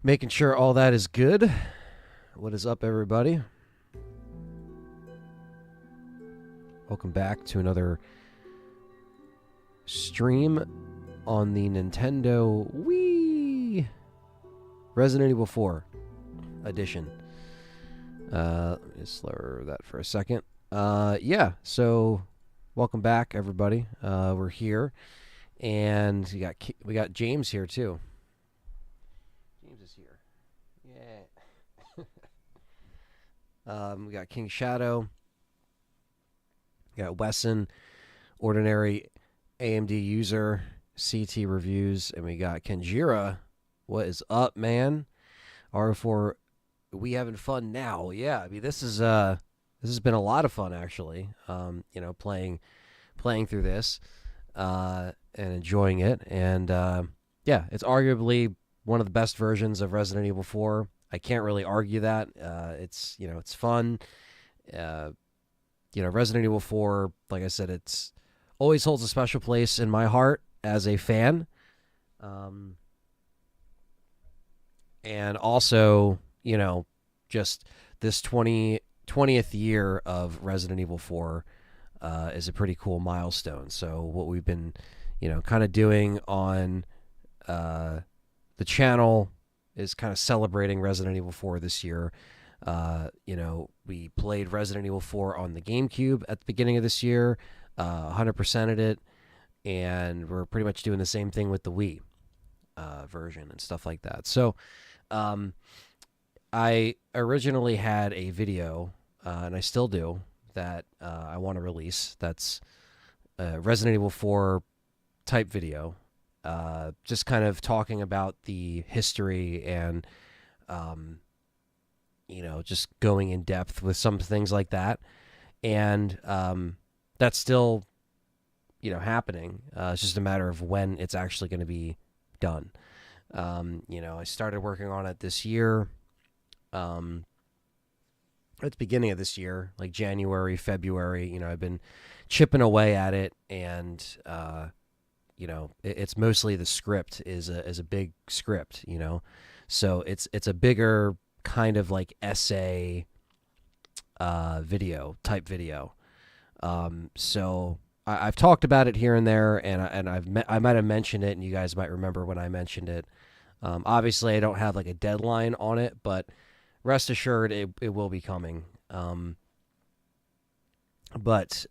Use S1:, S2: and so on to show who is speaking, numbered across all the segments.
S1: Making sure all that is good. What is up, everybody? Welcome back to another stream on the Nintendo Wii Resident Evil 4 edition. Let me slow that for a second. So welcome back, everybody. We're here, and we got James here too. James is here. Yeah. We got King Shadow. We got Wesson, Ordinary AMD User, CT Reviews, and we got Kenjira. What is up, man? R4, we having fun now. Yeah, I mean this has been a lot of fun actually. Playing through this and enjoying it, and it's arguably one of the best versions of Resident Evil 4. I can't really argue that. It's fun. Resident Evil 4, like I said, it's always holds a special place in my heart as a fan. And also, just this 20th year of Resident Evil 4 is a pretty cool milestone. So what we've been, kind of doing on the channel is kind of celebrating Resident Evil 4 this year. We played Resident Evil 4 on the GameCube at the beginning of this year, 100%ed it, and we're pretty much doing the same thing with the Wii version and stuff like that. So I originally had a video, and I still do, that I want to release. That's a Resident Evil 4 type video, just kind of talking about the history and just going in depth with some things like that. And that's still, happening. It's just a matter of when it's actually going to be done. I started working on it this year, at the beginning of this year, like January, February. I've been chipping away at it, and, it's mostly the script is a big script, so it's a bigger kind of like essay type video. So I've talked about it here and there, and I might have mentioned it, and you guys might remember when I mentioned it. Obviously, I don't have like a deadline on it, but rest assured it will be coming. But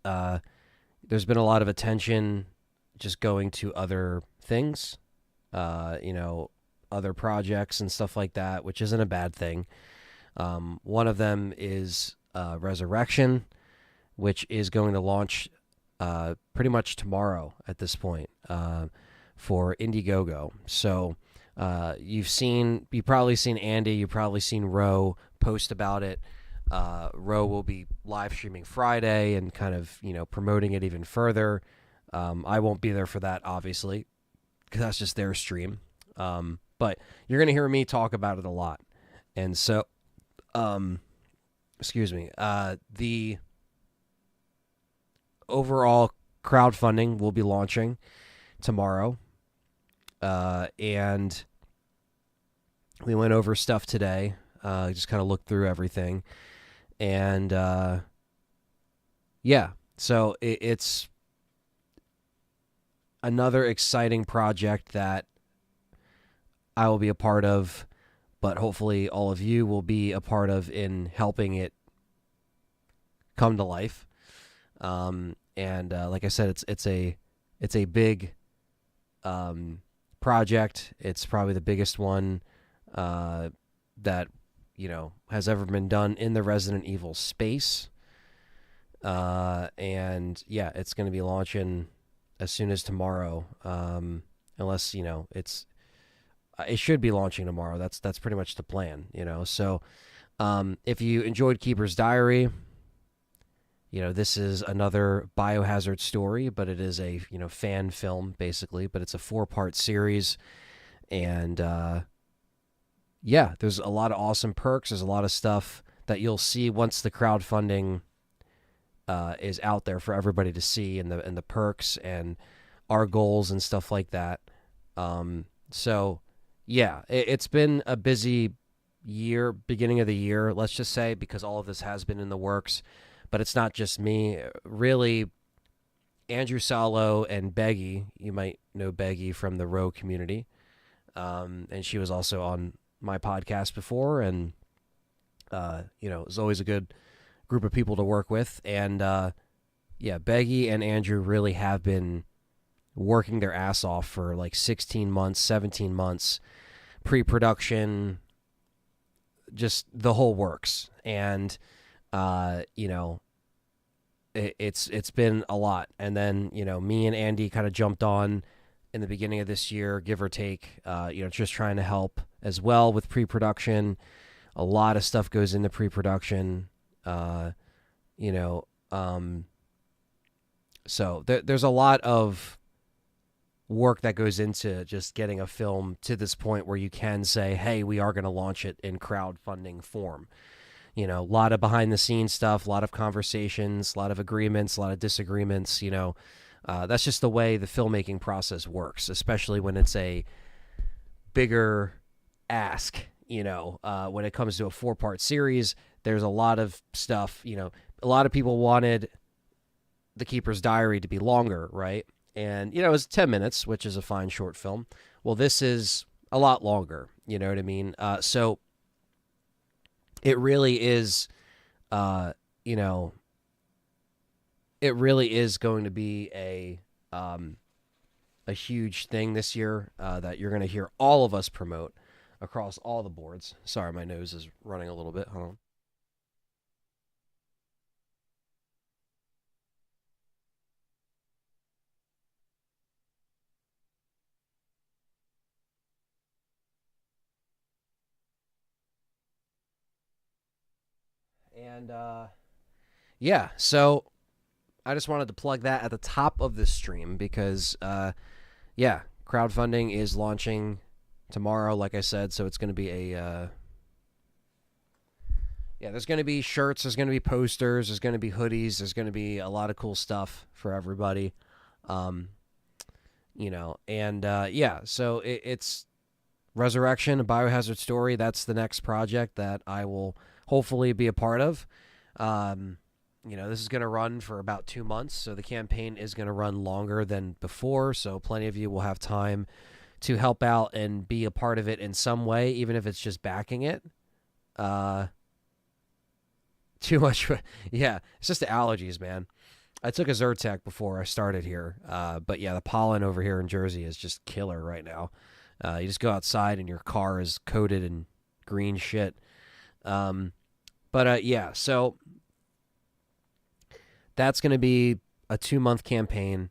S1: there's been a lot of attention just going to other things, other projects and stuff like that, which isn't a bad thing. One of them is Resurrection, which is going to launch pretty much tomorrow at this point for Indiegogo. So you've probably seen Andy, you've probably seen Ro post about it. Ro will be live streaming Friday and kind of promoting it even further. I won't be there for that, obviously, because that's just their stream. But you're going to hear me talk about it a lot. And so, the overall crowdfunding will be launching tomorrow. And we went over stuff today, just kind of looked through everything. And, so it's another exciting project that I will be a part of, but hopefully all of you will be a part of in helping it come to life. Like I said, it's a big project. It's probably the biggest one that has ever been done in the Resident Evil space. It's going to be launching as soon as tomorrow, unless it should be launching tomorrow. That's pretty much the plan, So, if you enjoyed Keeper's Diary, this is another Biohazard story, but it is a fan film basically. But it's a 4-part series, and there's a lot of awesome perks. There's a lot of stuff that you'll see once the crowdfunding is out there for everybody to see, and the perks and our goals and stuff like that. So Yeah, it's been a busy year, beginning of the year, let's just say, because all of this has been in the works. But it's not just me. Really, Andrew Salo and Beggy, you might know Beggy from the Row community. And she was also on my podcast before. And, it's always a good group of people to work with. And, yeah, Beggy and Andrew really have been working their ass off for like 16 months, 17 months, pre production, just the whole works. And, uh, you know, it's been a lot. And then, me and Andy kind of jumped on in the beginning of this year, give or take, just trying to help as well with pre production. A lot of stuff goes into pre production. You know, so there's a lot of work that goes into just getting a film to this point where you can say, hey, we are going to launch it in crowdfunding form. A lot of behind the scenes stuff, a lot of conversations, a lot of agreements, a lot of disagreements. That's just the way the filmmaking process works, especially when it's a bigger ask. When it comes to a 4-part series, there's a lot of stuff. A lot of people wanted The Keeper's Diary to be longer, right? And, it was 10 minutes, which is a fine short film. Well, this is a lot longer. You know what I mean? So it really is, it really is going to be a huge thing this year that you're going to hear all of us promote across all the boards. Sorry, my nose is running a little bit. Hold on. And yeah, so I just wanted to plug that at the top of the stream because, yeah, crowdfunding is launching tomorrow, like I said. So it's going to be yeah, there's going to be shirts, there's going to be posters, there's going to be hoodies, there's going to be a lot of cool stuff for everybody. Um, and yeah, so it's Resurrection, a Biohazard story. That's the next project that I will hopefully be a part of. This is going to run for about 2 months, so the campaign is going to run longer than before, so plenty of you will have time to help out and be a part of it in some way, even if it's just backing it. Too much. Yeah, it's just the allergies, man. I took a Zyrtec before I started here, but yeah, the pollen over here in Jersey is just killer right now. You just go outside and your car is coated in green shit. Yeah, so that's going to be a 2-month campaign.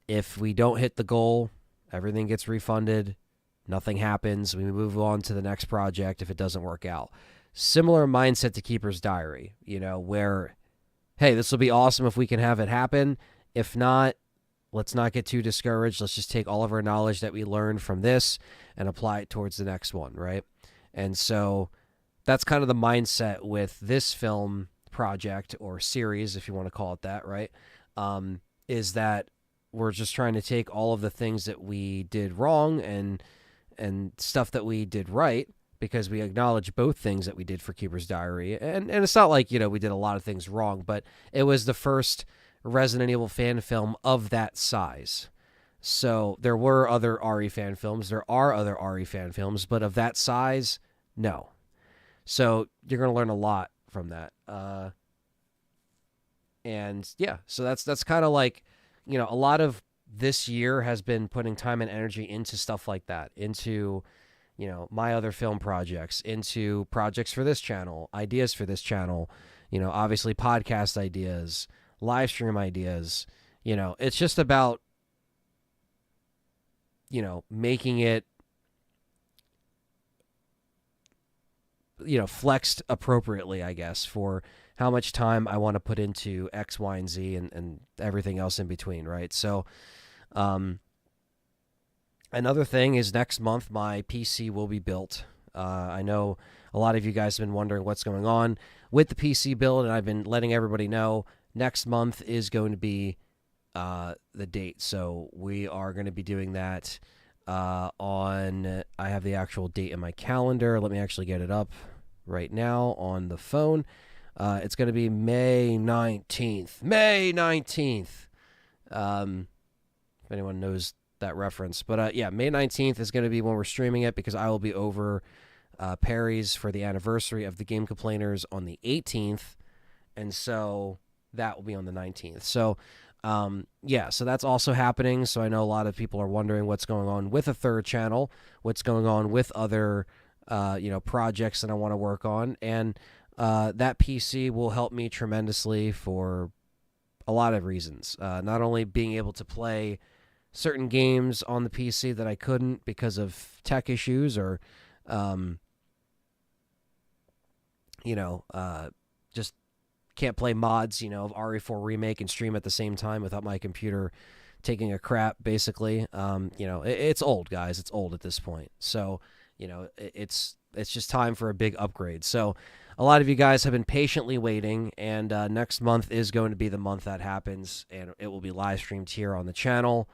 S1: If we don't hit the goal, everything gets refunded. Nothing happens. We move on to the next project if it doesn't work out. Similar mindset to Keeper's Diary, where, hey, this will be awesome if we can have it happen. If not, let's not get too discouraged. Let's just take all of our knowledge that we learned from this and apply it towards the next one, right? And so that's kind of the mindset with this film project or series, if you want to call it that, right? Is that we're just trying to take all of the things that we did wrong and stuff that we did right, because we acknowledge both things that we did for Keeper's Diary. And it's not like, we did a lot of things wrong, but it was the first Resident Evil fan film of that size. So there were other RE fan films. There are other RE fan films, but of that size, no. So you're going to learn a lot from that. And yeah, so that's kind of like, a lot of this year has been putting time and energy into stuff like that, into, my other film projects, into projects for this channel, ideas for this channel, obviously podcast ideas, live stream ideas. It's just about, making it, flexed appropriately, I guess, for how much time I want to put into X, Y, and Z and everything else in between, right? So, another thing is next month my PC will be built. I know a lot of you guys have been wondering what's going on with the PC build, and I've been letting everybody know next month is going to be the date. So we are going to be doing that I have the actual date in my calendar. Let me actually get it up right now on the phone. It's going to be May 19th. May 19th. If anyone knows that reference. But yeah, May 19th is going to be when we're streaming it because I will be over Perry's for the anniversary of the Game Complainers on the 18th. And so that will be on the 19th. So, yeah, so that's also happening. So I know a lot of people are wondering what's going on with a third channel, what's going on with other, projects that I want to work on. And that PC will help me tremendously for a lot of reasons. Not only being able to play certain games on the PC that I couldn't because of tech issues or, just can't play mods, of RE4 Remake and stream at the same time without my computer taking a crap, basically. It's old, guys. It's old at this point. So, it's just time for a big upgrade. So a lot of you guys have been patiently waiting, and next month is going to be the month that happens, and it will be live streamed here on the channel,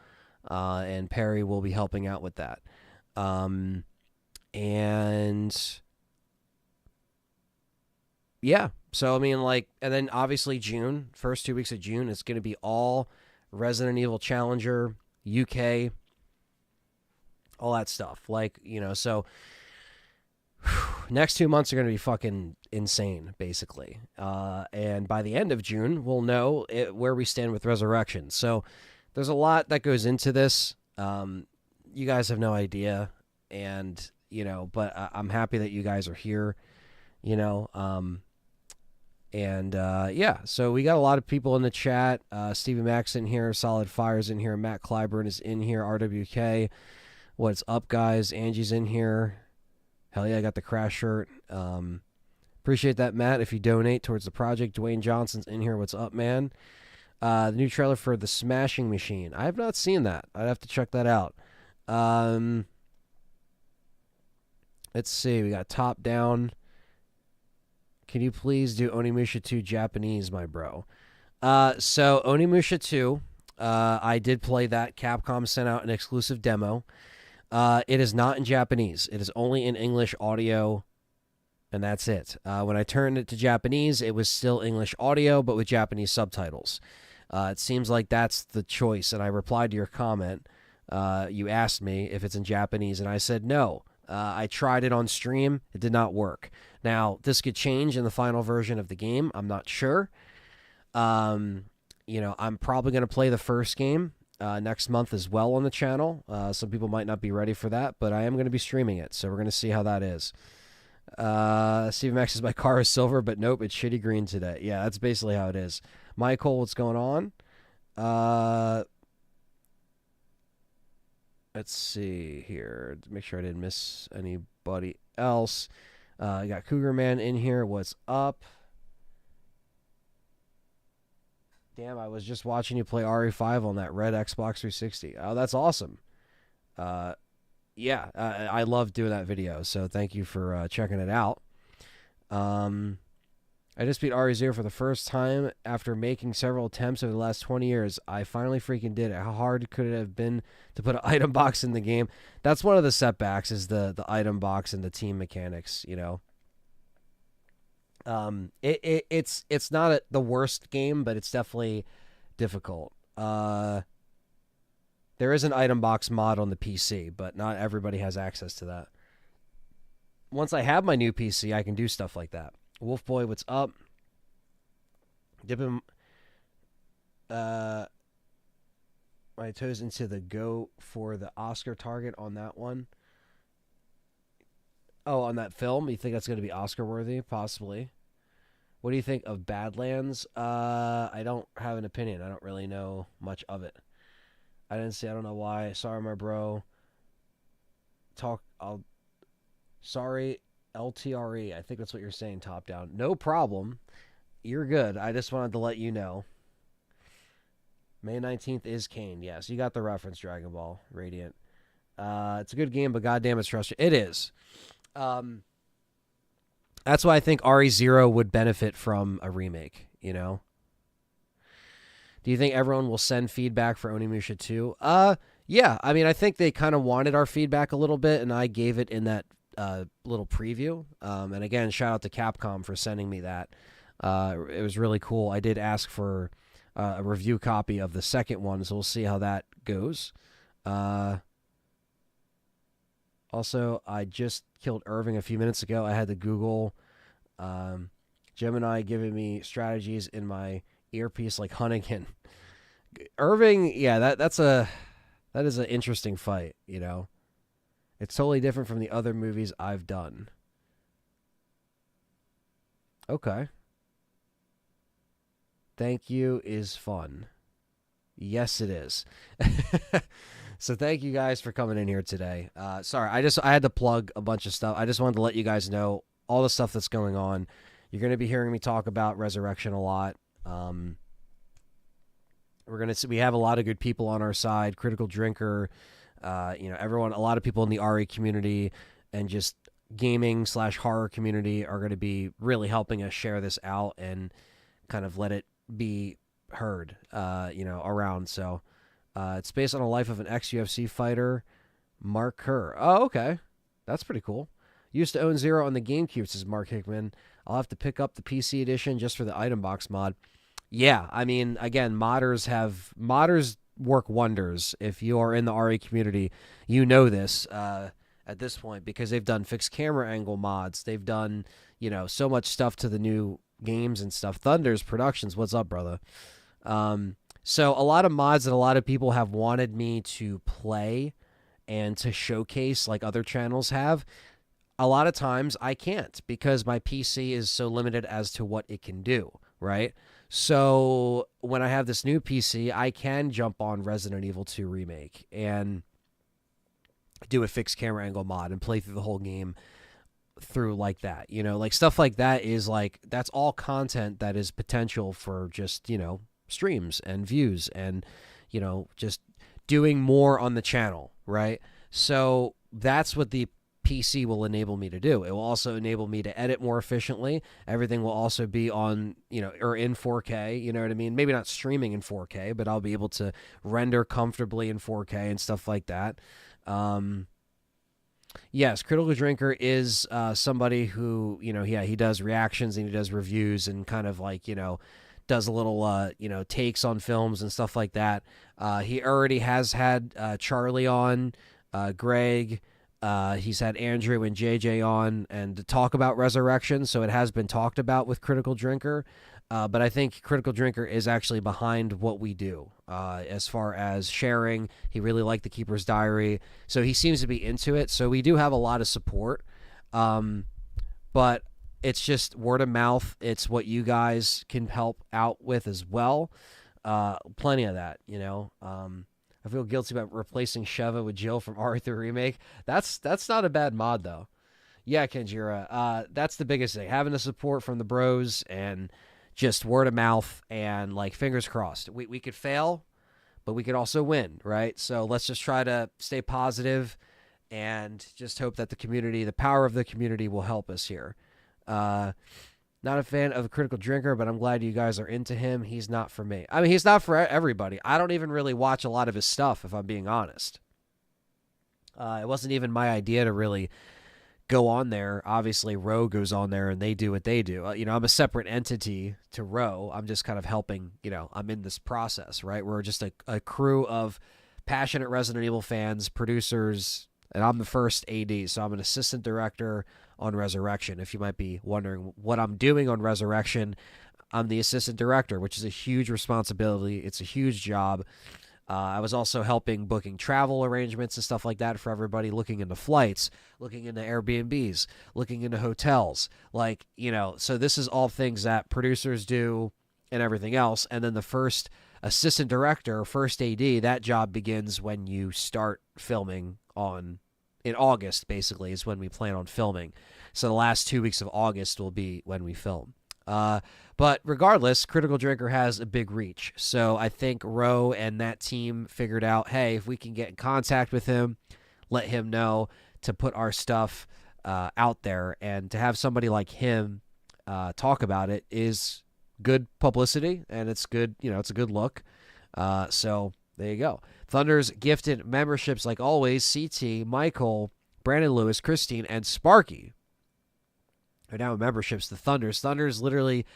S1: and Perry will be helping out with that. And yeah, so I mean, and then obviously June, first 2 weeks of June, it's going to be all Resident Evil Challenger, UK, all that stuff. So next 2 months are going to be fucking insane, basically. And by the end of June, we'll know where we stand with Resurrection. So there's a lot that goes into this. You guys have no idea. And, but I'm happy that you guys are here, yeah, so we got a lot of people in the chat. Stevie Mack's in here. Solid Fire's in here. Matt Clyburn is in here. RWK. What's up, guys? Angie's in here. Hell yeah, I got the Crash shirt. Appreciate that, Matt, if you donate towards the project. Dwayne Johnson's in here. What's up, man? The new trailer for The Smashing Machine. I have not seen that. I'd have to check that out. Let's see. We got Top Down. Can you please do Onimusha 2 Japanese, my bro? So Onimusha 2, I did play that. Capcom sent out an exclusive demo. It is not in Japanese. It is only in English audio, and that's it. When I turned it to Japanese, it was still English audio, but with Japanese subtitles. It seems like that's the choice, and I replied to your comment. You asked me if it's in Japanese, and I said no. I tried it on stream. It did not work. Now, this could change in the final version of the game. I'm not sure. I'm probably going to play the first game next month as well on the channel. Some people might not be ready for that, but I am going to be streaming it, so we're going to see how that is. Steve Max says, my car is silver, but nope, it's shitty green today. Yeah, that's basically how it is. Michael, what's going on? Let's see here. Make sure I didn't miss anybody else. I got Cougar Man in here. What's up? Damn, I was just watching you play RE5 on that red Xbox 360. Oh, that's awesome. Yeah, I love doing that video, so thank you for checking it out. I just beat RE0 for the first time after making several attempts over the last 20 years. I finally freaking did it. How hard could it have been to put an item box in the game? That's one of the setbacks, is the item box and the team mechanics, It's not the worst game, but it's definitely difficult. There is an item box mod on the PC, but not everybody has access to that. Once I have my new PC, I can do stuff like that. Wolfboy, what's up? Dipping my toes into the go for the Oscar target on that one. Oh, on that film? You think that's going to be Oscar worthy? Possibly. What do you think of Badlands? I don't have an opinion. I don't really know much of it. I don't know why. Sorry, my bro. Sorry, LTRE. I think that's what you're saying, Top Down. No problem. You're good. I just wanted to let you know. May 19th is Kane. Yes, you got the reference, Dragon Ball Radiant. It's a good game, but goddamn, it's frustrating. It is. That's why I think RE0 would benefit from a remake, Do you think everyone will send feedback for Onimusha 2? Yeah, I mean, I think they kind of wanted our feedback a little bit, and I gave it in that little preview. And again, shout out to Capcom for sending me that. It was really cool. I did ask for a review copy of the second one, so we'll see how that goes. Uh, Also, I just killed Irving a few minutes ago. I had to Google um, Gemini giving me strategies in my earpiece like Huntington. Irving, yeah, that is an interesting fight. It's totally different from the other movies I've done. Okay, thank you is fun. Yes, it is. So thank you guys for coming in here today. Sorry, I had to plug a bunch of stuff. I just wanted to let you guys know all the stuff that's going on. You're going to be hearing me talk about Resurrection a lot. We have a lot of good people on our side. Critical Drinker, everyone, a lot of people in the RE community and just gaming/horror community are going to be really helping us share this out and kind of let it be heard, around. So. It's based on the life of an ex-UFC fighter, Mark Kerr. Oh, okay. That's pretty cool. Used to own Zero on the GameCube, says Mark Hickman. I'll have to pick up the PC edition just for the item box mod. Yeah, I mean, again, modders work wonders. If you are in the RE community, you know this at this point because they've done fixed camera angle mods. They've done, so much stuff to the new games and stuff. Thunder's Productions, what's up, brother? So a lot of mods that a lot of people have wanted me to play and to showcase like other channels have, a lot of times I can't because my PC is so limited as to what it can do, right? So when I have this new PC, I can jump on Resident Evil 2 Remake and do a fixed camera angle mod and play through the whole game through like that. Like stuff like that is like, that's all content that is potential for just, streams and views and just doing more on the channel, right? So that's what the PC will enable me to do. It will also enable me to edit more efficiently. Everything will also be on, or in 4K, you know what I mean? Maybe not streaming in 4K, but I'll be able to render comfortably in 4K and stuff like that. Yes, Critical Drinker is somebody who, he does reactions and he does reviews and kind of like, does a little, takes on films and stuff like that. He already has had Charlie on, Greg. He's had Andrew and JJ on and to talk about Resurrection, so it has been talked about with Critical Drinker. But I think Critical Drinker is actually behind what we do as far as sharing. He really liked The Keeper's Diary, so he seems to be into it. So we do have a lot of support. But it's just word of mouth. It's what you guys can help out with as well. Plenty of that, I feel guilty about replacing Sheva with Jill from R3 Remake. That's not a bad mod, though. Yeah, Kenjira. That's the biggest thing. Having the support from the bros and just word of mouth and, like, fingers crossed. We could fail, but we could also win, right? So let's just try to stay positive and just hope that the power of the community will help us here. Not a fan of Critical Drinker, but I'm glad you guys are into him. He's not for me. I mean, he's not for everybody. I don't even really watch a lot of his stuff, if I'm being honest. It wasn't even my idea to really go on there. Obviously, Roe goes on there, and they do what they do. I'm a separate entity to Roe. I'm just kind of helping. I'm in this process, right? We're just a crew of passionate Resident Evil fans, producers, and I'm the first AD, so I'm an assistant director on Resurrection. If you might be wondering what I'm doing on Resurrection, I'm the assistant director, which is a huge responsibility. It's a huge job. I was also helping booking travel arrangements and stuff like that for everybody, looking into flights, looking into Airbnbs, looking into hotels. So this is all things that producers do and everything else. And then the first assistant director, first AD, that job begins when you start filming in August, basically, is when we plan on filming. So the last 2 weeks of August will be when we film. But regardless, Critical Drinker has a big reach. So I think Roe and that team figured out, hey, if we can get in contact with him, let him know to put our stuff out there. And to have somebody like him talk about it is good publicity, and it's good, it's a good look. So there you go. Thunder's gifted memberships, like always, CT, Michael, Brandon Lewis, Christine, and Sparky are now memberships to Thunder's. Thunder's literally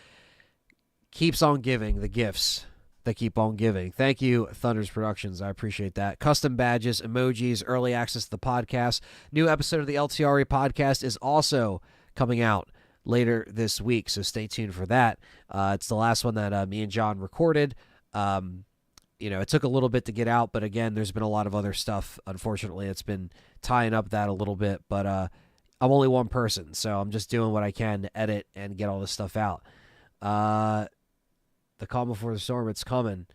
S1: keeps on giving the gifts that keep on giving. Thank you, Thunder's Productions. I appreciate that. Custom badges, emojis, early access to the podcast. New episode of the LTRE podcast is also coming out later this week, so stay tuned for that. It's the last one that me and John recorded. It took a little bit to get out, but again, there's been a lot of other stuff. Unfortunately, it's been tying up that a little bit, but I'm only one person, so I'm just doing what I can to edit and get all this stuff out. The calm before the storm, it's coming,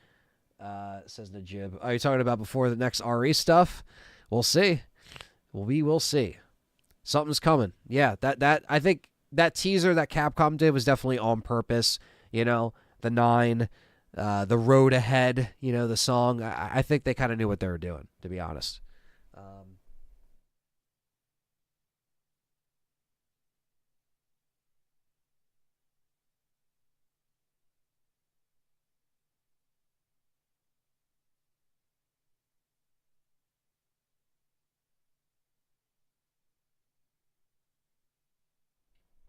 S1: says Najib. Are you talking about before the next RE stuff? We'll see. We will see. Something's coming. Yeah, that I think that teaser that Capcom did was definitely on purpose. The 9, the road ahead, the song. I think they kind of knew what they were doing, to be honest.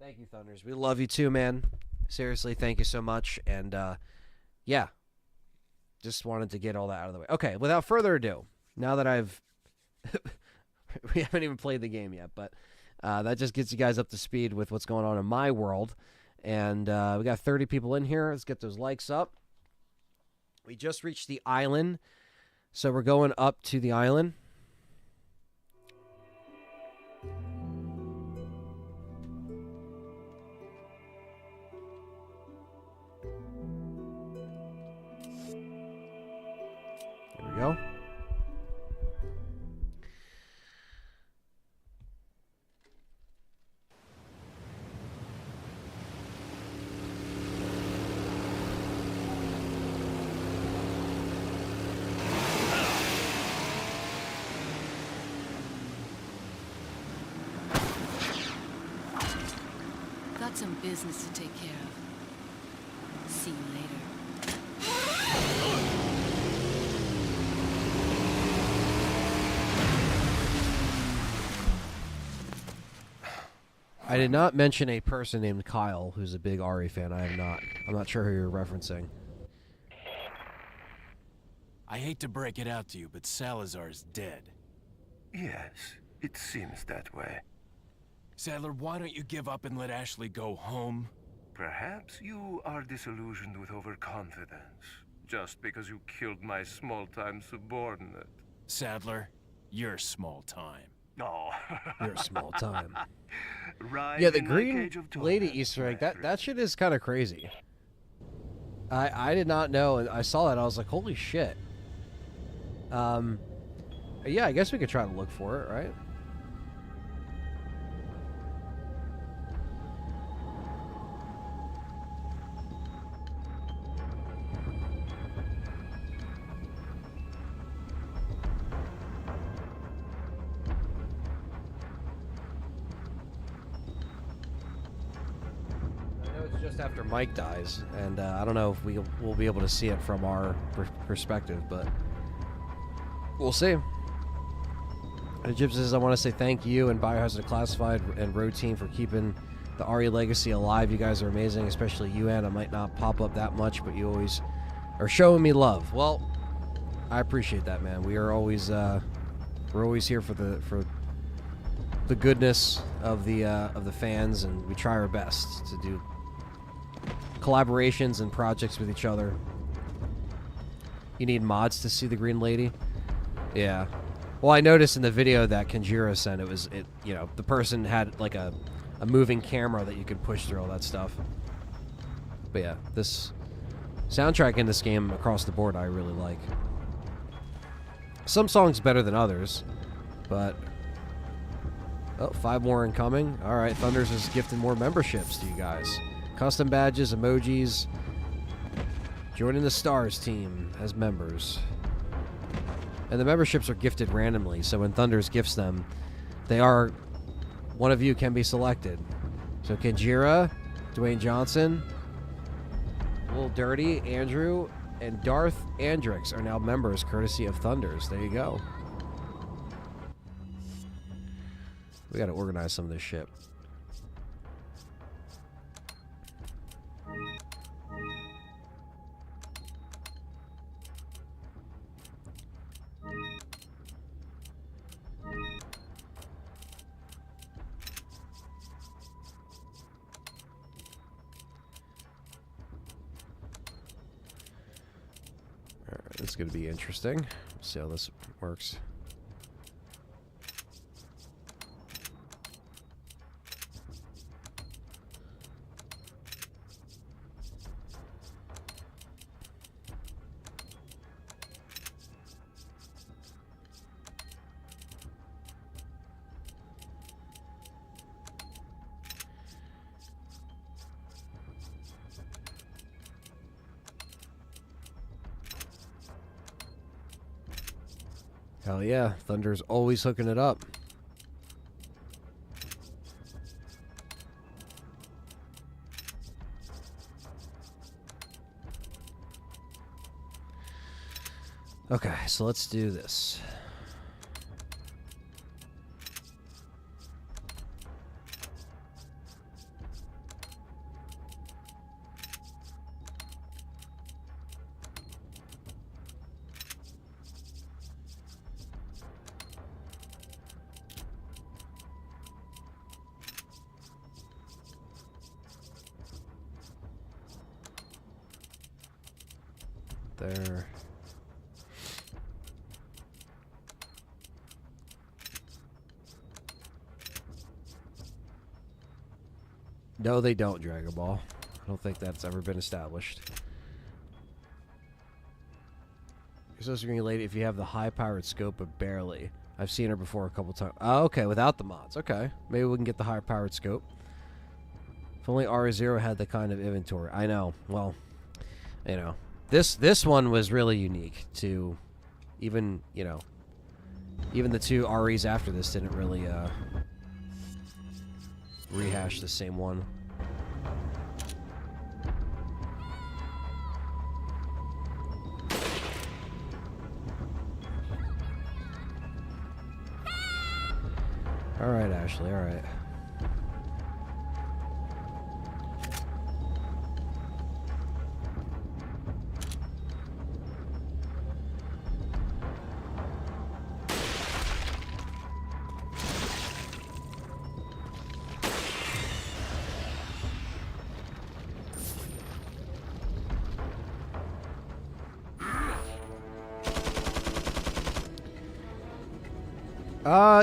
S1: Thank you, Thunders. We love you too, man. Seriously, thank you so much. And, yeah, just wanted to get all that out of the way. Okay, without further ado, now that I've... we haven't even played the game yet, but that just gets you guys up to speed with what's going on in my world. And we got 30 people in here. Let's get those likes up. We just reached the island, so we're going up to the island. Go.
S2: Got some business to take care of. See you later.
S1: I did not mention a person named Kyle who's a big RE fan. I'm not sure who you're referencing.
S3: I hate to break it out to you, but Salazar's dead.
S4: Yes, it seems that way.
S3: Sadler, why don't you give up and let Ashley go home?
S4: Perhaps you are disillusioned with overconfidence, just because you killed my small-time subordinate.
S3: Sadler, you're small time.
S4: No.
S1: You're small time.
S4: Right,
S1: yeah, the green lady Easter egg, that shit is kind of crazy. I did not know, and I saw that, I was like, holy shit. Yeah, I guess we could try to look for it, right? Just after Mike dies, and I don't know if we'll be able to see it from our perspective, but we'll see. Jib says, I want to say thank you and Biohazard Classified and Road Team for keeping the RE legacy alive. You guys are amazing, especially you, Ann. I might not pop up that much, but you always are showing me love. Well, I appreciate that, man. We are always we're always here for the goodness of the fans, and we try our best to do collaborations and projects with each other. You need mods to see the green lady? Yeah. Well, I noticed in the video that Kanjira sent, the person had like a moving camera that you could push through all that stuff. But yeah, this soundtrack in this game across the board I really like. Some songs better than others, but... Oh, 5 more incoming. Alright, Thunders is gifting more memberships to you guys. Custom badges, emojis. Joining the S.T.A.R.S team as members. And the memberships are gifted randomly, so when Thunders gifts them, one of you can be selected. So Kanjira, Dwayne Johnson, Little Dirty, Andrew, and Darth Andrix are now members courtesy of Thunders. There you go. We gotta organize some of this shit. This is going to be interesting. We'll see how this works. Hell yeah, Thunder's always hooking it up. Okay, so let's do this. There. No, they don't, Dragon Ball. I don't think that's ever been established. You're supposed to be related if you have the high-powered scope, but barely. I've seen her before a couple times. Oh, okay, without the mods. Okay, maybe we can get the high-powered scope. If only R0 had the kind of inventory. I know. Well, you know. This one was really unique to even, you know, even the two REs after this didn't really rehash the same one. All right, Ashley, all right.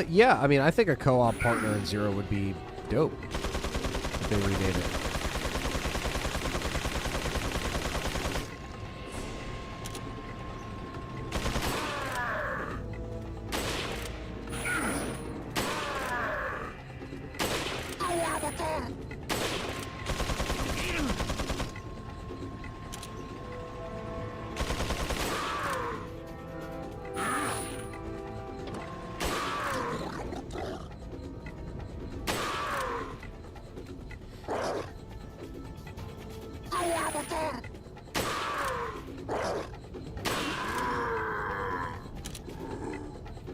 S1: Yeah, I mean, I think a co-op partner in Zero would be dope if they redid it.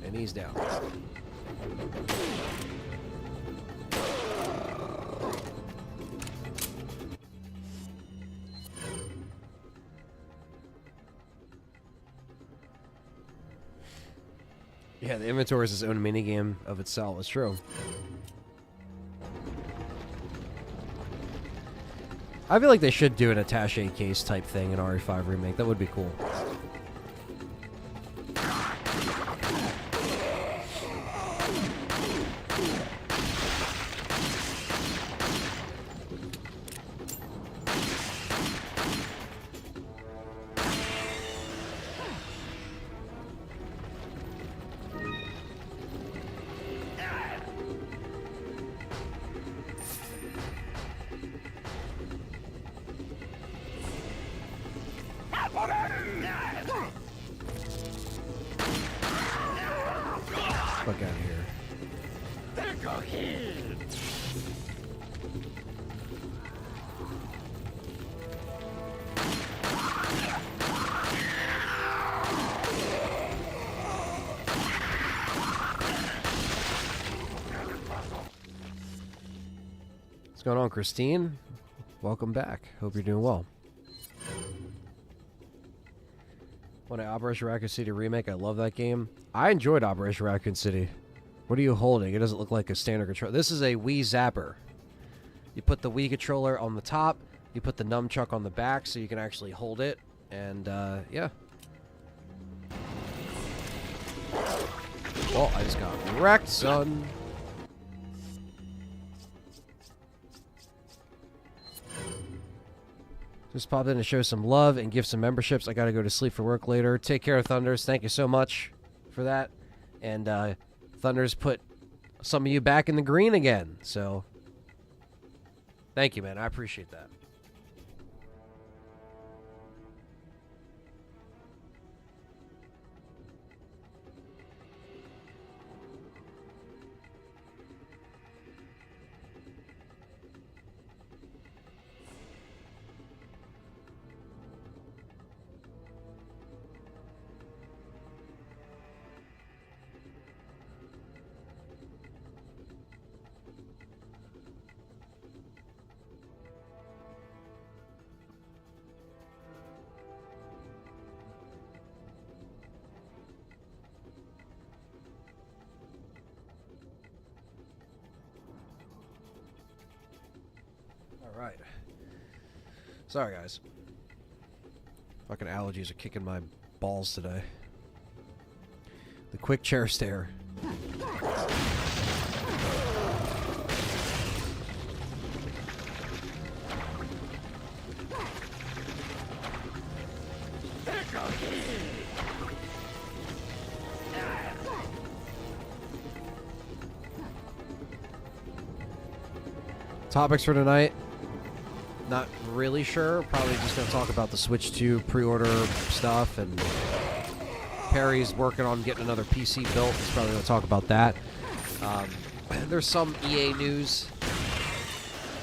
S1: And he's down. Yeah, the inventory is its own minigame of itself. It's true. I feel like they should do an attache case type thing in RE5 Remake. That would be cool. Fuck out of here. What's going on, Christine? Welcome back. Hope you're doing well. When Operation Raccoon City remake, I love that game. I enjoyed Operation Raccoon City. What are you holding? It doesn't look like a standard controller. This is a Wii Zapper. You put the Wii controller on the top, you put the nunchuck on the back so you can actually hold it, and yeah. Well, I just got wrecked, son. Just popped in to show some love and give some memberships. I got to go to sleep for work later. Take care of Thunders. Thank you so much for that. And Thunders put some of you back in the green again. So, thank you, man. I appreciate that. Alright. Sorry, guys. Fucking allergies are kicking my balls today. The quick chair stare. Topics for tonight? Not really sure. Probably just going to talk about the Switch 2 pre-order stuff, and Perry's working on getting another PC built. He's probably going to talk about that. There's some EA news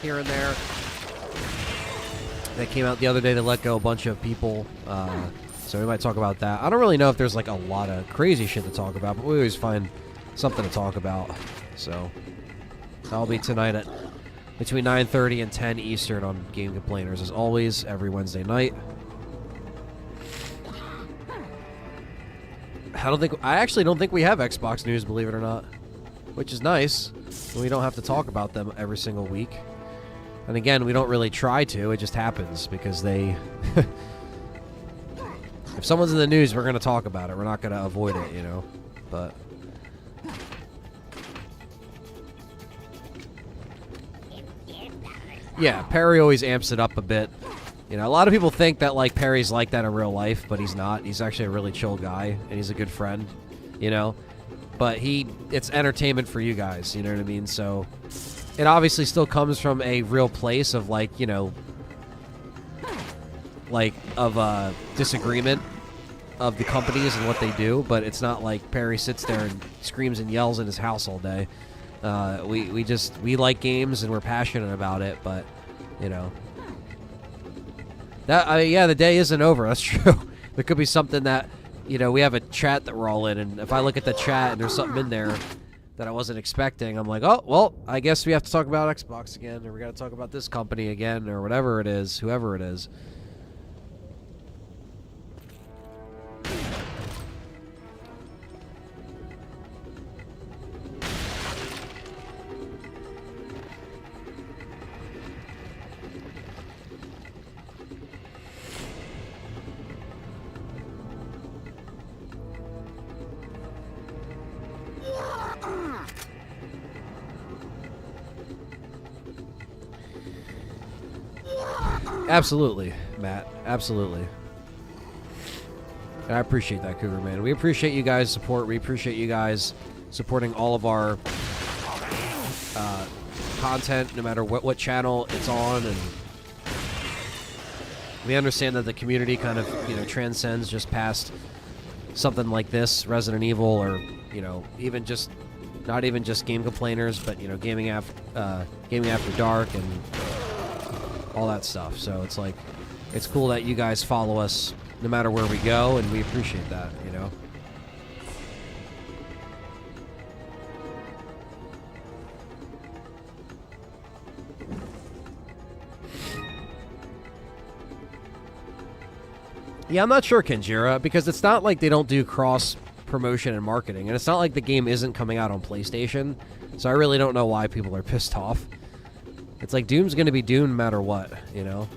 S1: here and there that came out the other day to let go a bunch of people. So we might talk about that. I don't really know if there's like a lot of crazy shit to talk about, but we always find something to talk about. So that'll be tonight at between 9:30 and 10 Eastern on Game Complainers, as always, every Wednesday night. I actually don't think we have Xbox news, believe it or not, which is nice. We don't have to talk about them every single week. And again, we don't really try to. It just happens because they... If someone's in the news, we're going to talk about it. We're not going to avoid it, you know. But... yeah, Perry always amps it up a bit. You know, a lot of people think that, like, Perry's like that in real life, but he's not. He's actually a really chill guy, and he's a good friend, you know? But it's entertainment for you guys, you know what I mean? So, it obviously still comes from a real place of, like, you know, like, of disagreement of the companies and what they do, but it's not like Perry sits there and screams and yells in his house all day. We like games and we're passionate about it, but, you know. Yeah, the day isn't over. That's true. There could be something that, you know, we have a chat that we're all in, and if I look at the chat and there's something in there that I wasn't expecting, I'm like, oh, well, I guess we have to talk about Xbox again, or we got to talk about this company again, or whatever it is, whoever it is. Absolutely, Matt. Absolutely. And I appreciate that, Cougar Man. We appreciate you guys' support. We appreciate you guys supporting all of our content, no matter what channel it's on. And we understand that the community kind of, you know, transcends just past something like this, Resident Evil, or, you know, even just not even just Game Complainers, but, you know, gaming after dark and all that stuff. So it's like, it's cool that you guys follow us no matter where we go, and we appreciate that, you know. Yeah, I'm not sure, Kenjira, because it's not like they don't do cross promotion and marketing, and it's not like the game isn't coming out on PlayStation, so I really don't know why people are pissed off. It's like Doom's going to be Doom no matter what, you know?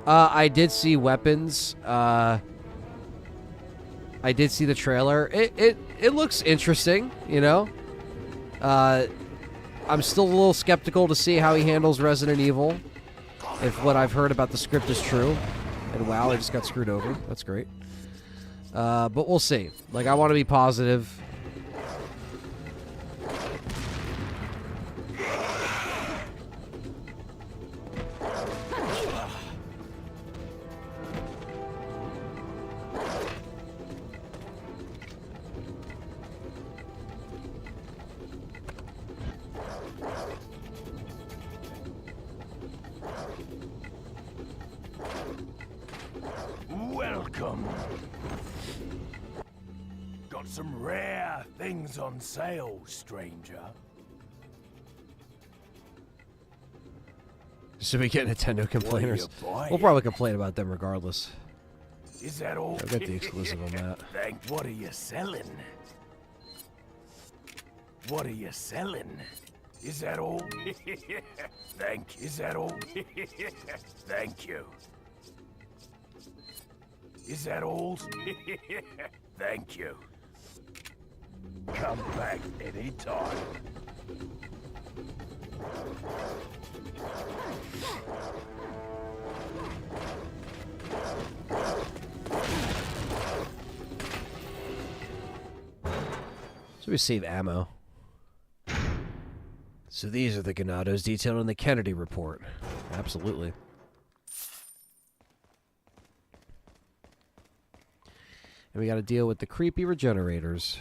S1: I did see weapons. I did see the trailer. It looks interesting, you know? I'm still a little skeptical to see how he handles Resident Evil, if what I've heard about the script is true. And wow, I just got screwed over. That's great. But we'll see. Like, I want to be positive.
S3: Welcome. Got some rare things on sale, stranger.
S1: Should we get Nintendo complainers?
S3: buying?
S1: We'll probably complain about them regardless.
S3: Is that all?
S1: I'll get the exclusive on that.
S3: What are you selling? What are you selling? Is that all? Is that all? Thank you. Is that all? Thank you. Come back anytime.
S1: So we save ammo. So these are the Ganados detailed in the Kennedy report. Absolutely. And we got to deal with the creepy regenerators.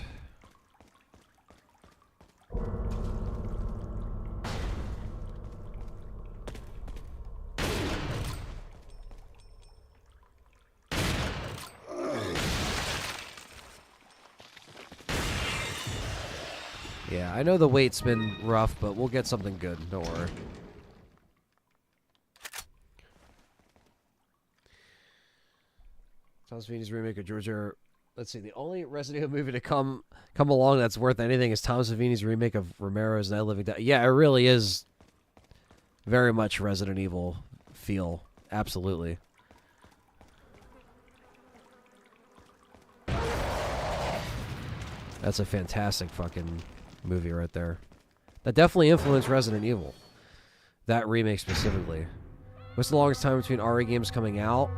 S1: Yeah, I know the wait's been rough, but we'll get something good. Don't worry. Tom Savini's remake of Georgia. Let's see. The only Resident Evil movie to come along that's worth anything is Tom Savini's remake of Romero's Night of the Living Dead. Yeah, it really is very much Resident Evil feel. Absolutely. That's a fantastic fucking movie right there. That definitely influenced Resident Evil. That remake specifically. What's the longest time between RE games coming out?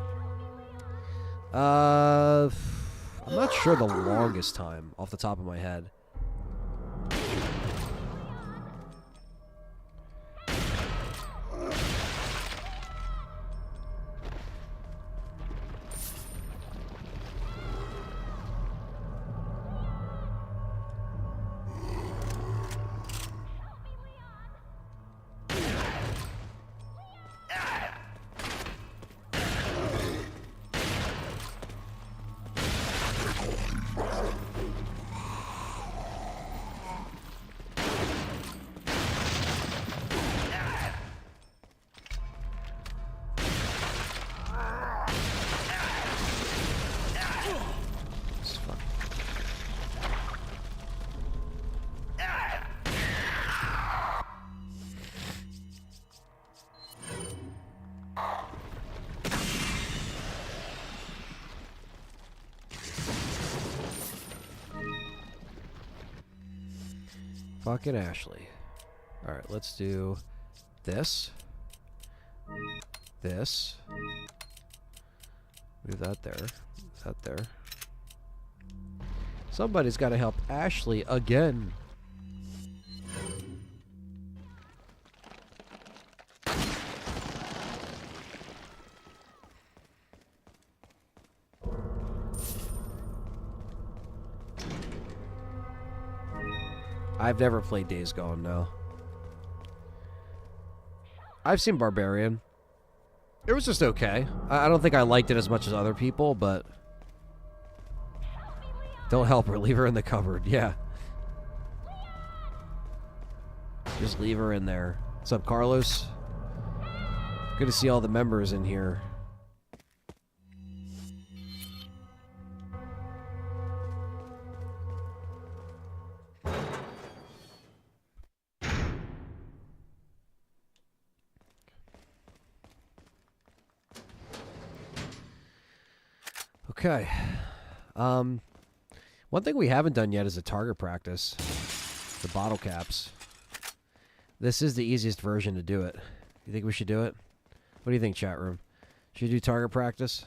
S1: I'm not sure the longest time off the top of my head. Fucking Ashley. Alright, let's do this. This. Move that there. Move that there. Somebody's got to help Ashley again. I've never played Days Gone, no. I've seen Barbarian. It was just okay. I don't think I liked it as much as other people, but... Don't help her. Leave her in the cupboard. Yeah. Just leave her in there. What's up, Carlos? Good to see all the members in here. Okay. One thing we haven't done yet is a target practice. The bottle caps. This is the easiest version to do it. You think we should do it? What do you think, chat room? Should we do target practice?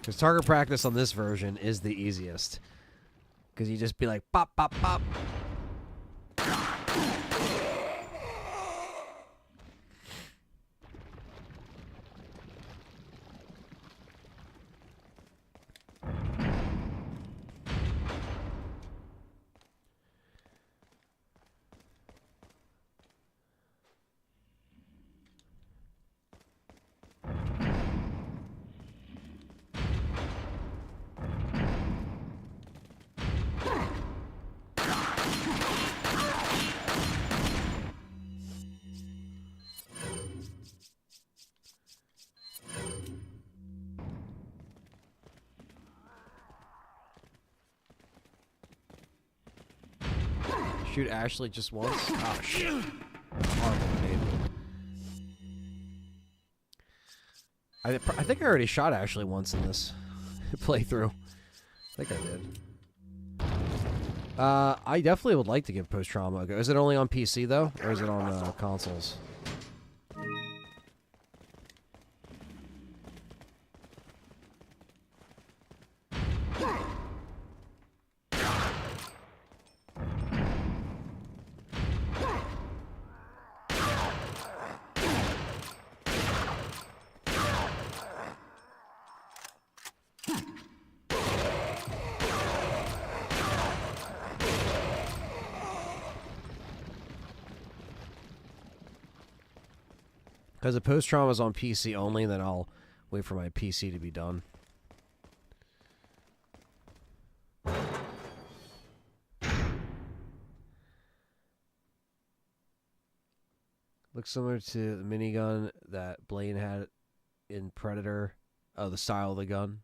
S1: Because target practice on this version is the easiest. Because you just be like, pop, pop, pop. Shoot Ashley just once? Oh, shit. Horrible grenade. I think I already shot Ashley once in this playthrough. I think I did. I definitely would like to give post-trauma a go. Is it only on PC, though? Or is it on consoles? Because the post-trauma is on PC only, then I'll wait for my PC to be done. Looks similar to the minigun that Blaine had in Predator. Oh, the style of the gun.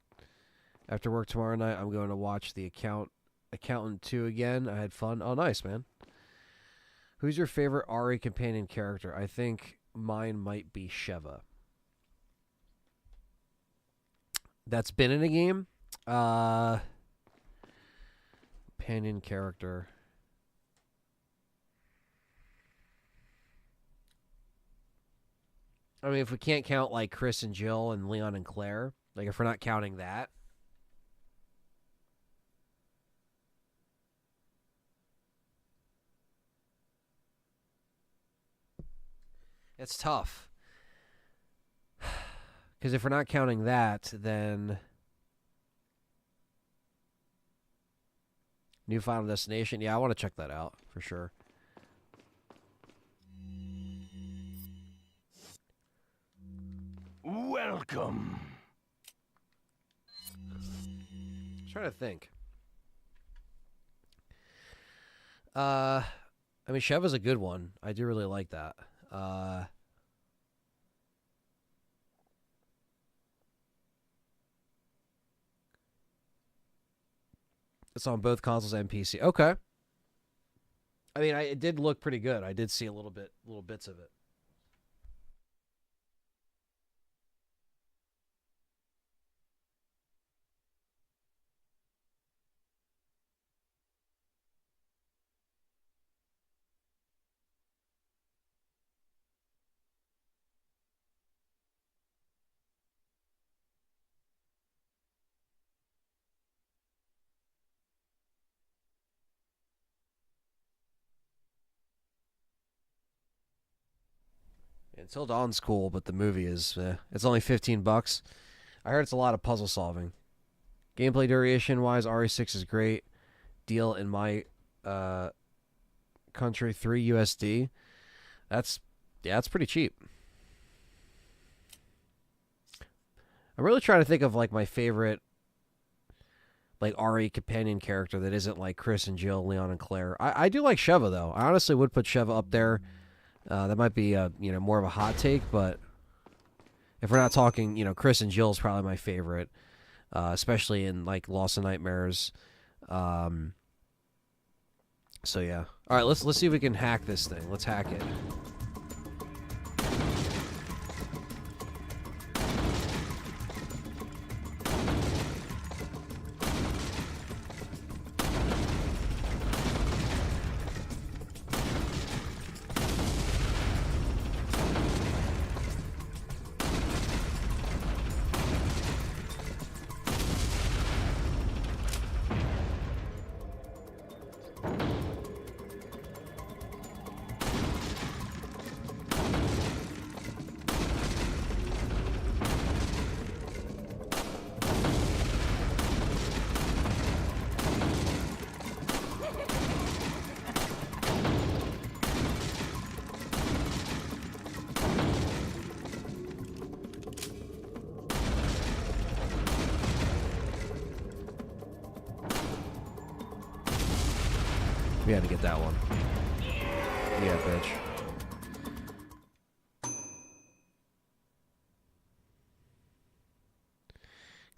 S1: After work tomorrow night, I'm going to watch the Accountant 2 again. I had fun. Oh, nice, man. Who's your favorite RE companion character? I think mine might be Sheva. That's been in a game. Companion character. I mean, if we can't count like Chris and Jill and Leon and Claire, like if we're not counting that. It's tough. Because if we're not counting that, then New Final Destination. Yeah, I want to check that out for sure.
S3: Welcome.
S1: I'm trying to think. I mean, Sheva's a good one. I do really like that. It's on both consoles and PC. Okay. I mean, it did look pretty good. I did see little bits of it. Until Dawn's cool, but the movie is, it's only $15. I heard it's a lot of puzzle solving. Gameplay duration wise, RE6 is great. Deal in my country, $3 USD. That's pretty cheap. I'm really trying to think of like my favorite like RE companion character that isn't like Chris and Jill, Leon and Claire. I do like Sheva though. I honestly would put Sheva up there. That might be more of a hot take, but if we're not talking, Chris and Jill's probably my favorite, especially in like Lost and Nightmares. So yeah. All right, let's see if we can hack this thing. Let's hack it. We had to get that one. Yeah, bitch.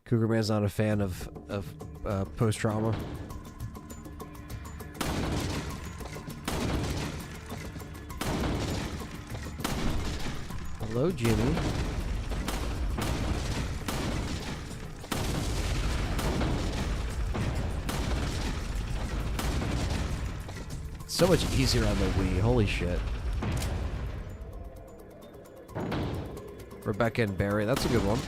S1: Cougar Man's not a fan of post-trauma. Hello, Jimmy. So much easier on the Wii. Holy shit. Rebecca and Barry. That's a good one.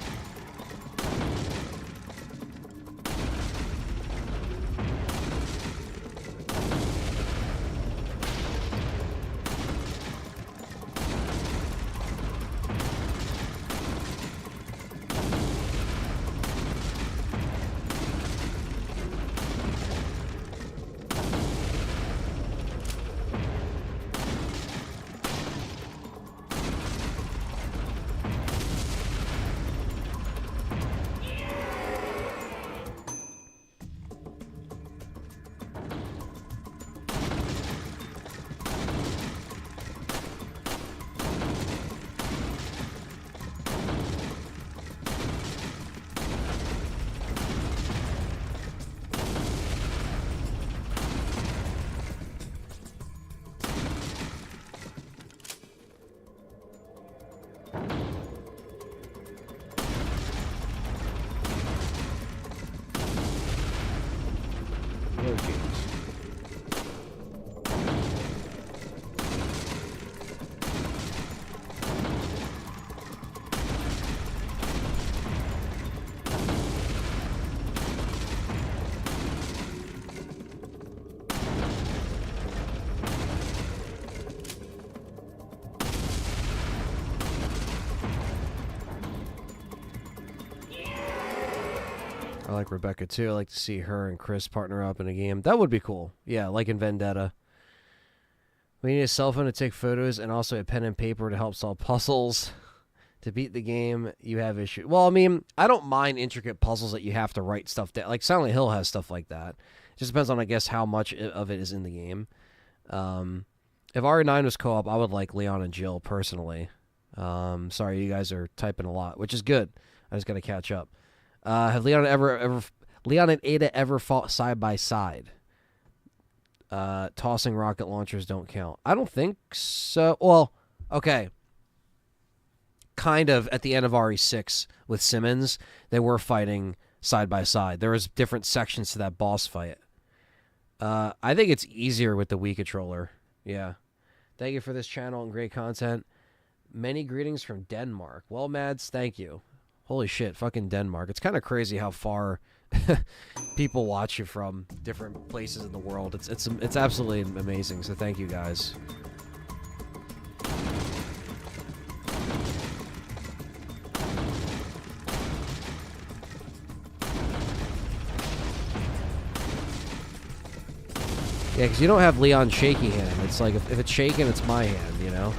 S1: I like Rebecca too. I like to see her and Chris partner up in a game. That would be cool. Yeah, like in Vendetta. We need a cell phone to take photos and also a pen and paper to help solve puzzles. To beat the game, you have issues. Well, I mean, I don't mind intricate puzzles that you have to write stuff down. Like Silent Hill has stuff like that. It just depends on, I guess, how much of it is in the game. If RE9 was co-op, I would like Leon and Jill personally. Sorry, you guys are typing a lot, which is good. I just got to catch up. Have Leon and Ada ever fought side by side? Tossing rocket launchers don't count. I don't think so. Well, okay. Kind of at the end of RE6 with Simmons, they were fighting side by side. There was different sections to that boss fight. I think it's easier with the Wii controller. Yeah. Thank you for this channel and great content. Many greetings from Denmark. Well, Mads, thank you. Holy shit, fucking Denmark. It's kind of crazy how far people watch you from different places in the world. It's absolutely amazing, so thank you guys. Yeah, because you don't have Leon's shaky hand. It's like, if it's shaking, it's my hand, you know?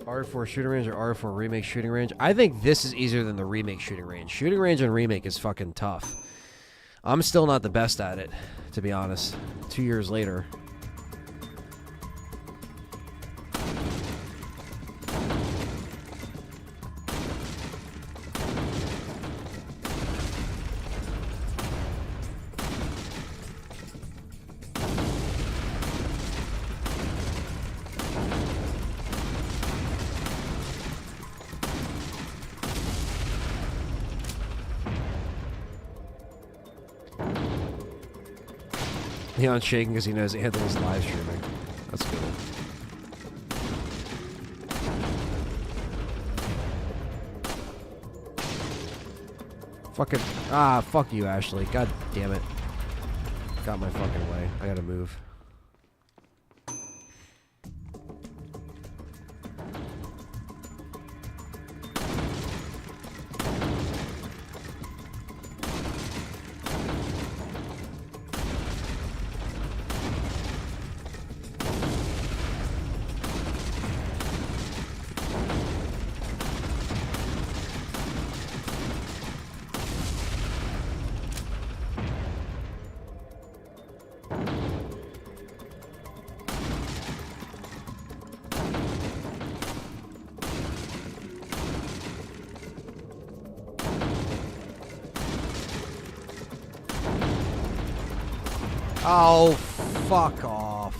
S1: R4 shooting range or R4 remake shooting range? I think this is easier than the remake shooting range. Shooting range and remake is fucking tough. I'm still not the best at it, to be honest. 2 years later. Leon's shaking because he knows Anthony's live streaming. That's cool. Fucking... Ah, fuck you, Ashley. God damn it. Got my fucking way. I gotta move. Oh, fuck off.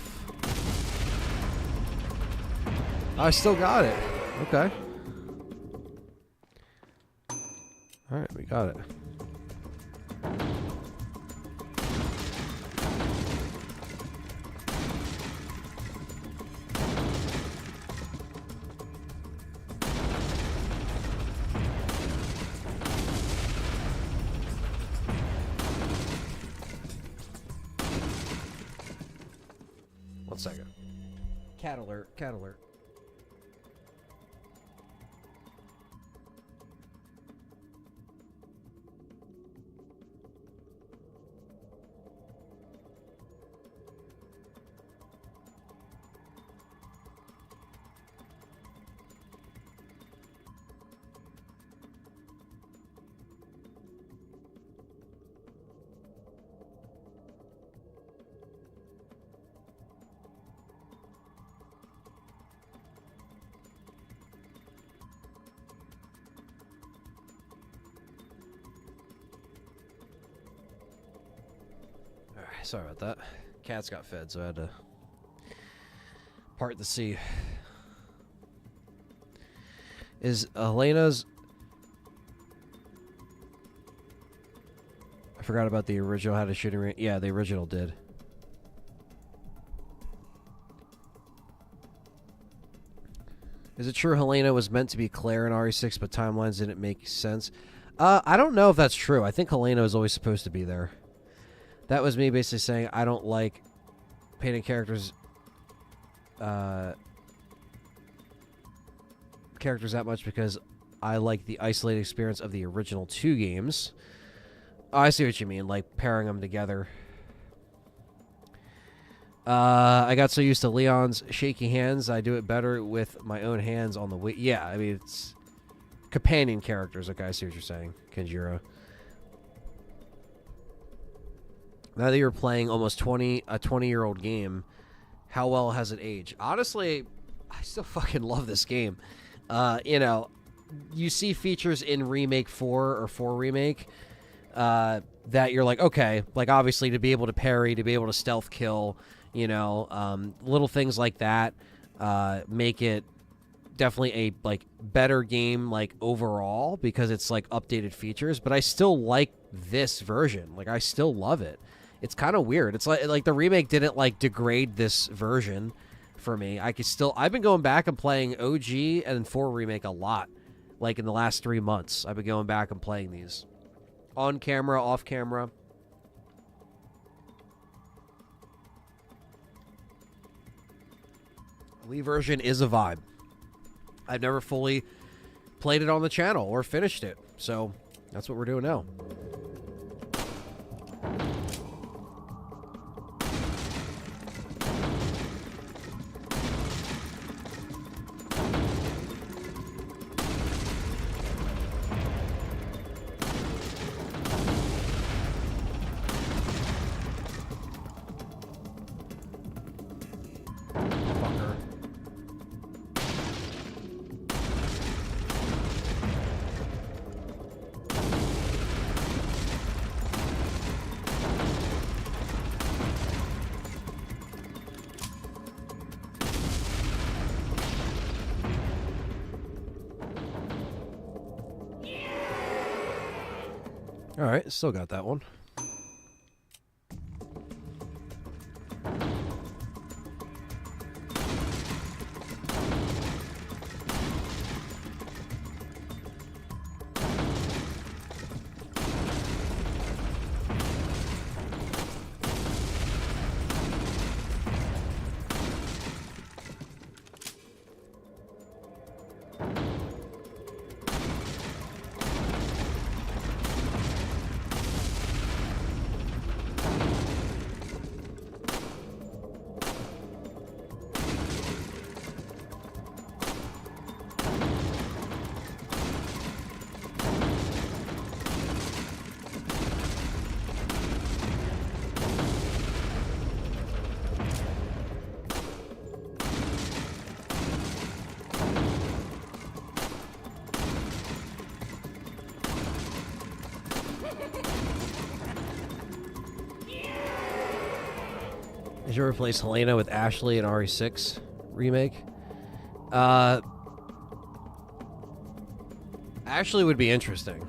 S1: I still got it. Okay. Alright, we got it. Second. Cat alert, cat alert. Sorry about that. Cats got fed, so I had to part the sea. Is Helena's... I forgot about the original How to Shooting Range. Yeah, the original did. Is it true Helena was meant to be Claire in RE6, but timelines didn't make sense? I don't know if that's true. I think Helena was always supposed to be there. That was me basically saying I don't like painting characters that much because I like the isolated experience of the original 2 games. Oh, I see what you mean, like pairing them together. I got so used to Leon's shaky hands, I do it better with my own hands on the Wii. Yeah, I mean, it's companion characters. Okay, I see what you're saying, Kenjiro. Now that you're playing almost a 20-year-old game, how well has it aged? Honestly, I still fucking love this game. You know, you see features in Remake 4 or 4 Remake that you're like, okay, like obviously to be able to parry, to be able to stealth kill, you know, little things like that make it definitely a like better game like overall because it's like updated features. But I still like this version. Like I still love it. It's kind of weird. It's like the remake didn't like degrade this version for me. I've been going back and playing OG and 4 remake a lot. Like in the last 3 months, I've been going back and playing these. On camera, off camera. Wii version is a vibe. I've never fully played it on the channel or finished it. So that's what we're doing now. All right, still got that one. Did you replace Helena with Ashley in RE6 remake? Ashley would be interesting.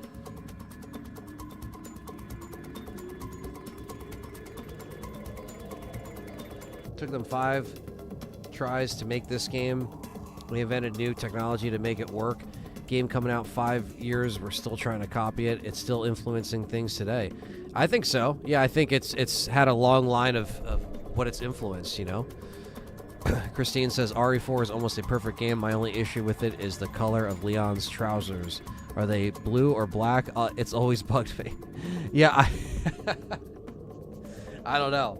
S1: Took them 5 tries to make this game. We invented new technology to make it work. Game coming out 5 years, we're still trying to copy it. It's still influencing things today. I think so. Yeah, I think it's had a long line of what it's influenced, you know? Christine says, RE4 is almost a perfect game. My only issue with it is the color of Leon's trousers. Are they blue or black? It's always bugged me. Yeah, I don't know.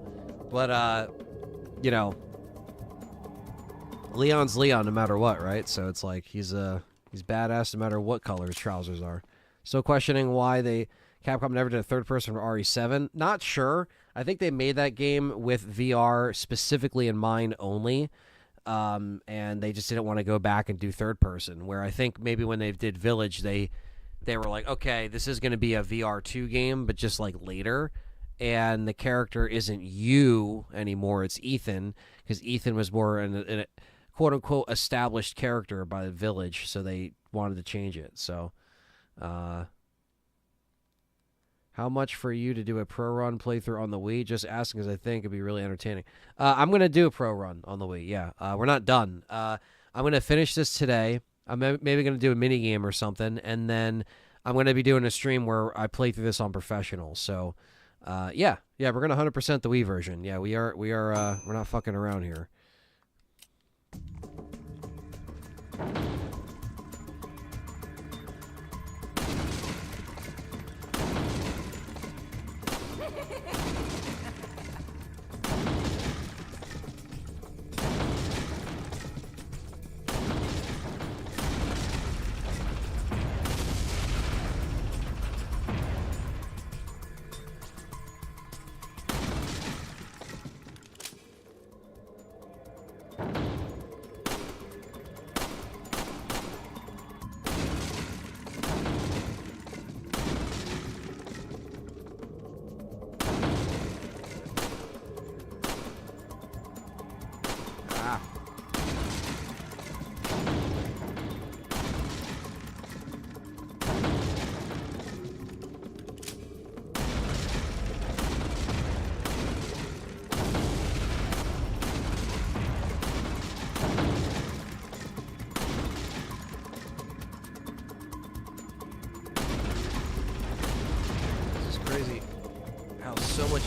S1: But, you know, Leon's Leon no matter what, right? So it's like he's badass no matter what color his trousers are. So questioning why Capcom never did a third person for RE7. Not sure. I think they made that game with VR specifically in mind only, and they just didn't want to go back and do third person. Where I think maybe when they did Village, they were like, okay, this is going to be a VR2 game, but just like later, and the character isn't you anymore; it's Ethan, because Ethan was more in a quote unquote established character by the Village, so they wanted to change it. So. How much for you to do a pro run playthrough on the Wii? Just asking because I think it'd be really entertaining. I'm going to do a pro run on the Wii, yeah. We're not done. I'm going to finish this today. I'm maybe going to do a mini game or something, and then I'm going to be doing a stream where I play through this on professional. So, yeah, we're going to 100% the Wii version. Yeah, we're not fucking around here.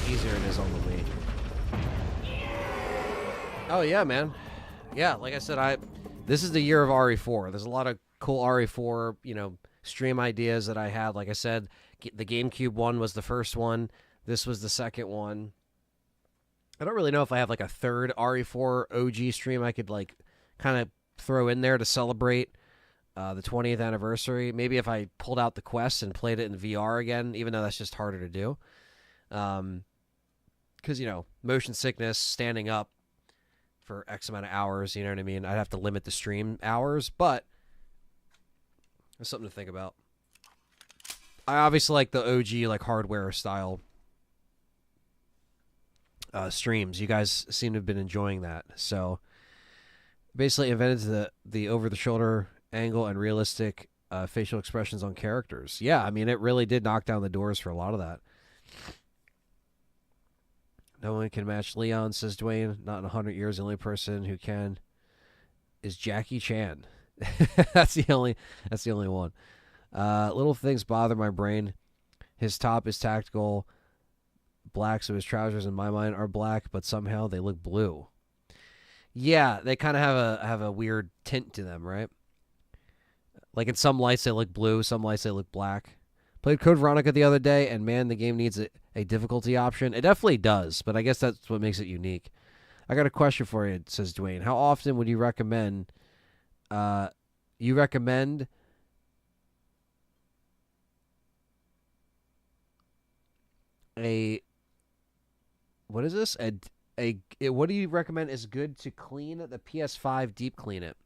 S1: Easier it is on the Wii. Oh yeah, man. Yeah, like I said, this is the year of RE4. There's a lot of cool RE4, stream ideas that I had. Like I said, the GameCube one was the first one. This was the second one. I don't really know if I have like a third RE4 OG stream I could like kind of throw in there to celebrate the 20th anniversary. Maybe if I pulled out the Quest and played it in VR again, even though that's just harder to do. Because, motion sickness, standing up for X amount of hours, you know what I mean? I'd have to limit the stream hours, but there's something to think about. I obviously like the OG, like, hardware style streams. You guys seem to have been enjoying that. So, basically invented the over-the-shoulder angle and realistic facial expressions on characters. Yeah, I mean, it really did knock down the doors for a lot of that. No one can match Leon, says Dwayne. Not in 100 years. The only person who can is Jackie Chan. That's the only one. Little things bother my brain. His top is tactical black, so his trousers in my mind are black, but somehow they look blue. Yeah, they kind of have a weird tint to them, right? Like in some lights they look blue, some lights they look black. Played Code Veronica the other day, and man, the game needs a difficulty option. It definitely does, but I guess that's what makes it unique. I got a question for you, says Dwayne. How often would you recommend a what is this? What do you recommend is good to clean the PS5, deep clean it?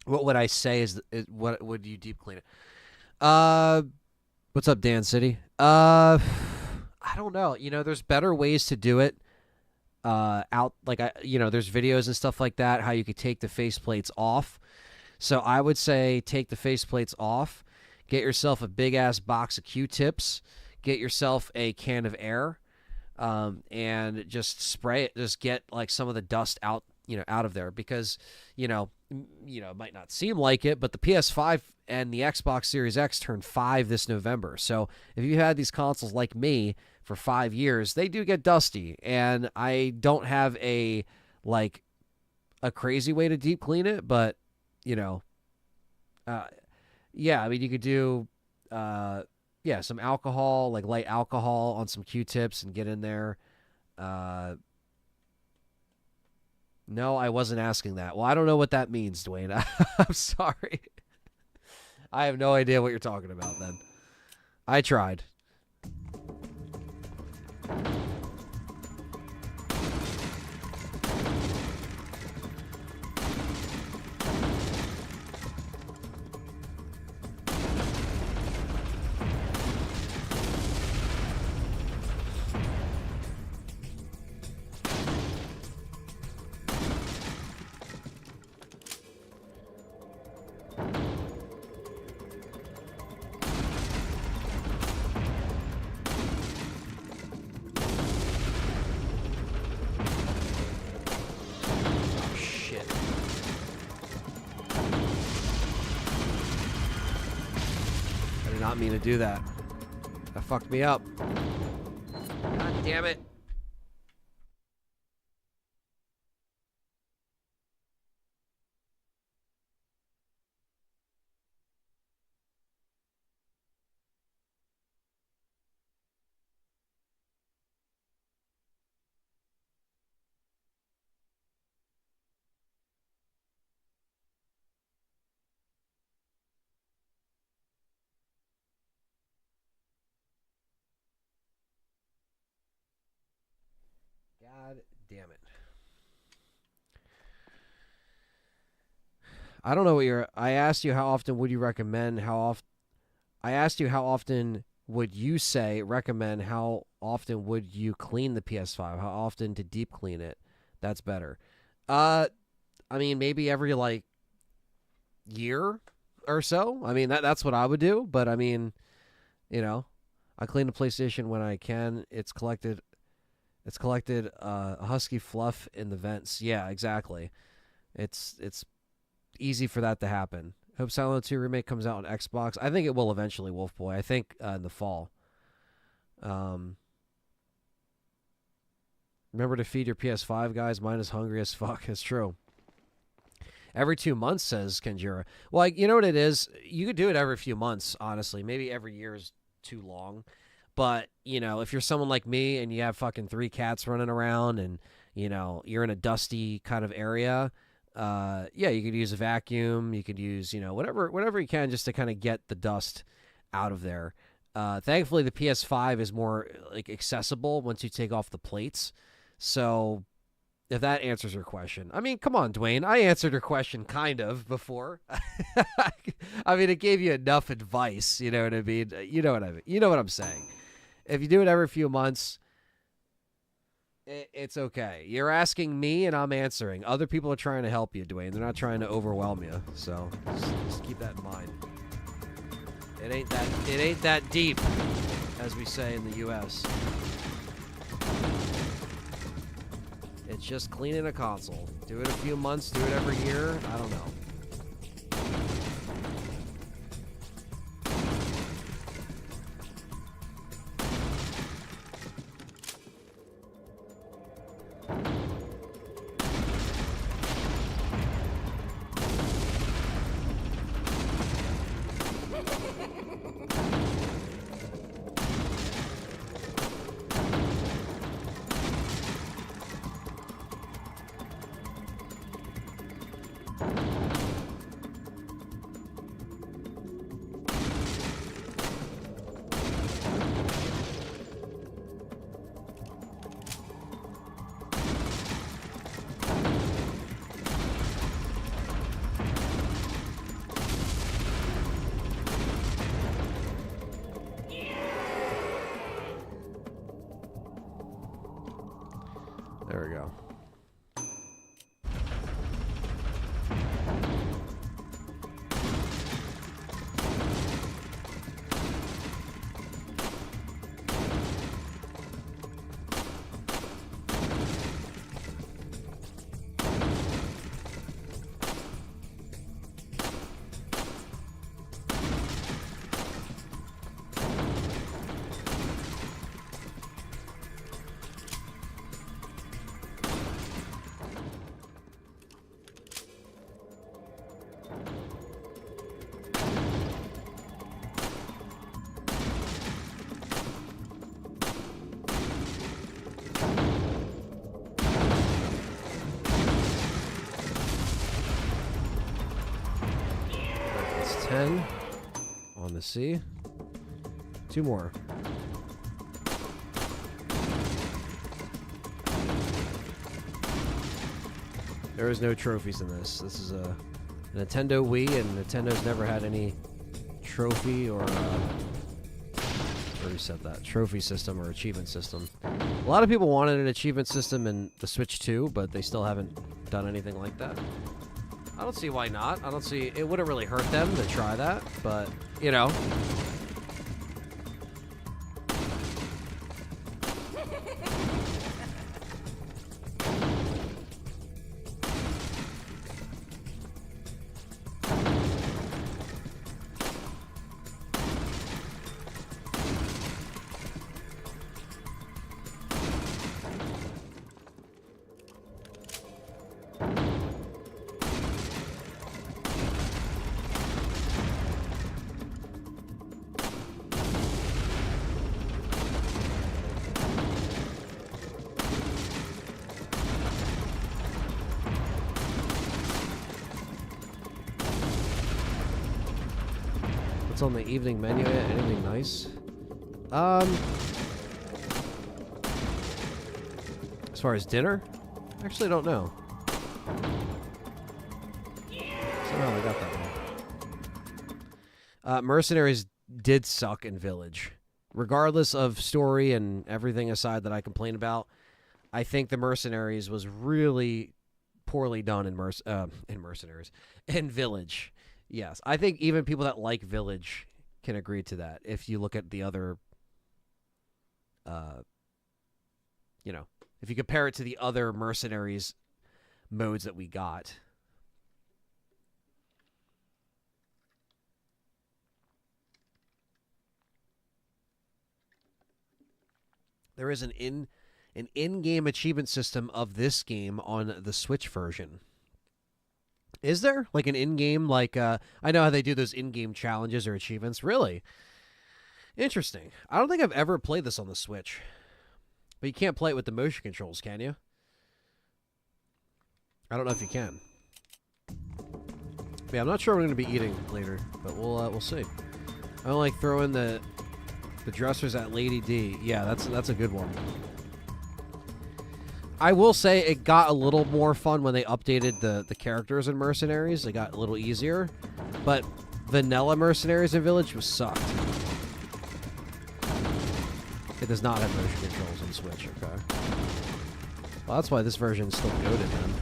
S1: What would I say is what would you deep clean it? What's up, Dan City? I don't know. There's better ways to do it. There's videos and stuff like that, how you could take the faceplates off. So I would say take the faceplates off, get yourself a big ass box of Q-tips, get yourself a can of air, and just spray it. Just get like some of the dust out of there, because it might not seem like it, but the PS5 and the Xbox Series X turned 5 this November. So if you had these consoles like me for 5 years, they do get dusty, and I don't have a crazy way to deep clean it, but yeah, I mean, you could do some alcohol, like light alcohol on some Q-tips and get in there. No, I wasn't asking that. Well, I don't know what that means, Dwayne. I'm sorry. I have no idea what you're talking about then. I tried. Me to do that. That fucked me up. God damn it. God damn it. I don't know what I asked you how often would you recommend, I asked you how often would you say recommend, how often would you clean the PS5? How often to deep clean it? That's better. I mean, maybe every year or so. I mean, that's what I would do, but I mean, I clean the PlayStation when I can. It's collected a husky fluff in the vents. Yeah, exactly. It's easy for that to happen. Hope Silent Hill 2 remake comes out on Xbox. I think it will eventually, Wolfboy. I think in the fall. Remember to feed your PS5, guys. Mine is hungry as fuck. It's true. Every 2 months, says Kenjira. Well, you know what it is? You could do it every few months, honestly. Maybe every year is too long. But, if you're someone like me and you have fucking 3 cats running around and, you're in a dusty kind of area, you could use a vacuum. You could use, whatever you can just to kind of get the dust out of there. Thankfully, the PS5 is more accessible once you take off the plates. So if that answers your question. I mean, come on, Dwayne. I answered your question kind of before. I mean, it gave you enough advice. You know what I mean? You know what I'm saying. If you do it every few months, It's okay. You're asking me, and I'm answering. Other people are trying to help you, Dwayne. They're not trying to overwhelm you. So just keep that in mind. It ain't that deep, as we say in the U.S. It's just cleaning a console. Do it a few months. Do it every year. I don't know. There we go. That's 10 on the C. 2 more. There is no trophies in this. This is a Nintendo Wii, and Nintendo's never had any trophy or already said that, trophy system or achievement system. A lot of people wanted an achievement system in the Switch 2, but they still haven't done anything like that. I don't see why not. I don't see, it wouldn't really hurt them to try that, but, you know. What's on the evening menu? Anything nice? As far as dinner? Actually, I don't know. Somehow I got that one. Mercenaries did suck in Village. Regardless of story and everything aside that I complain about, I think the Mercenaries was really poorly done in Mercenaries. In Village. Yes, I think even people that like Village can agree to that. If you look at the other, you know, if you compare it to the other Mercenaries modes that we got. There is an in-game achievement system of this game on the Switch version. Is there? Like an in-game, like, I know how they do those in-game challenges or achievements. Really? Interesting. I don't think I've ever played this on the Switch. But you can't play it with the motion controls, can you? I don't know if you can. But yeah, I'm not sure what I'm going to be eating later, but we'll see. I don't like throwing the dressers at Lady D. Yeah, that's a good one. I will say it got a little more fun when they updated the characters in Mercenaries. They got a little easier. But vanilla Mercenaries in Village was sucked. It does not have motion controls on Switch, okay? Well, that's why this version is still goated, man.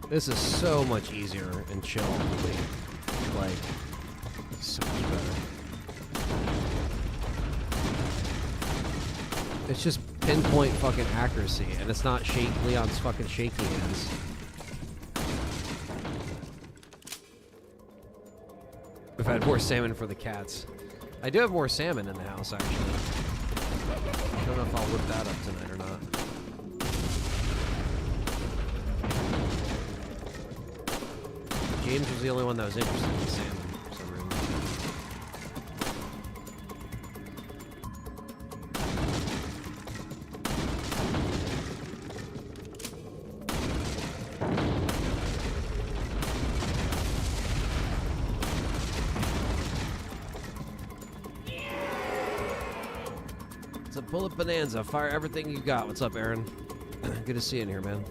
S1: This is so much easier and chill. Like, so much better. It's just pinpoint fucking accuracy, and it's not Leon's fucking shaky hands. If I had more salmon for the cats. I do have more salmon in the house, actually. I don't know if I'll whip that up tonight or not. James was the only one that was interested in salmon for some reason. It's a bullet bonanza. Fire everything you got. What's up, Aaron? Good to see you in here, man.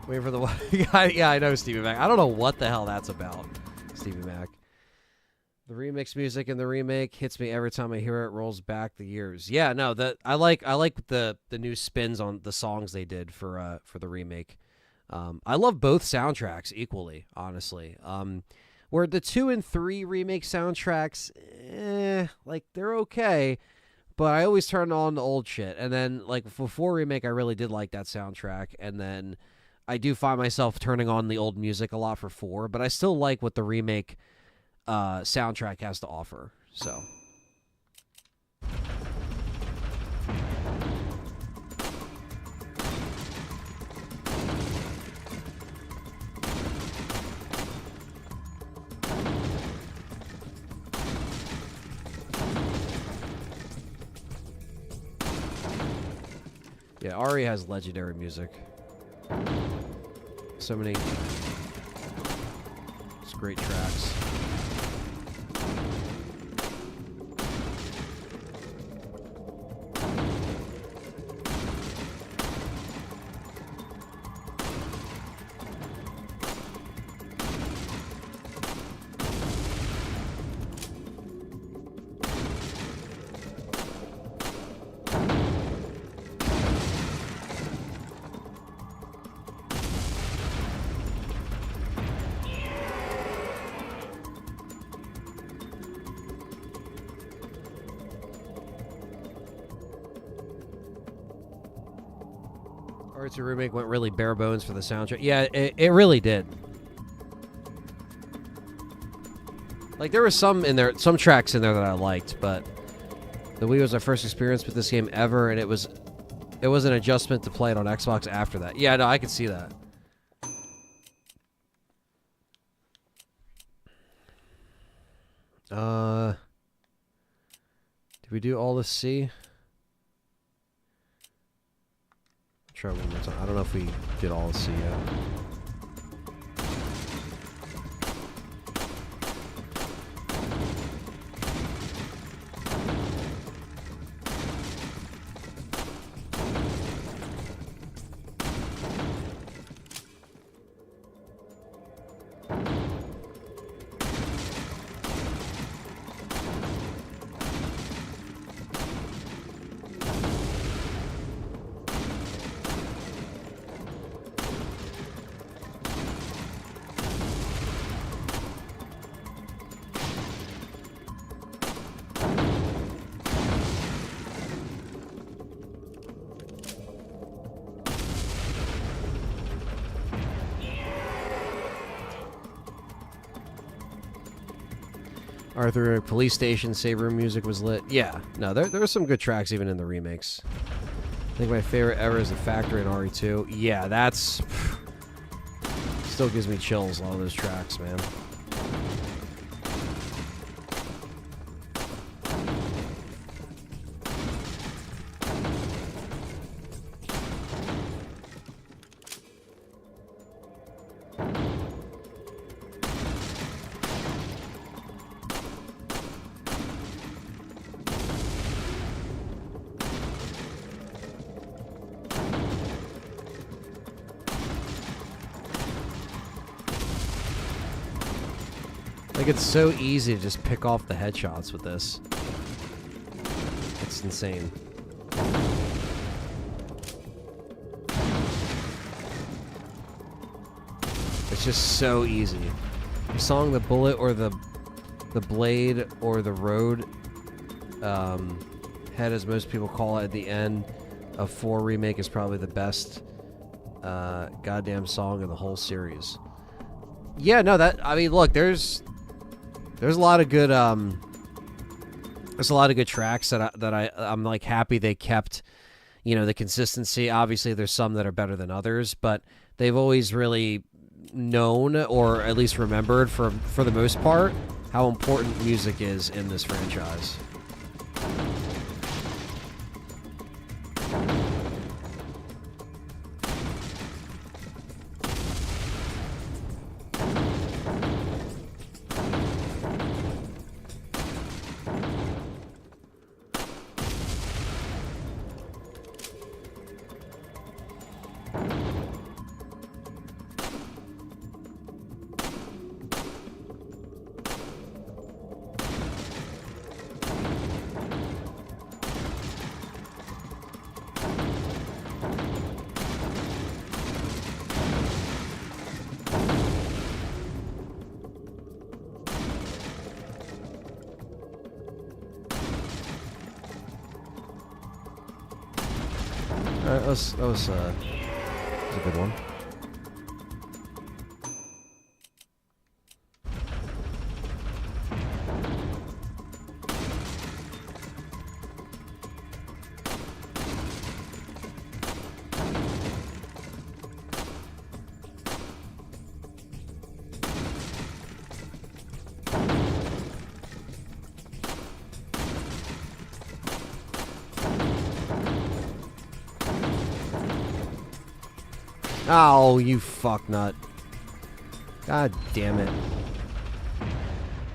S1: Wait for the yeah, I know Stevie Mac. I don't know what the hell that's about, Stevie Mac. The remix music in the remake hits me every time I hear it. Rolls back the years. Yeah, no, I like the new spins on the songs they did for the remake. I love both soundtracks equally, honestly. Where the 2 and 3 remake soundtracks, like they're okay, but I always turn on the old shit. And then like for 4 remake, I really did like that soundtrack, and then I do find myself turning on the old music a lot for 4, but I still like what the remake soundtrack has to offer. So. Yeah, Ari has legendary music. So many it's great tracks. R2 remake went really bare bones for the soundtrack. Yeah, it really did. Like there was some tracks in there that I liked, but the Wii was my first experience with this game ever, and it was It was an adjustment to play it on Xbox after that. Yeah, no, I could see that. Did we do all the C? Try one more time. I don't know if we did all the C yet. Arthur, Police Station, Saber music was lit. Yeah, no, there were some good tracks even in the remakes. I think my favorite ever is the Factory in RE2. Yeah, that's... Still gives me chills, all those tracks, man. Like, it's so easy to just pick off the headshots with this. It's insane. It's just so easy. The song, The Bullet, or the Blade, or The Road, Head, as most people call it, at the end of 4 Remake is probably the best goddamn song in the whole series. Yeah, no, that, I mean, look, there's a lot of good tracks that I'm like happy they kept, you know, the consistency. Obviously there's some that are better than others, but they've always really known, or at least remembered for the most part, how important music is in this franchise. Alright, that was a good one. Oh, you fucknut. God damn it.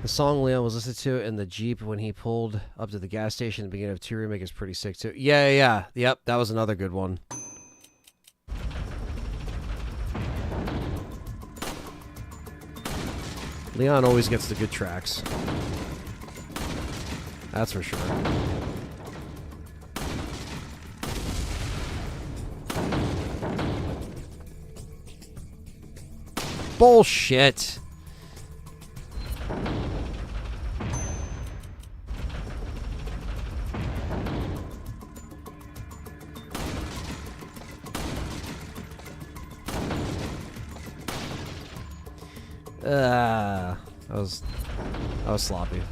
S1: The song Leon was listening to in the Jeep when he pulled up to the gas station at the beginning of 2 Remake is pretty sick too. Yeah. Yep, that was another good one. Leon always gets the good tracks. That's for sure. Bullshit. That was sloppy.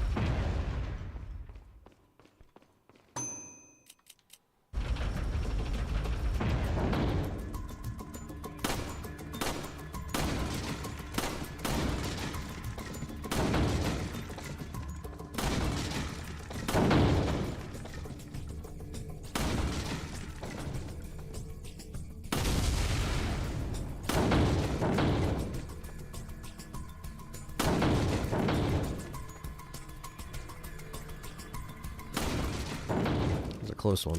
S1: close one.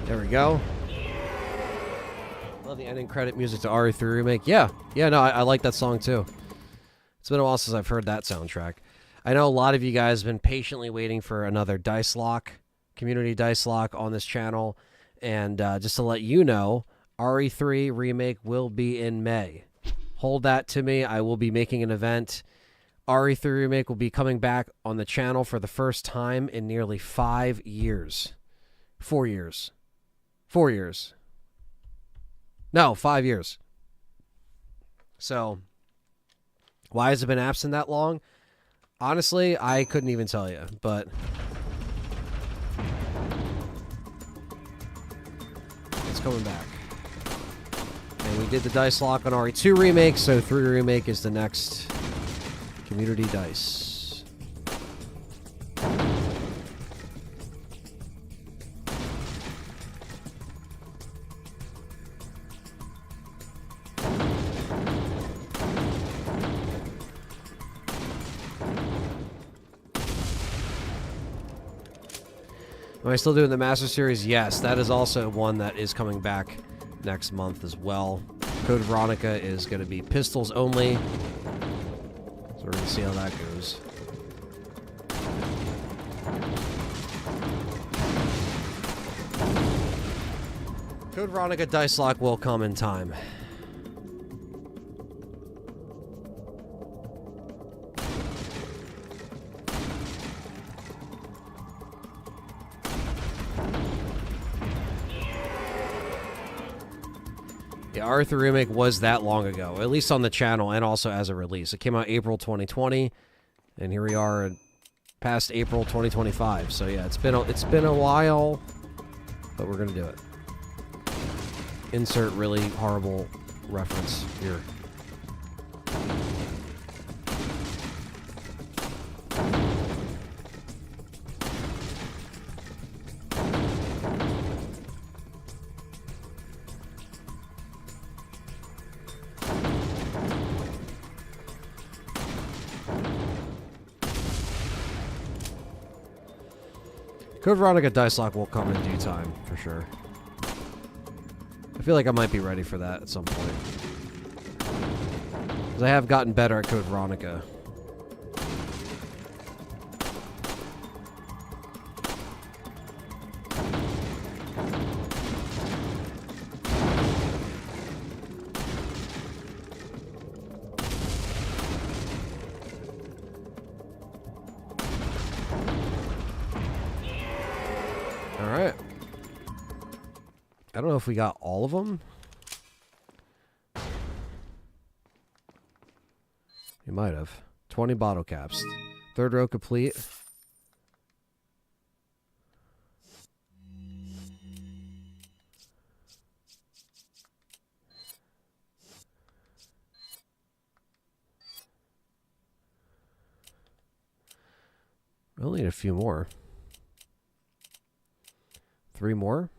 S1: There we go. Love the ending credit music to RE3 Remake. Yeah, no, I like that song too. It's been a while since I've heard that soundtrack. I know a lot of you guys have been patiently waiting for another Dice Lock, community Dice Lock on this channel. And just to let you know, RE3 Remake will be in May. Hold that to me. I will be making an event. RE3 Remake will be coming back on the channel for the first time in nearly 5 years. 4 years. 4 years. No, 5 years. So, why has it been absent that long? Honestly, I couldn't even tell you, but it's coming back. And we did the Dice Lock on RE2 Remake, so 3 Remake is the next community dice. Am I still doing the Master Series? Yes, that is also one that is coming back next month as well. Code Veronica is going to be pistols only. So we're going to see how that goes. Code Veronica Dice Lock will come in time. Yeah, RE3 Remake was that long ago, at least on the channel and also as a release. It came out April 2020, and here we are past April 2025. So yeah, it's been a while, but we're gonna do it. Insert really horrible reference here. Code Veronica Dice Lock will come in due time, for sure. I feel like I might be ready for that at some point. Because I have gotten better at Code Veronica. Alright. I don't know if we got all of them. We might have. 20 bottle caps. Third row complete. We only need a few more. 3 more.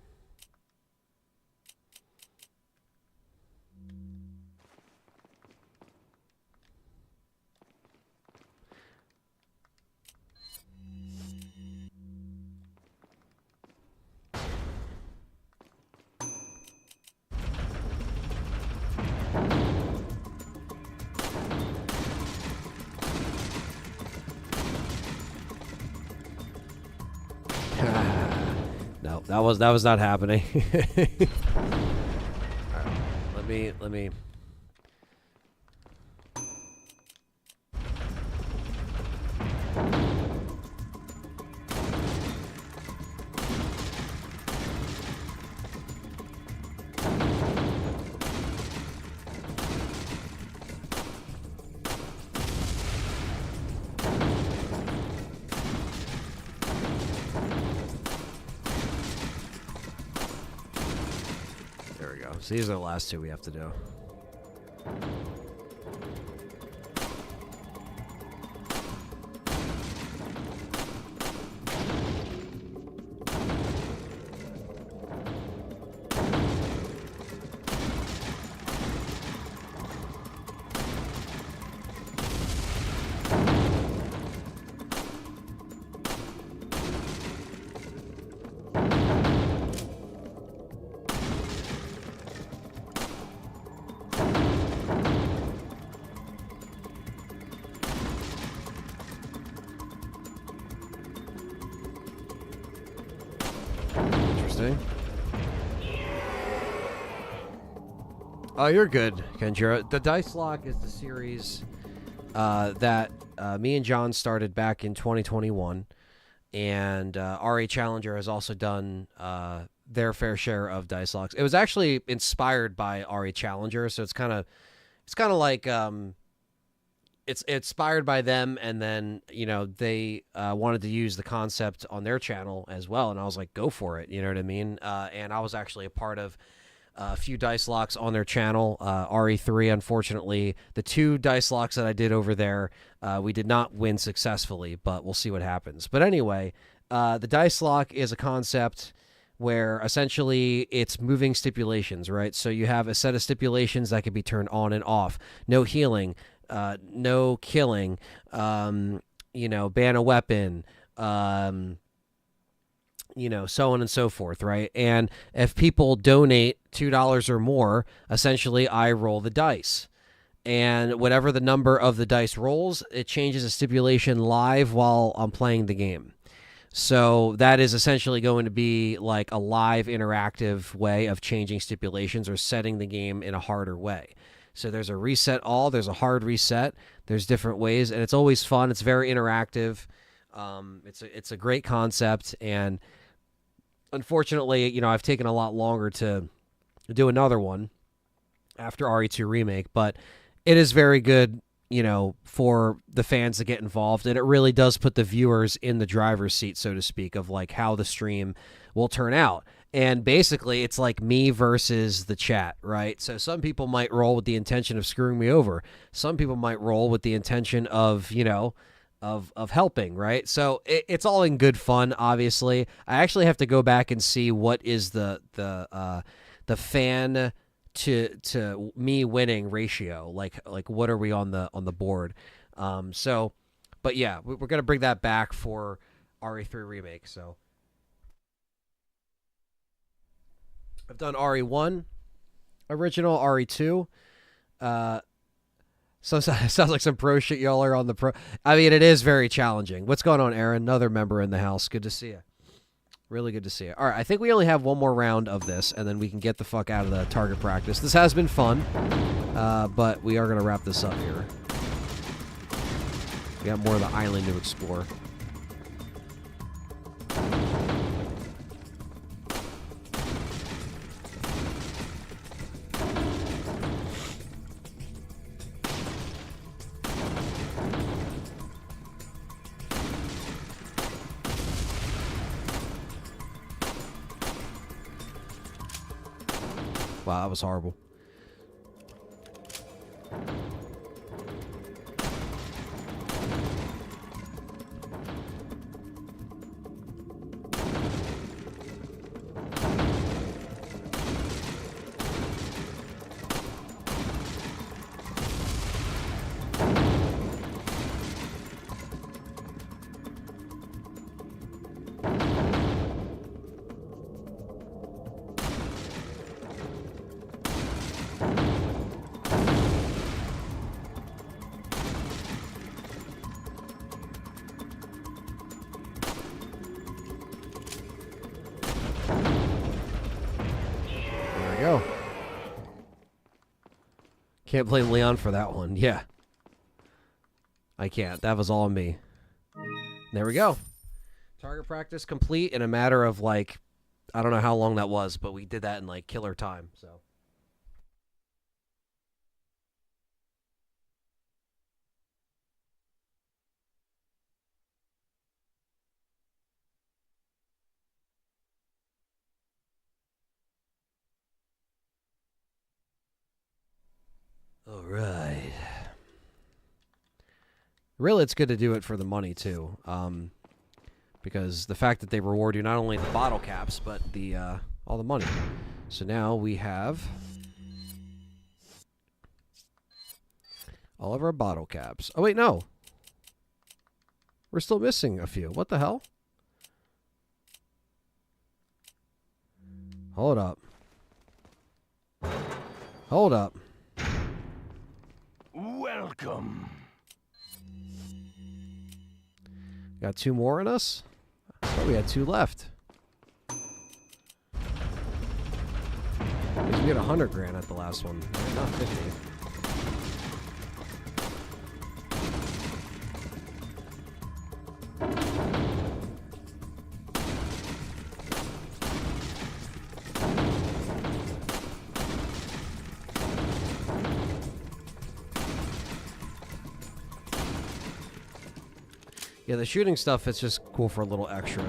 S1: No, that was not happening. All right, let me. So these are the last two we have to do. Interesting. Oh, you're good, Kenjiro. The Dice Lock is the series that me and John started back in 2021, and RA Challenger has also done their fair share of Dice Locks. It was actually inspired by RA Challenger, so it's kind of like it's inspired by them, and then they wanted to use the concept on their channel as well, and I was like, go for it, you know what I mean? And I was actually a part of a few dice locks on their channel. RE3, unfortunately, the 2 dice locks that I did over there, we did not win successfully, but we'll see what happens. But anyway, the dice lock is a concept where essentially it's moving stipulations, right? So you have a set of stipulations that can be turned on and off. No healing, no killing, ban a weapon, so on and so forth, right? And if people donate $2 or more, essentially I roll the dice. And whatever the number of the dice rolls, it changes a stipulation live while I'm playing the game. So that is essentially going to be like a live interactive way of changing stipulations or setting the game in a harder way. So there's a reset all, there's a hard reset, there's different ways, and it's always fun. It's very interactive. It's a great concept, and unfortunately, I've taken a lot longer to do another one after RE2 Remake, but it is very good, for the fans to get involved, and it really does put the viewers in the driver's seat, so to speak, of like how the stream will turn out. And basically, it's like me versus the chat, right? So some people might roll with the intention of screwing me over. Some people might roll with the intention of, of helping, right? So it's all in good fun, obviously. I actually have to go back and see what is the fan to me winning ratio. Like what are we on the board? But yeah, we're gonna bring that back for RE3 Remake. So I've done RE1 original, RE2. So sounds like some pro shit y'all are on the pro. I mean, it is very challenging. What's going on, Aaron? Another member in the house. Good to see you. Really good to see you. All right, I think we only have one more round of this, and then we can get the fuck out of the target practice. This has been fun, but we are going to wrap this up here. We got more of the island to explore. Wow, that was horrible. Go. Can't blame Leon for that one. Yeah. I can't. That was all me. There we go. Target practice complete in a matter of like, I don't know how long that was, but we did that in like killer time. So. Really, it's good to do it for the money too, because the fact that they reward you not only the bottle caps but the all the money. So now we have all of our bottle caps. Oh wait, no, we're still missing a few. What the hell? Hold up. Hold up.
S3: Welcome.
S1: Got 2 more in us? I thought we had 2 left. Because we had 100 grand at the last one. Not 50. Yeah, the shooting stuff, it's just cool for a little extra.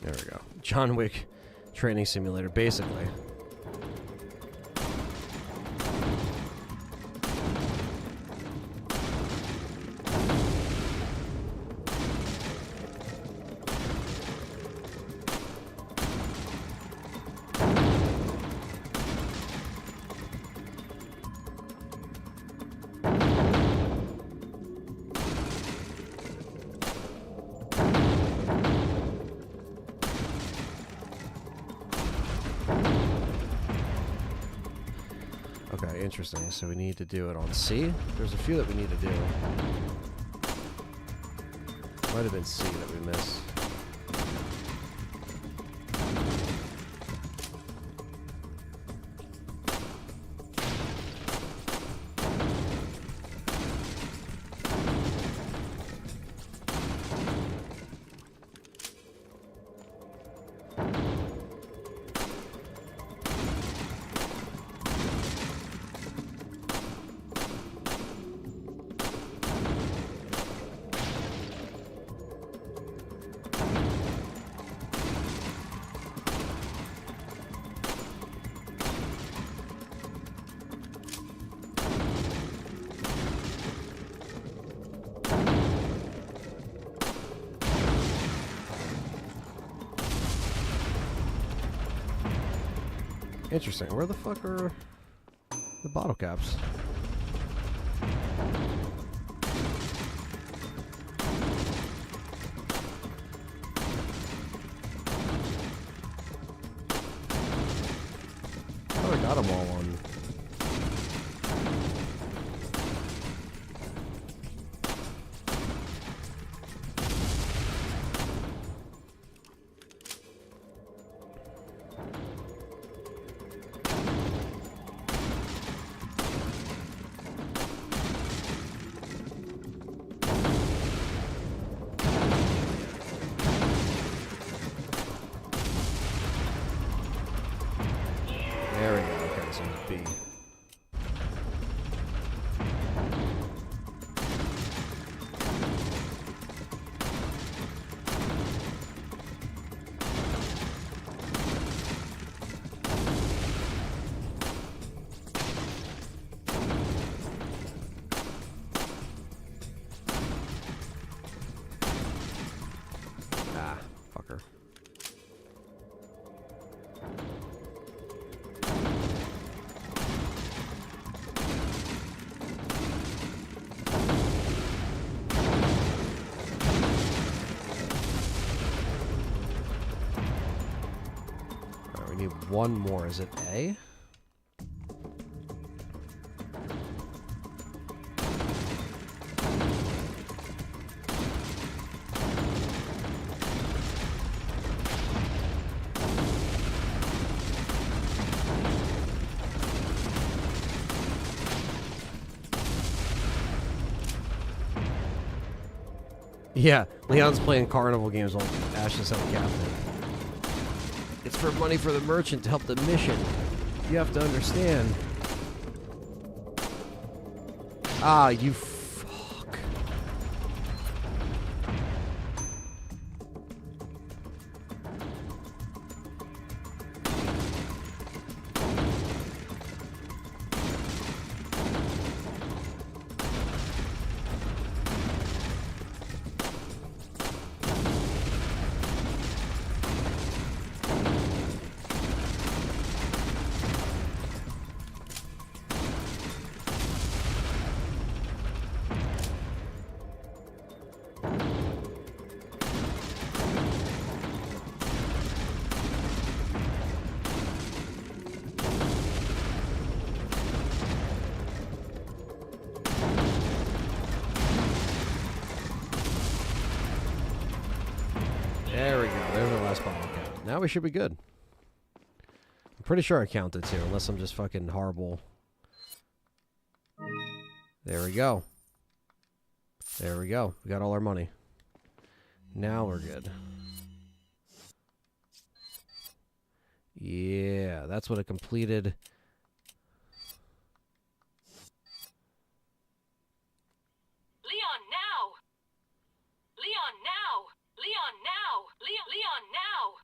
S1: There we go. John Wick training simulator, basically. Okay, interesting. So we need to do it on C. There's a few that we need to do. Might have been C that we missed. Interesting. Where the fuck are the bottle caps? Oh, I got them all on. one more. Is it A? Yeah, Leon's playing carnival games while Ash is held captive. It's for money for the merchant to help the mission. You have to understand. Ah, you fuck. There we go. There's our last bottle count. Now we should be good. I'm pretty sure I counted too, unless I'm just fucking horrible. There we go. There we go. We got all our money. Now we're good. Yeah, that's what a completed...
S2: Leon, now! Leon, now! Leon, now! Leon, now!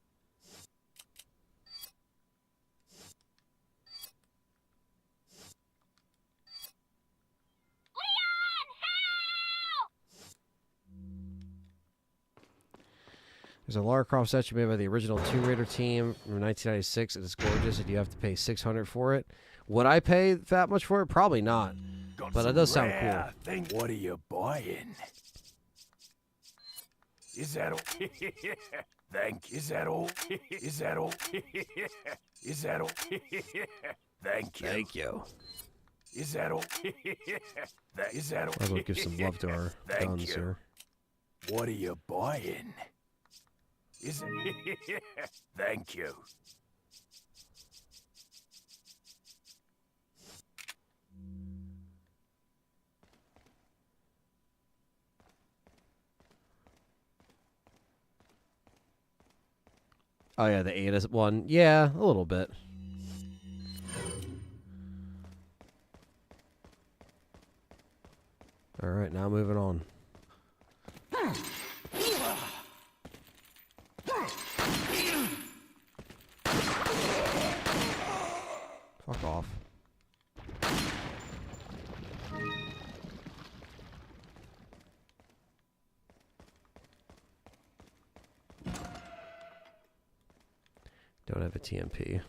S2: Leon, help!
S1: There's a Lara Croft statue made by the original Tomb Raider team from 1996. It is gorgeous, and you have to pay $600 for it. Would I pay that much for it? Probably not. But it does sound cool.
S3: What are you buying? Is that all? Thank. Is that all? Is that all? Is that all? Thank you.
S1: Thank you.
S3: Is that all? Is that all?
S1: Might as well give some love to our guns here.
S3: What are you buying? Is it? Thank you.
S1: Oh yeah, the Ada one. Yeah, a little bit. All right, now moving on. Fuck off. Don't have a TMP.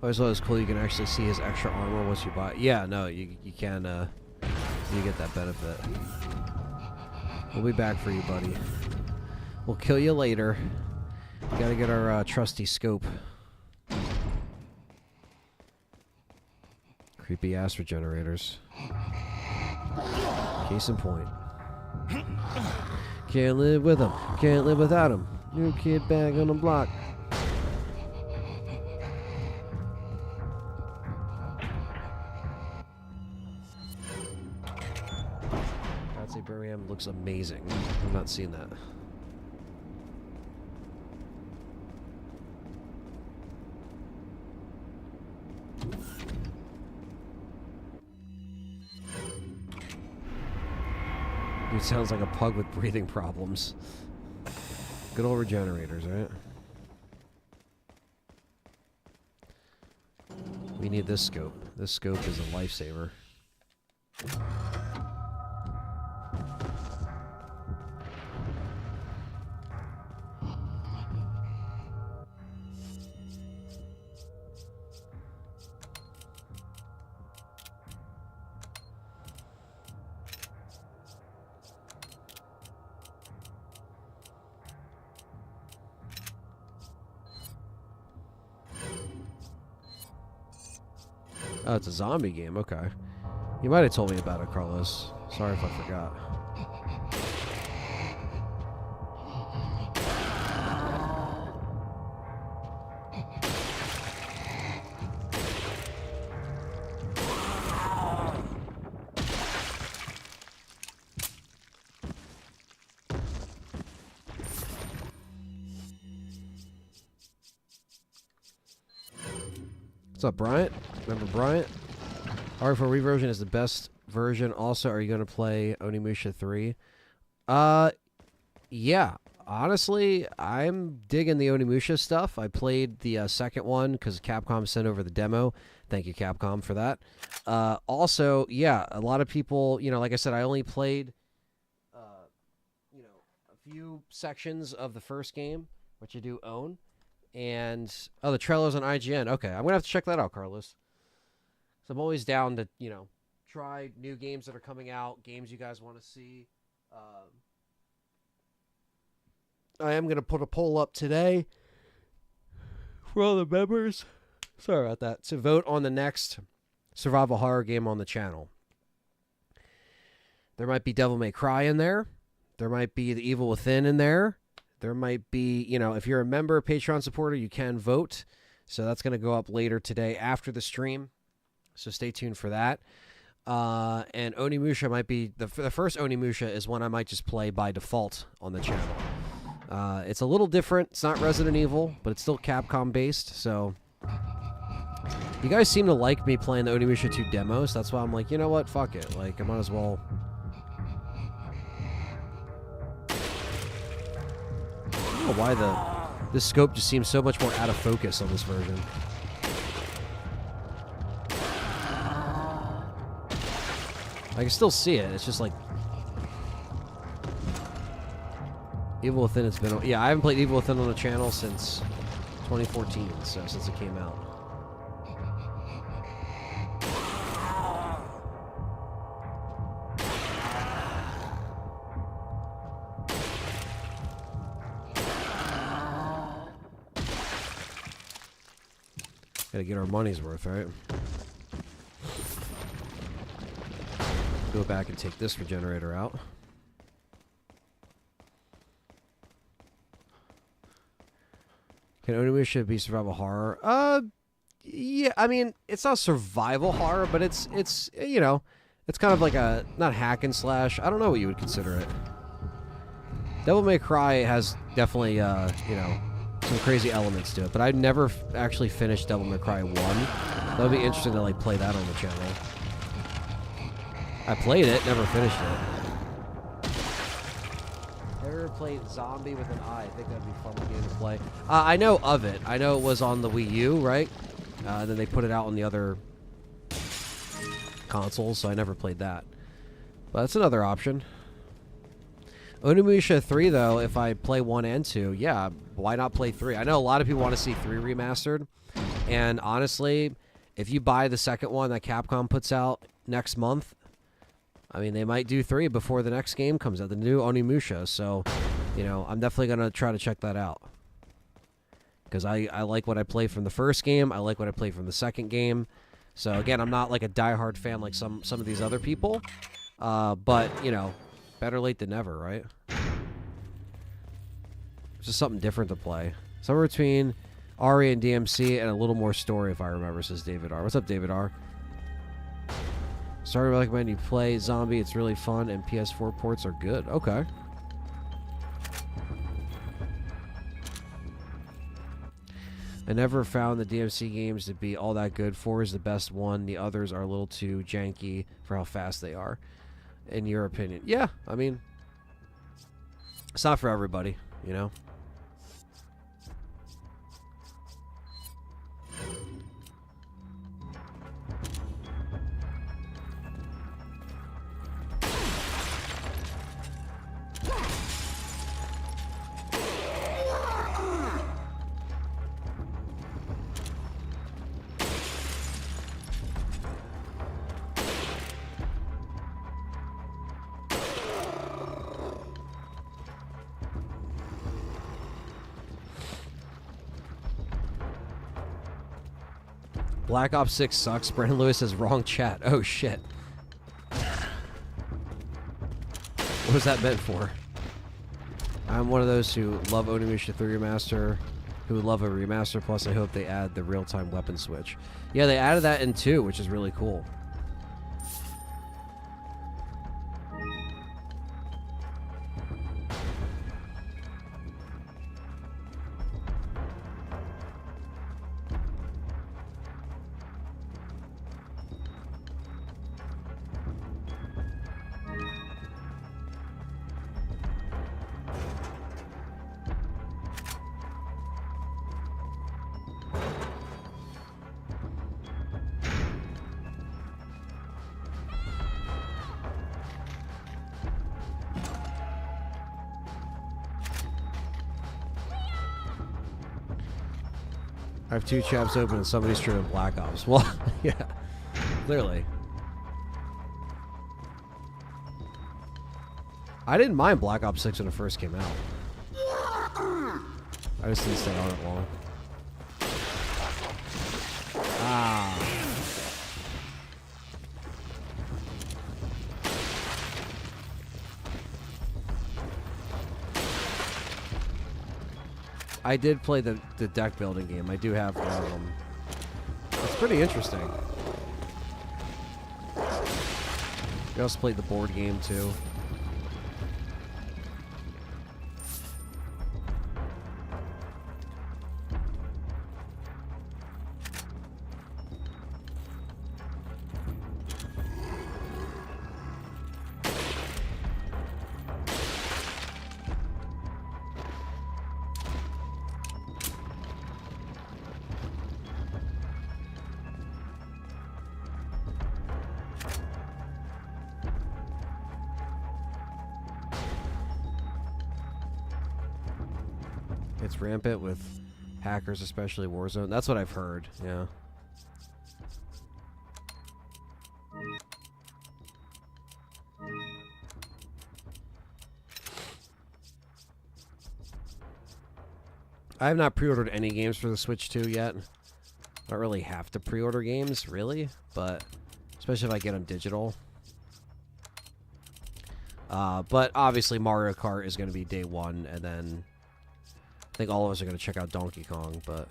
S1: I always thought it was cool you can actually see his extra armor once you buy it. Yeah, no, you can, you get that benefit. We'll be back for you, buddy. We'll kill you later. We gotta get our trusty scope. Creepy ass regenerators. Case in point. Can't live with them. Can't live without them. New kid back on the block. Birmingham looks amazing. I've not seen that. Dude sounds like a pug with breathing problems. Good old regenerators, right? We need this scope. This scope is a lifesaver. Oh, it's a zombie game. Okay. You might have told me about it, Carlos. Sorry if I forgot. What's up, Bryant? Remember Bryant? R4 Wii version is the best version. Also, are you going to play Onimusha 3? Yeah. Honestly, I'm digging the Onimusha stuff. I played the second one because Capcom sent over the demo. Thank you, Capcom, for that. Also, yeah, a lot of people, you know, like I said, I only played, you know, a few sections of the first game, which I do own. And, oh, the trailer's on IGN. Okay, I'm going to have to check that out, Carlos. So I'm always down to, you know, try new games that are coming out, games you guys want to see. I am going to put a poll up today for all the members. Sorry about that. To vote on the next survival horror game on the channel. There might be Devil May Cry in there. There might be The Evil Within in there. There might be, you know, if you're a member, Patreon supporter, you can vote. So that's going to go up later today after the stream. So stay tuned for that. And Onimusha might be, the first Onimusha is one I might just play by default on the channel. It's a little different. It's not Resident Evil, but it's still Capcom based. So you guys seem to like me playing the Onimusha 2 demos. That's why I'm like, you know what? Fuck it. Like, I might as well. I don't know why this scope just seems so much more out of focus on this version. I can still see it. It's just like Evil Within. It's been, yeah, I haven't played Evil Within on the channel since 2014, so since it came out. Gotta get our money's worth, right? Go back and take this regenerator out. Can Onimusha be survival horror? Yeah, I mean, it's not survival horror, but it's you know, it's kind of like a, not hack and slash. I don't know what you would consider it. Devil May Cry has definitely, you know, some crazy elements to it, but I've never actually finished Devil May Cry 1. That would be interesting to, like, play that on the channel. I played it, never finished it. Never played Zombie with an Eye. I think that'd be a fun game to play. I know of it. I know it was on the Wii U, right? Then they put it out on the other consoles, so I never played that. But that's another option. Onimusha 3, though, if I play 1 and 2, yeah, why not play 3? I know a lot of people want to see 3 remastered, and honestly, if you buy the second one that Capcom puts out next month, I mean, they might do 3 before the next game comes out, the new Onimusha, so, you know, I'm definitely going to try to check that out. Because I like what I play from the first game, I like what I play from the second game, so again, I'm not like a diehard fan like some of these other people, but, you know, better late than never, right? It's just something different to play. Somewhere between RE and DMC and a little more story, if I remember, says David R. What's up, David R? Sorry to recommend you play Zombie. It's really fun, and PS4 ports are good. Okay. I never found the DMC games to be all that good. 4 is the best one. The others are a little too janky for how fast they are. In your opinion? Yeah, I mean, it's not for everybody, you know? Black Ops 6 sucks. Brandon Lewis says wrong chat. Oh, shit. What was that meant for? I'm one of those who love Onimusha 3 Remaster, who love a remaster, plus I hope they add the real-time weapon switch. Yeah, they added that in 2, which is really cool. I have 2 chats open and somebody's streaming Black Ops. Well, yeah, clearly. I didn't mind Black Ops 6 when it first came out. I just didn't stay on it long. Ah. I did play the deck building game. I do have one of them. It's pretty interesting. We also played the board game too. It's rampant with hackers, especially Warzone. That's what I've heard, yeah. I have not pre-ordered any games for the Switch 2 yet. I don't really have to pre-order games, really, but especially if I get them digital. But obviously Mario Kart is going to be day one, and then I think all of us are going to check out Donkey Kong, but...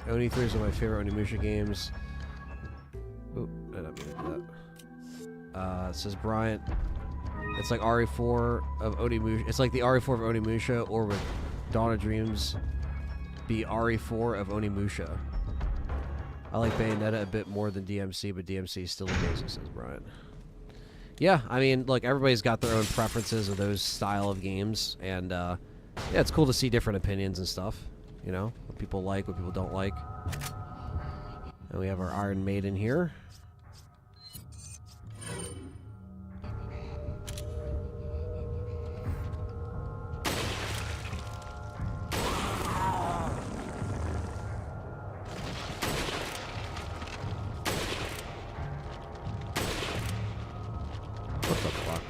S1: Oni 3 is one of my favorite Onimusha games. Oop, I didn't mean to do that. It says Bryant. It's like RE4 of Onimusha. It's like the RE4 of Onimusha, or with Dawn of Dreams be RE4 of Onimusha. I like Bayonetta a bit more than DMC, but DMC is still amazing, says Bryant. Yeah, I mean, look, everybody's got their own preferences of those style of games, and yeah, it's cool to see different opinions and stuff. You know, what people like, what people don't like. And we have our Iron Maiden here. What the fuck?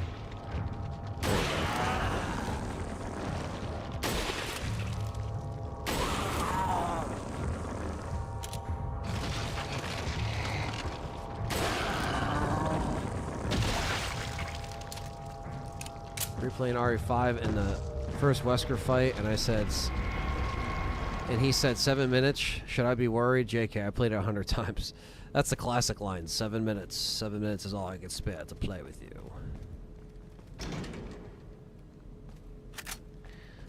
S1: playing RE5 in the first Wesker fight, and I said, and he said 7 minutes. Should I be worried? JK, I played it 100 times. That's the classic line. 7 minutes. 7 minutes is all I can spare to play with you.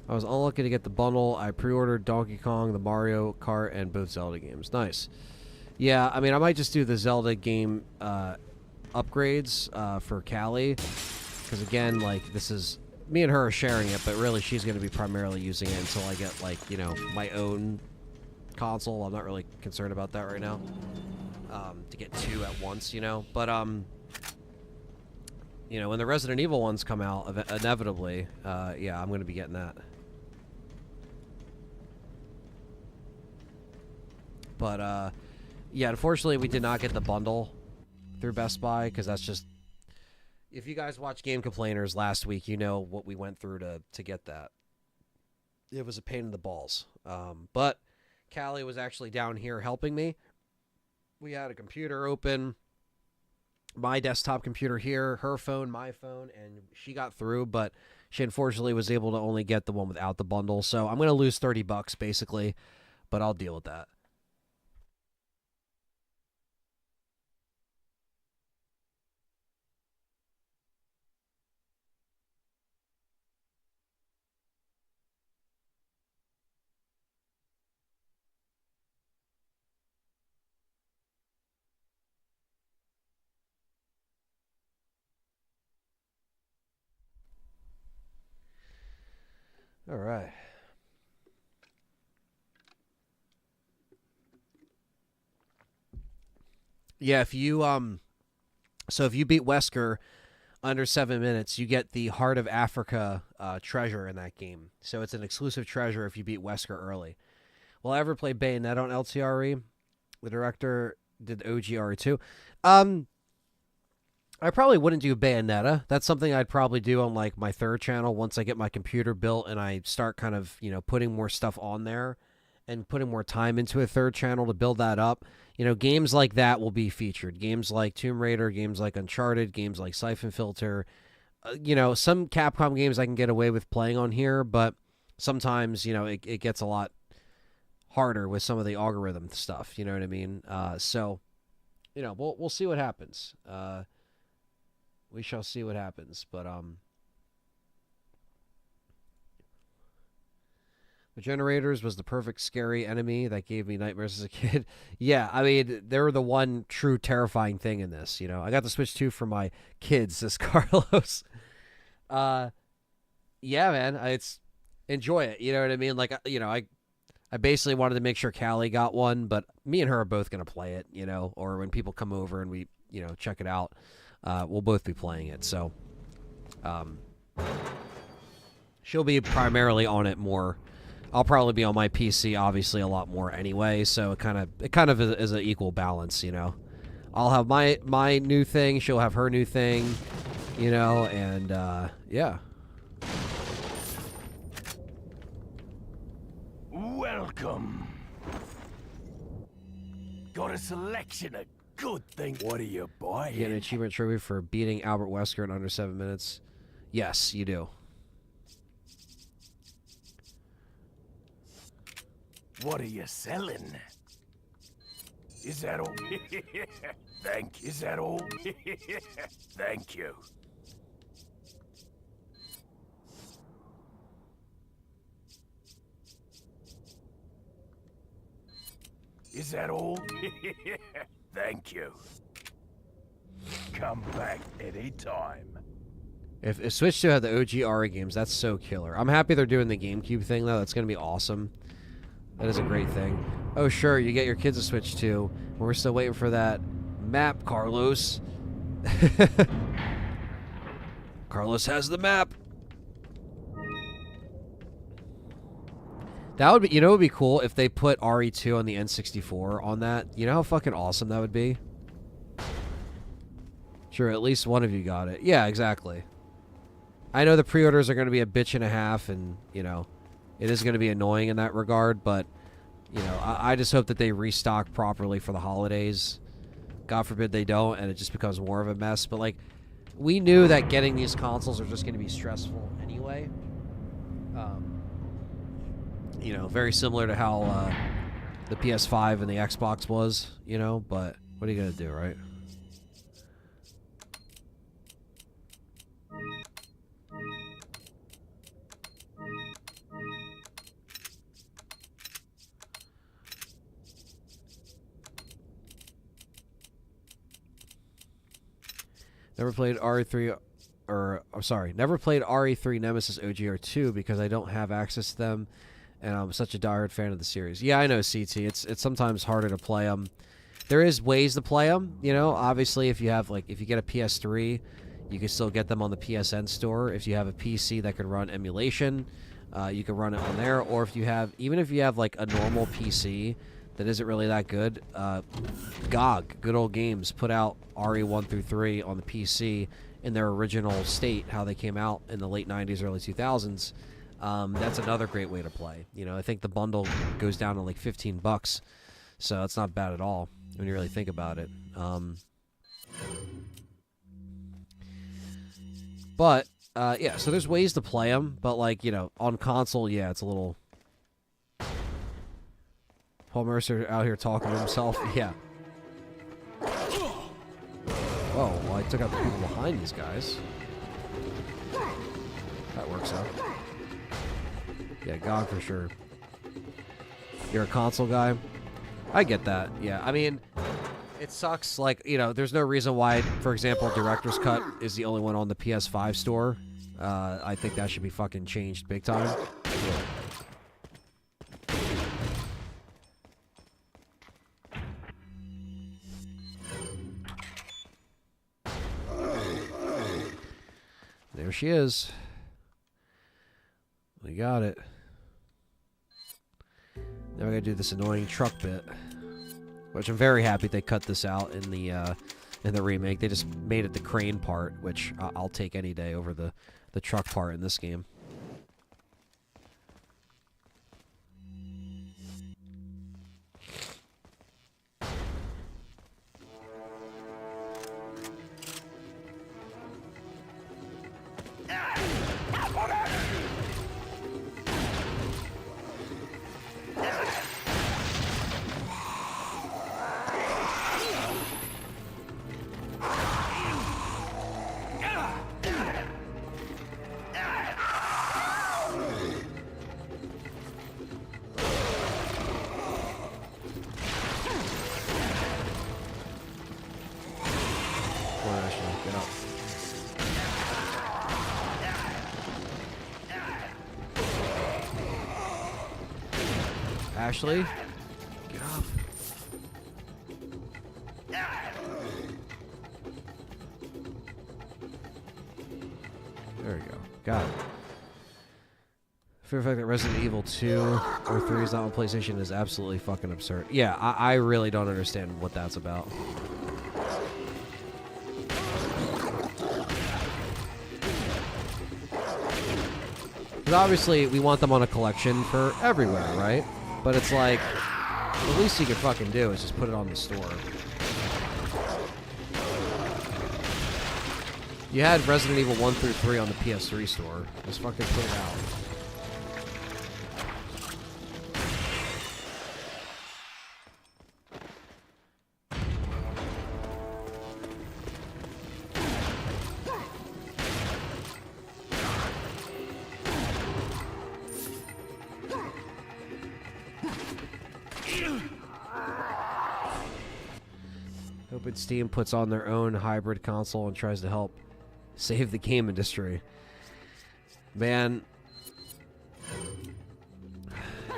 S1: I was unlucky to get the bundle. I pre-ordered Donkey Kong, the Mario Kart, and both Zelda games. Nice. Yeah, I mean, I might just do the Zelda game upgrades for Callie. Because, again, like, this is... Me and her are sharing it, but really she's going to be primarily using it until I get, like, you know, my own console. I'm not really concerned about that right now. To get two at once, you know. But, you know, when the Resident Evil ones come out, inevitably, yeah, I'm going to be getting that. But, yeah, unfortunately, we did not get the bundle through Best Buy, because that's just... If you guys watched Game Complainers last week, you know what we went through to get that. It was a pain in the balls. But Callie was actually down here helping me. We had a computer open, my desktop computer here, her phone, my phone, and she got through, but she unfortunately was able to only get the one without the bundle. So I'm going to lose $30 basically, but I'll deal with that. All right. Yeah, if you so if you beat Wesker under 7 minutes, you get the Heart of Africa treasure in that game. So it's an exclusive treasure if you beat Wesker early. Will I ever play Bayonetta on LTRE? The director did the OG RE2. I probably wouldn't do Bayonetta. That's something I'd probably do on like my third channel once I get my computer built and I start kind of, you know, putting more stuff on there and putting more time into a third channel to build that up. You know, games like that will be featured. Games like Tomb Raider, games like Uncharted, games like Siphon Filter. You know, some Capcom games I can get away with playing on here, but sometimes, you know, it gets a lot harder with some of the algorithm stuff. You know what I mean? So, you know, we'll see what happens. We shall see what happens, but the generators was the perfect scary enemy that gave me nightmares as a kid. Yeah, I mean, they were the one true terrifying thing in this, you know. I got the Switch 2 for my kids, says Carlos. Yeah, man, it's enjoy it, you know what I mean? Like, you know, I basically wanted to make sure Callie got one, but me and her are both going to play it, you know, or when people come over and we, you know, check it out. We'll both be playing it, so she'll be primarily on it more. I'll probably be on my PC, obviously, a lot more anyway. So it kind of is an equal balance, you know. I'll have my new thing, she'll have her new thing, you know, and yeah.
S3: Welcome. Got a selection of good things. What are you buying?
S1: You get an achievement trophy for beating Albert Wesker in under 7 minutes. Yes, you do.
S3: What are you selling? Is that all? Thank you. Is that all? Thank you. Is that all? Thank you. Come back anytime.
S1: If Switch 2 had the OG RE games, that's so killer. I'm happy they're doing the GameCube thing, though. That's going to be awesome. That is a great thing. Oh, sure, you get your kids a Switch 2. We're still waiting for that map, Carlos. Carlos has the map. That would be, you know, it would be cool if they put RE2 on the N64 on that. You know how fucking awesome that would be? Sure, at least one of you got it. Yeah, exactly. I know the pre-orders are going to be a bitch and a half, and, you know, it is going to be annoying in that regard, but, you know, I just hope that they restock properly for the holidays. God forbid they don't, and it just becomes more of a mess. But, like, we knew that getting these consoles are just going to be stressful anyway. way. You know, very similar to how the PS5 and the Xbox was, you know, but what are you going to do, right? Never played RE3, or I'm sorry, never played RE3 Nemesis OGR 2 because I don't have access to them, and I'm such a diehard fan of the series. Yeah, I know, CT. It's sometimes harder to play them. There is ways to play them, you know. Obviously, if you have if you get a PS3, you can still get them on the PSN store. If you have a PC that can run emulation, you can run it on there. Or if you have, even if you have like a normal PC that isn't really that good, GOG, Good Old Games, put out RE1 through 3 on the PC in their original state, how they came out in the late 90s, early 2000s. That's another great way to play. You know, I think the bundle goes down to like $15, so it's not bad at all when you really think about it. But yeah, so there's ways to play them, but like, you know, on console, yeah, it's a little. Paul Mercer out here talking to himself. Yeah. Whoa, well, I took out the people behind these guys. That works out. Yeah, GOG for sure. You're a console guy? I get that. Yeah, I mean, it sucks. Like, you know, there's no reason why, for example, Director's Cut is the only one on the PS5 store. I think that should be fucking changed big time. There she is. We got it. Now we're gonna do this annoying truck bit, which I'm very happy they cut this out in the remake. They just made it the crane part, which I'll take any day over the truck part in this game. Ashley, get up. There we go. Got it. For the fact that Resident Evil 2 or 3 is not on PlayStation is absolutely fucking absurd. Yeah, I really don't understand what that's about. Because obviously we want them on a collection for everywhere, right? But it's like, the least you could fucking do is just put it on the store. You had Resident Evil 1 through 3 on the PS3 store. Just fucking put it out. Hoping Steam puts on their own hybrid console and tries to help save the game industry. Man,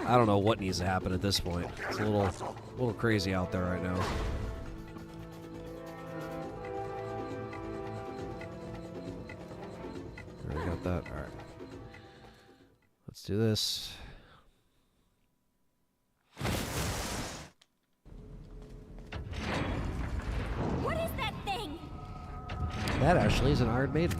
S1: I don't know what needs to happen at this point. It's a little crazy out there right now. Already got that. All right. Let's do this. That actually is an Iron Maiden.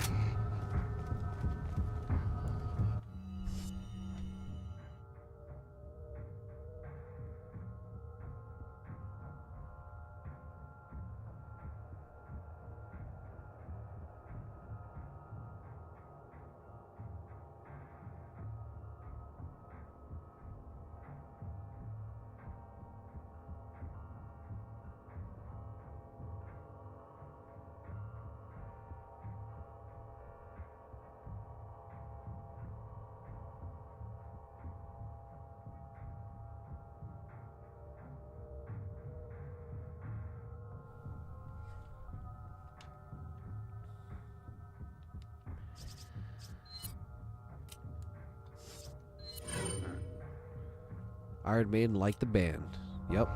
S1: Iron Maiden like the band. Yep.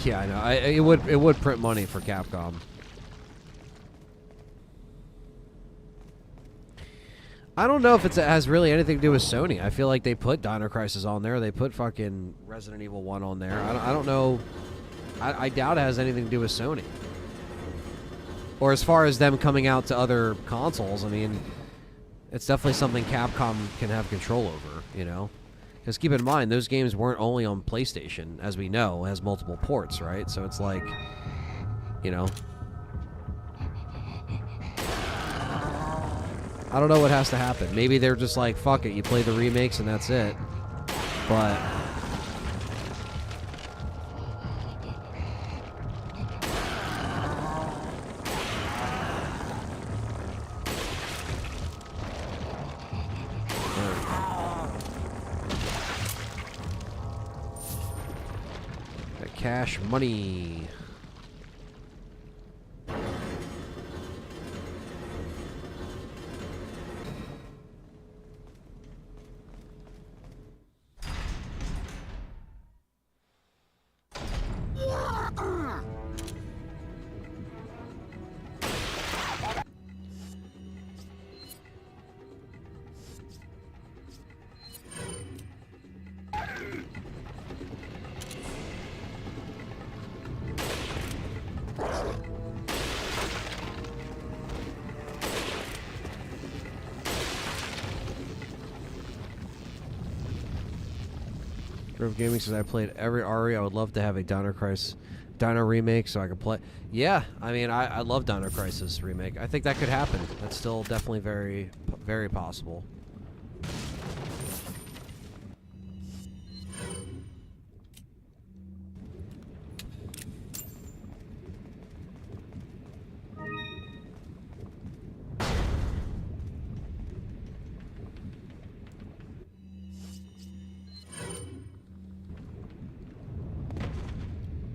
S1: Yeah, I know. It would print money for Capcom. I don't know if it has really anything to do with Sony. I feel like they put Dino Crisis on there. They put fucking Resident Evil 1 on there. I don't know. I doubt it has anything to do with Sony. Or as far as them coming out to other consoles, I mean, it's definitely something Capcom can have control over, you know? Because keep in mind, those games weren't only on PlayStation, as we know, it has multiple ports, right? So it's like, you know. I don't know what has to happen. Maybe they're just like, fuck it, you play the remakes and that's it. But cash money. Grove Gaming says I played every RE. I would love to have a Dino remake so I could play. Yeah, I mean, I love Dino Crisis remake. I think that could happen. That's still definitely very, very possible.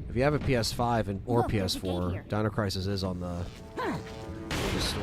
S1: If you have a PS5 or PS4, Dino Crisis is on the store.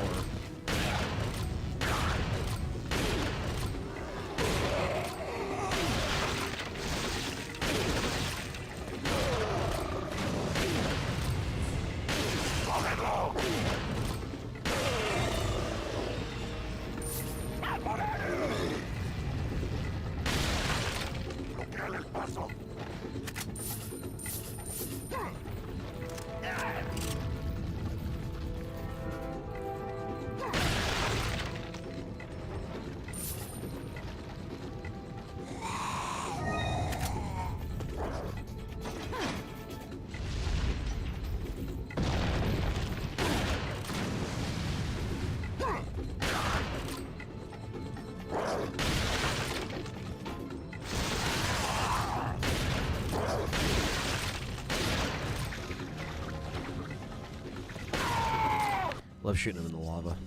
S1: Love shooting him in the lava.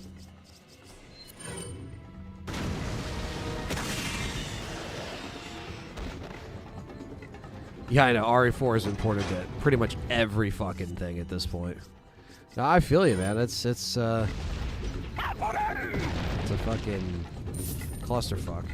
S1: Yeah, I know. RE4 is imported to pretty much every fucking thing at this point. No, I feel you, man. It's a fucking clusterfuck.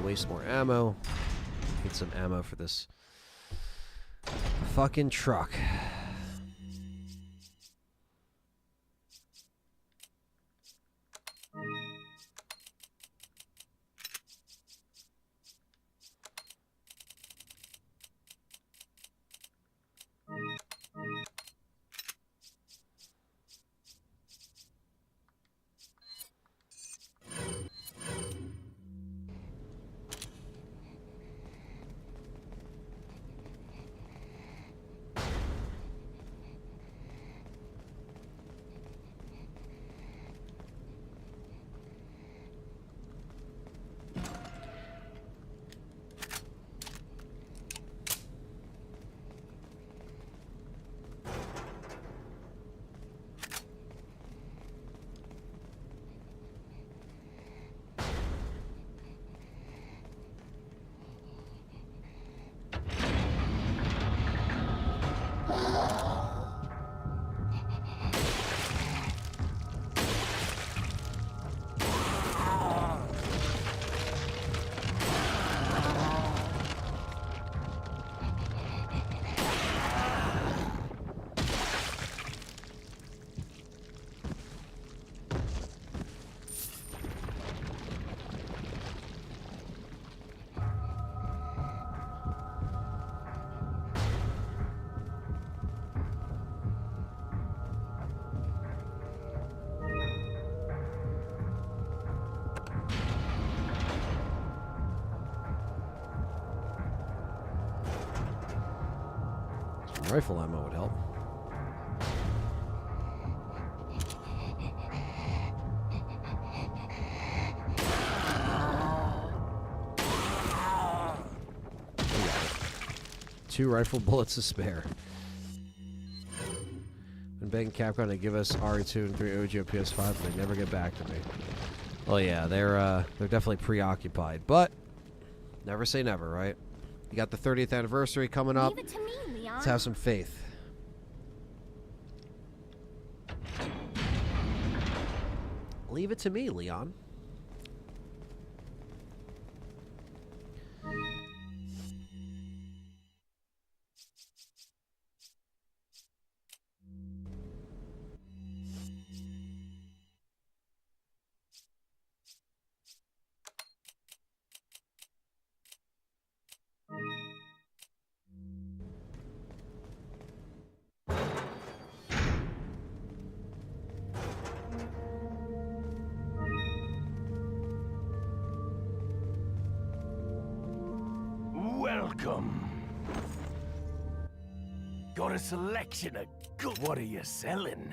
S1: Waste more ammo. Need some ammo for this fucking truck. rifle ammo would help. We got it. 2 rifle bullets to spare. Been begging Capcom to give us RE2 and 3 OG on PS5, but they never get back to me. Well, yeah, they're definitely preoccupied, but never say never, right? You got the 30th anniversary coming up.
S5: Leave it to me, Leon.
S1: Let's have some faith. Leave it to me, Leon.
S3: Welcome. Got a selection of good. What are you selling?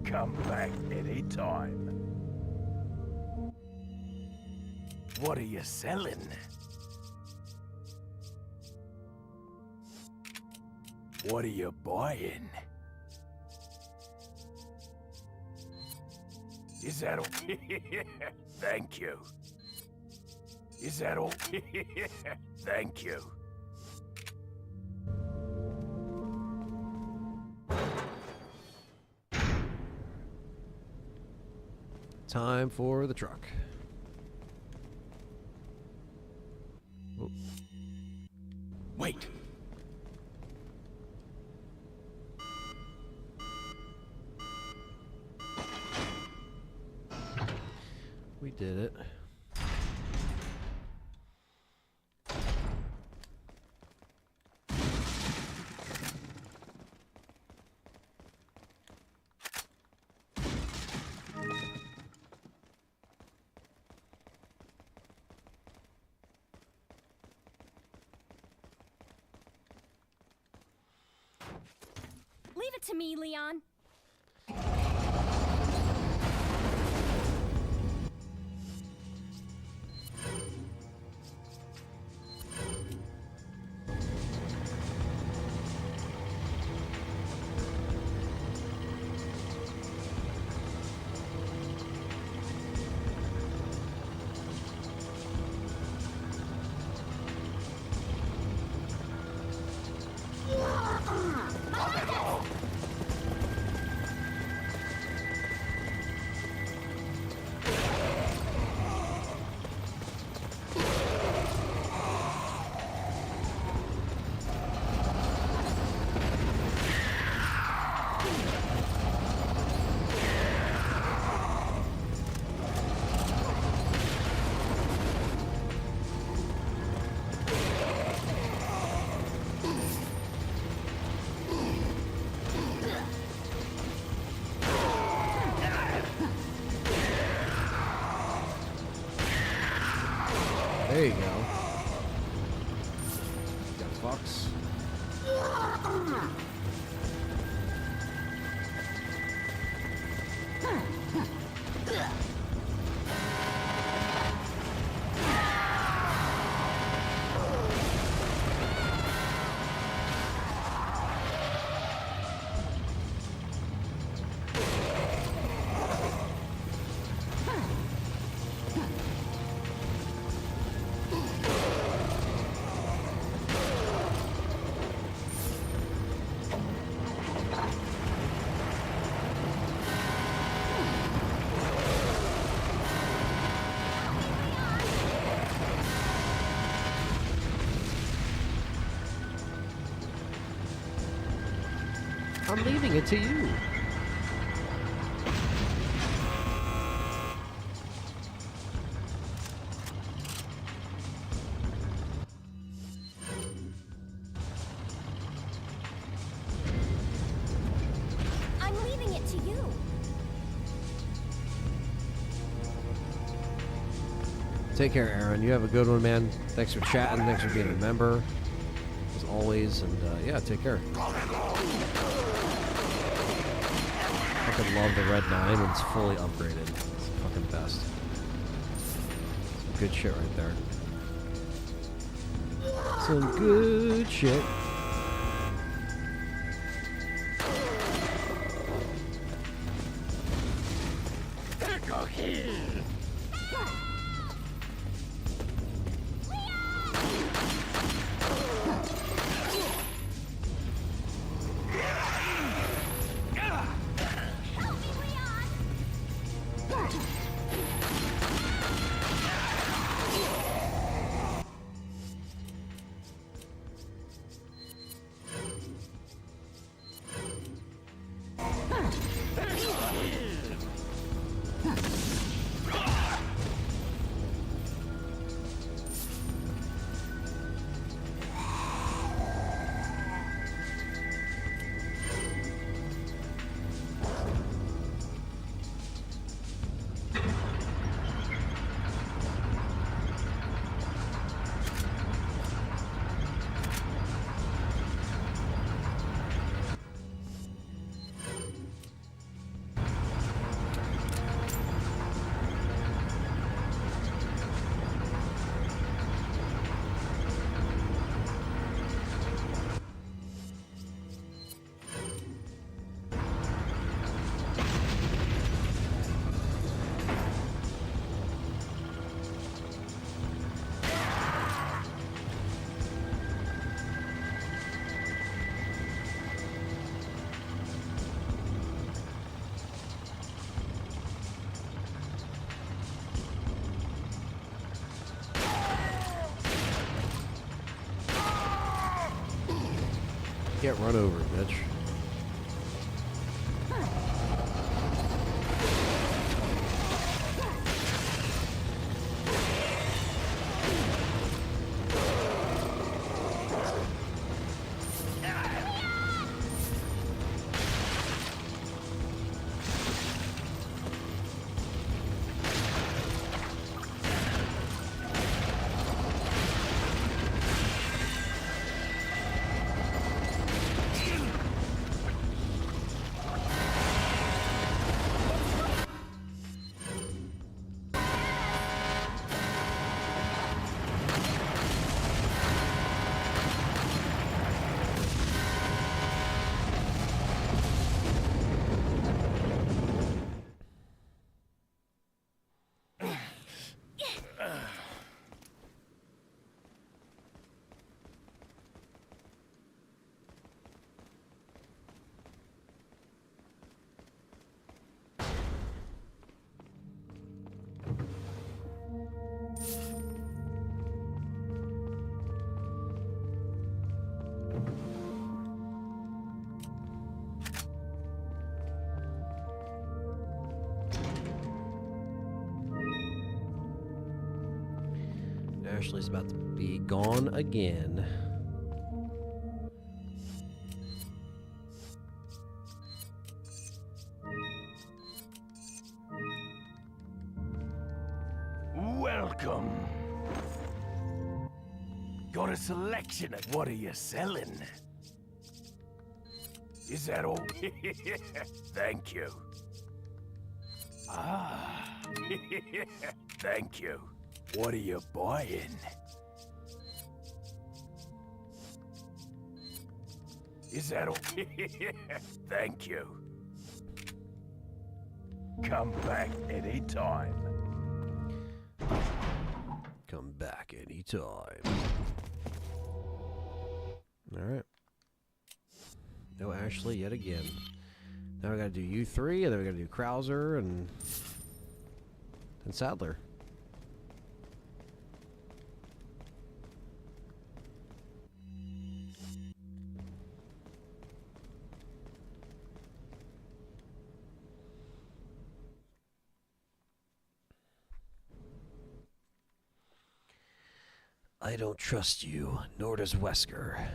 S3: Come back anytime. What are you selling? What are you buying? Is that all? Thank you. Is that all? Thank you.
S1: Time for the truck. Oh.
S3: Wait.
S1: We did it.
S5: Leave it to me, Leon.
S1: There you go. Got Fox. I'm leaving it to you.
S5: I'm leaving it to you.
S1: Take care, Aaron. You have a good one, man. Thanks for chatting. Thanks for being a member. always, and yeah, take care. Fucking love the Red 9 when it's fully upgraded. It's the fucking best. Some good shit right there. Some good shit. Get run over, bitch. Ashley's about to be gone again.
S3: Welcome. Got a selection of what are you selling? Is that all? Thank you. Ah. Thank you. What are you buying? Is that all? Thank you. Come back anytime.
S1: Come back anytime. Alright. No Ashley yet again. Now we gotta do you three, and then we gotta do Krauser and Sadler. I don't trust you, nor does Wesker.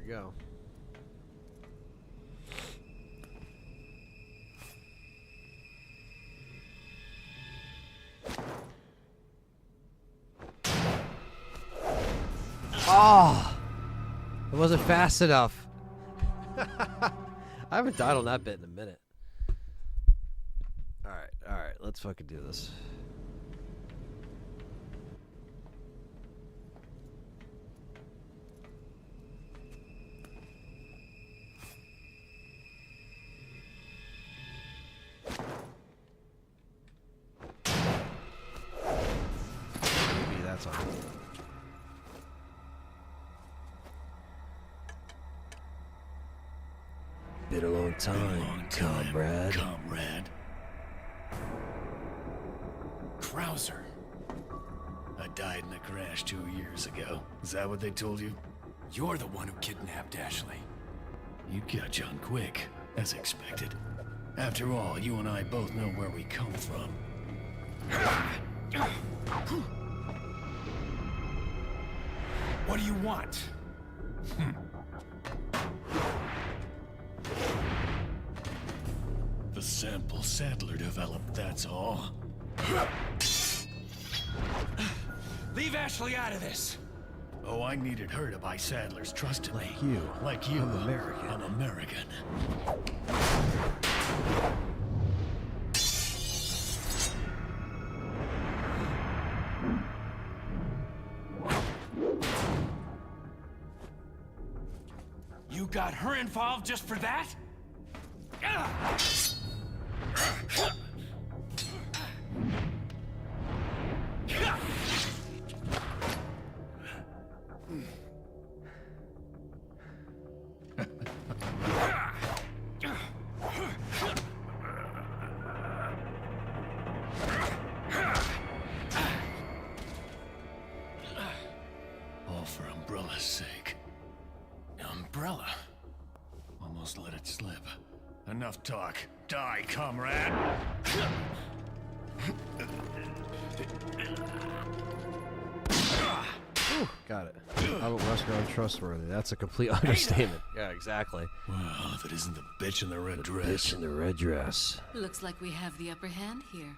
S1: we go. Oh! It wasn't fast enough. I haven't died on that bit in a minute. Alright, let's fucking do this. Maybe that's on. Been a long time, comrade.
S3: Krauser. I died in a crash 2 years ago. Is that what they told you? You're the one who kidnapped Ashley. You catch on quick, as expected. After all, you and I both know where we come from. What do you want? The sample Sadler developed, that's all. Leave Ashley out of this! Oh, I needed her to buy Sadler's trust in me. Like you. I'm American. I'm American. You got her involved just for that? All for Umbrella's sake. Umbrella? Almost let it slip. Enough talk. Die, comrade!
S1: Ooh, got it. How about Wesker untrustworthy? That's a complete understatement. Yeah, exactly.
S3: Well, if it isn't the bitch in the red dress.
S1: Bitch in the red dress.
S2: Looks like we have the upper hand here.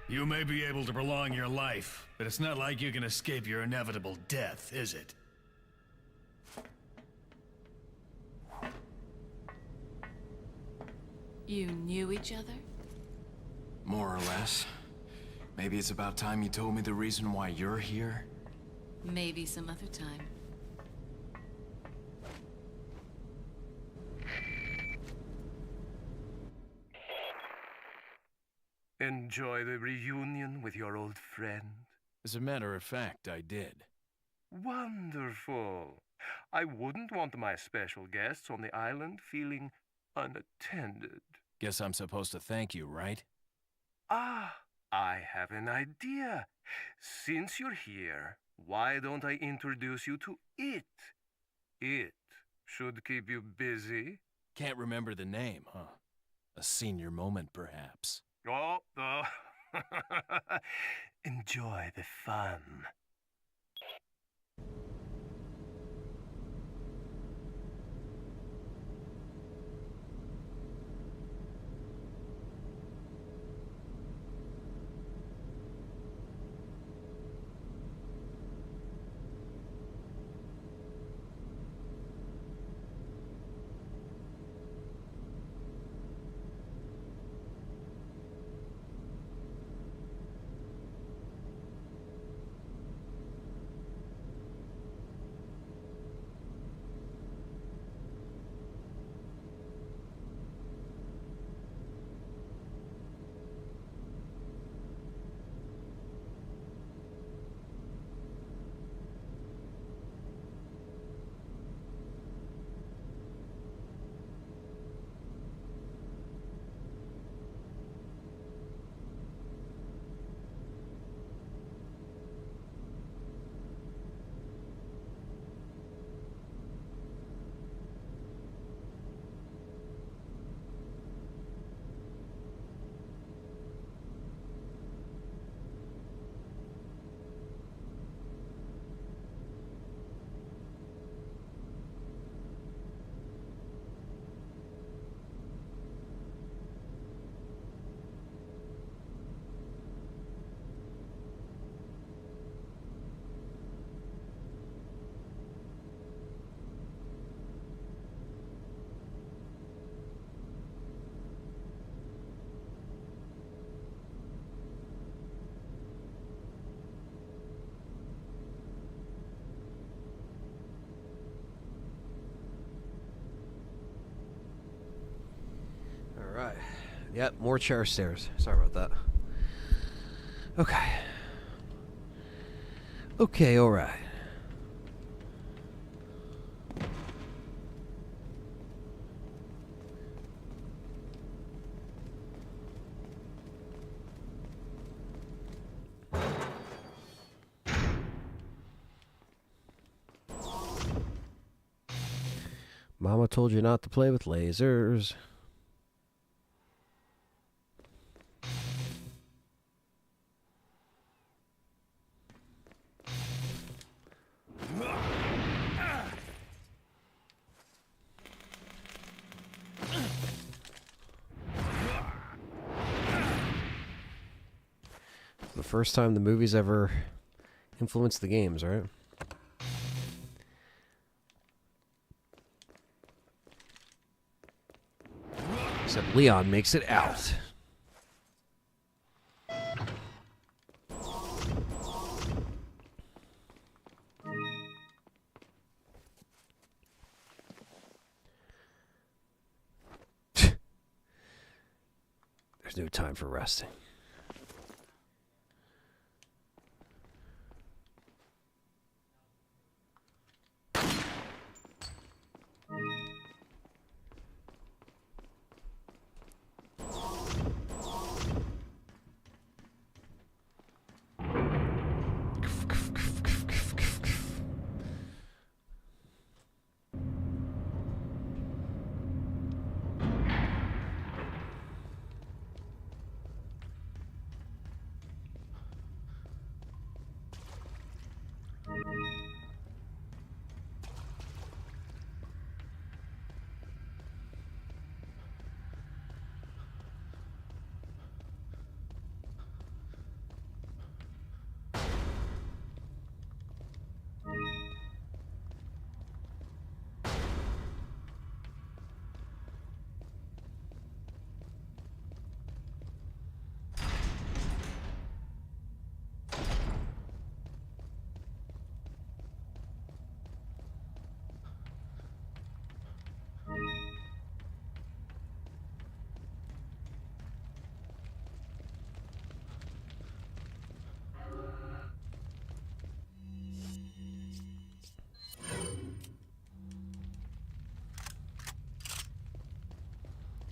S3: You may be able to prolong your life, but it's not like you can escape your inevitable death, is it?
S2: You knew each other?
S6: More or less. Maybe it's about time you told me the reason why you're here.
S2: Maybe some other time.
S4: Enjoy the reunion with your old friend?
S6: As a matter of fact, I did.
S4: Wonderful. I wouldn't want my special guests on the island feeling unattended.
S6: Guess I'm supposed to thank you, right?
S4: Ah, I have an idea. Since you're here, why don't I introduce you to it? It should keep you busy.
S6: Can't remember the name, huh? A senior moment, perhaps.
S4: Oh. Enjoy the fun.
S1: Yep, more chair stairs. Sorry about that. Okay. Okay, alright. Mama told you not to play with lasers. The first time the movies ever influenced the games, right? Except Leon makes it out. There's no time for resting.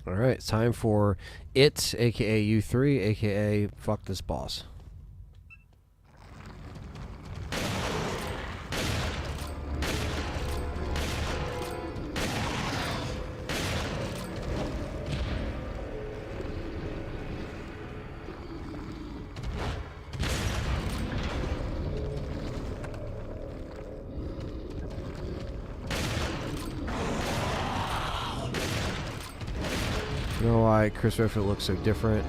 S1: All right, it's time for it, aka U3, aka fuck this boss. You know why Chris Redfield looks so different?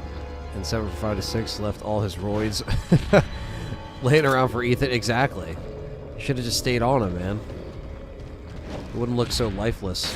S1: And 7 from 5 to 6 left all his roids laying around for Ethan. Exactly. Should have just stayed on him, man. It wouldn't look so lifeless.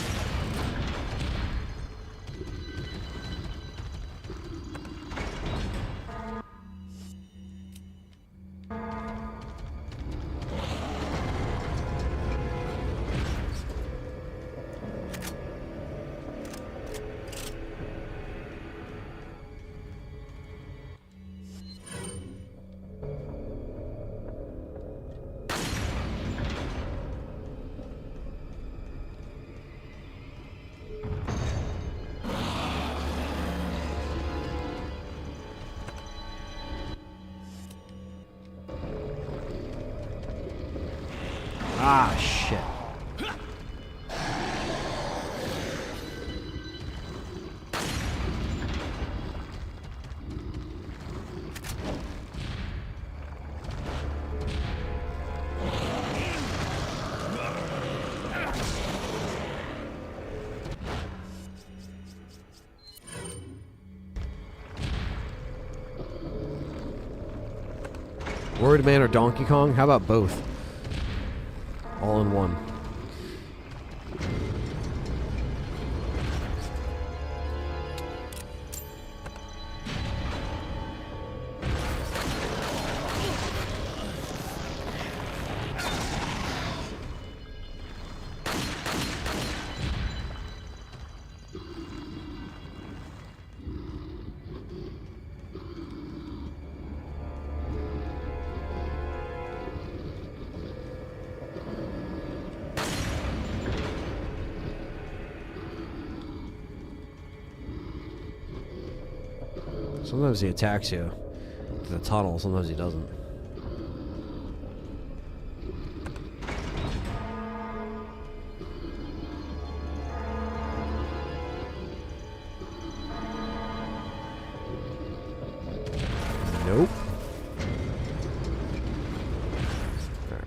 S1: Ah, shit. Word Man or Donkey Kong? How about both? All in one. Sometimes he attacks you in the tunnel, sometimes he doesn't. Nope. Alright.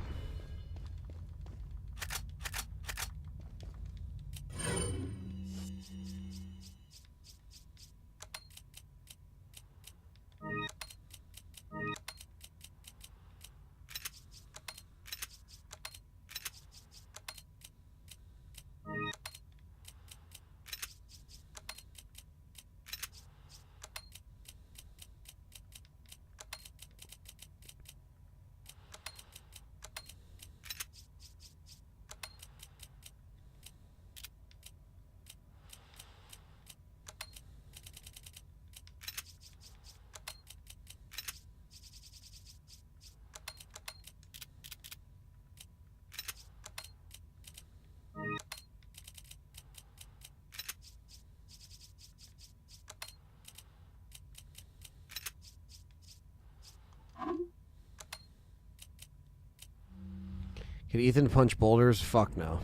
S1: Can Ethan punch boulders? Fuck no.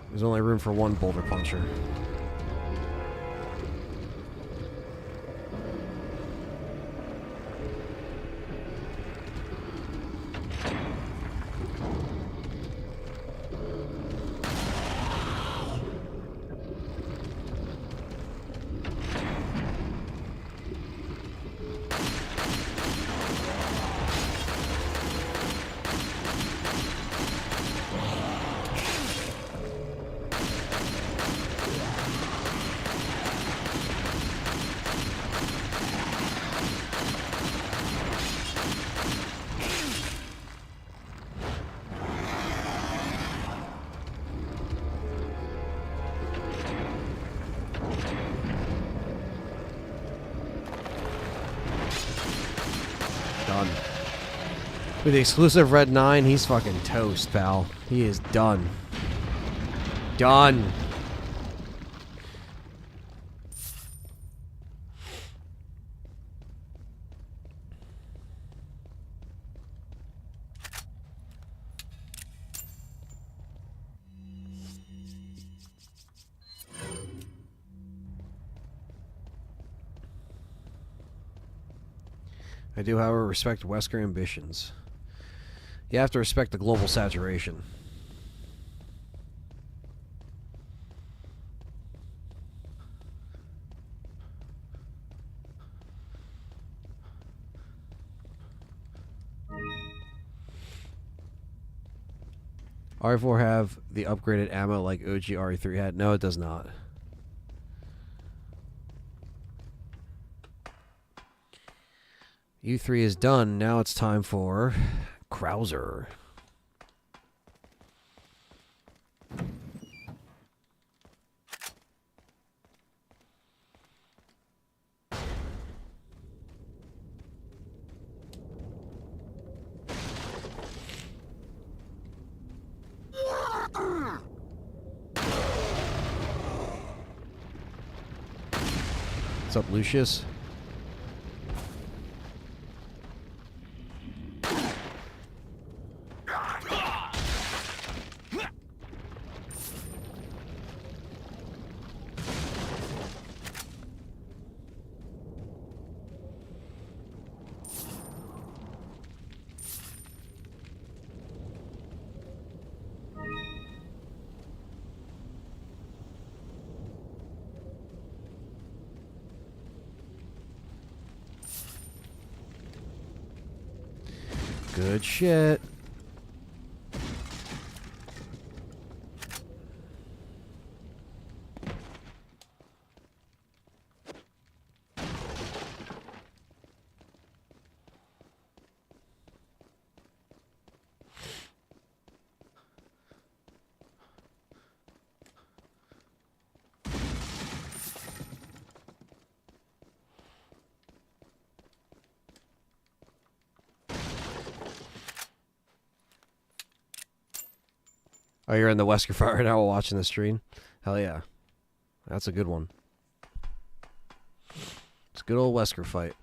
S1: There's only room for one boulder puncher. Done. With the exclusive Red 9, he's fucking toast, pal. He is done. Done. I do, however, respect Wesker ambitions. You have to respect the global saturation. RE4 have the upgraded ammo like OG RE3 had? No, it does not. U3 is done. Now it's time for Krauser. What's up, Lucius? Good shit. Oh, you're in the Wesker Fire right now while watching the stream? Hell yeah. That's a good one. Good old Wesker fight.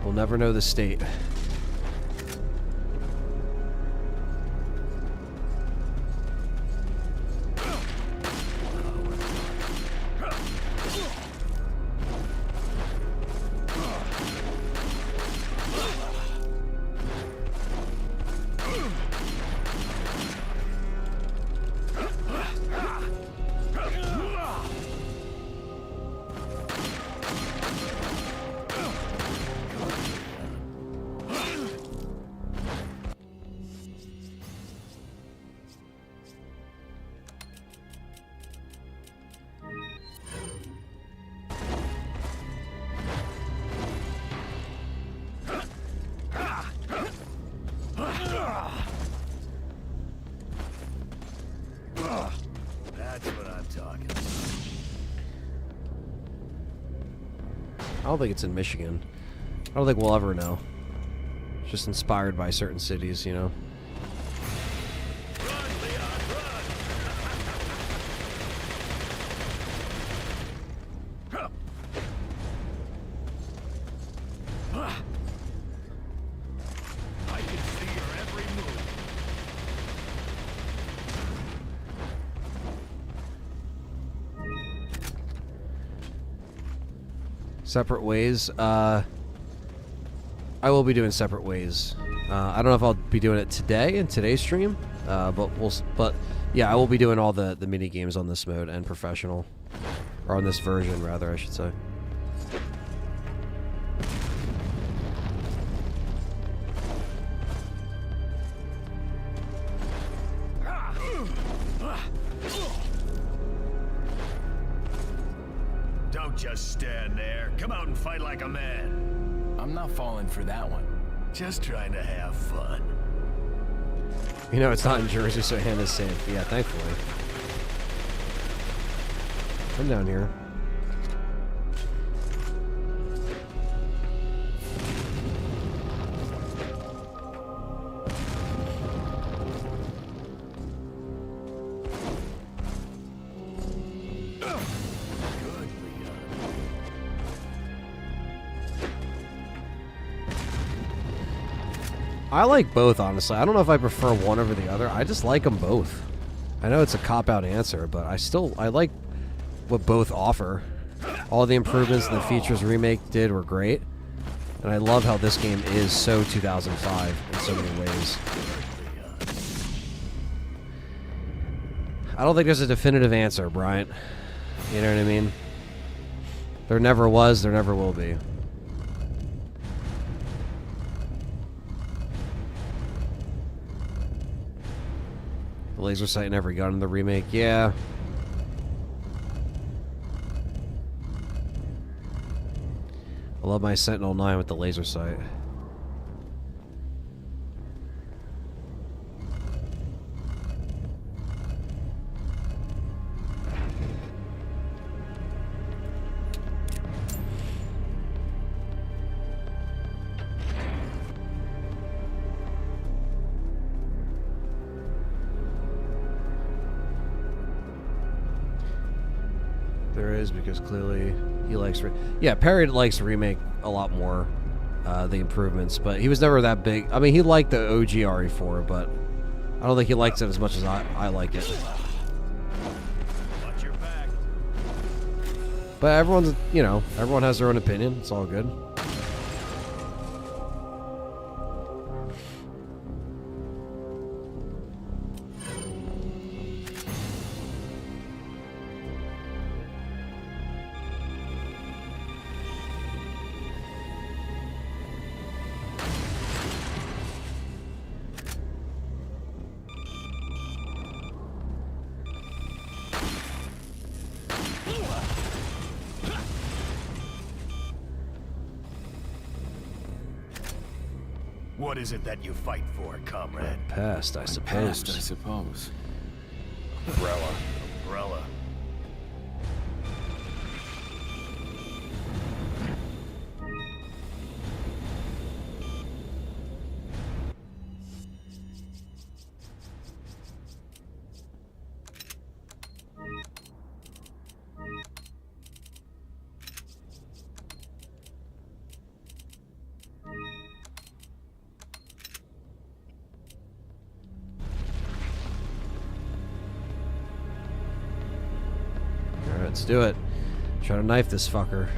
S1: We'll never know the state.
S3: That's what I'm talking about.
S1: I don't think it's in Michigan. I don't think we'll ever know. It's just inspired by certain cities, you know.
S3: Run, Leon, run! I can see your every move.
S1: Separate ways. I will be doing separate ways. I don't know if I'll be doing it today in today's stream, but yeah, I will be doing all the mini games on this mode and professional, or on this version rather, I should say.
S3: Don't just stand there. Come out and fight like a man.
S6: I'm not falling for that one.
S3: Just trying to have fun.
S1: You know, it's not in Jersey, so Hannah's safe. Yeah, thankfully. Come down here. I like both, honestly. I don't know if I prefer one over the other. I just like them both. I know it's a cop-out answer, but I like what both offer. All the improvements and the features Remake did were great. And I love how this game is so 2005 in so many ways. I don't think there's a definitive answer, Bryant. You know what I mean? There never was, there never will be. Laser sight in every gun in the remake, yeah. I love my Sentinel 9 with the laser sight. There is, because clearly he likes... Yeah, Perry likes the remake a lot more, the improvements, but he was never that big. I mean, he liked the OG RE4, but I don't think he likes it as much as I like it.
S3: Watch your back.
S1: But everyone's, you know, everyone has their own opinion. It's all good.
S3: What is it that you fight for, comrade?
S1: Past, I
S6: Past, I
S1: suppose.
S6: suppose.
S3: Umbrella.
S1: Alright, let's do it. Try to knife this fucker.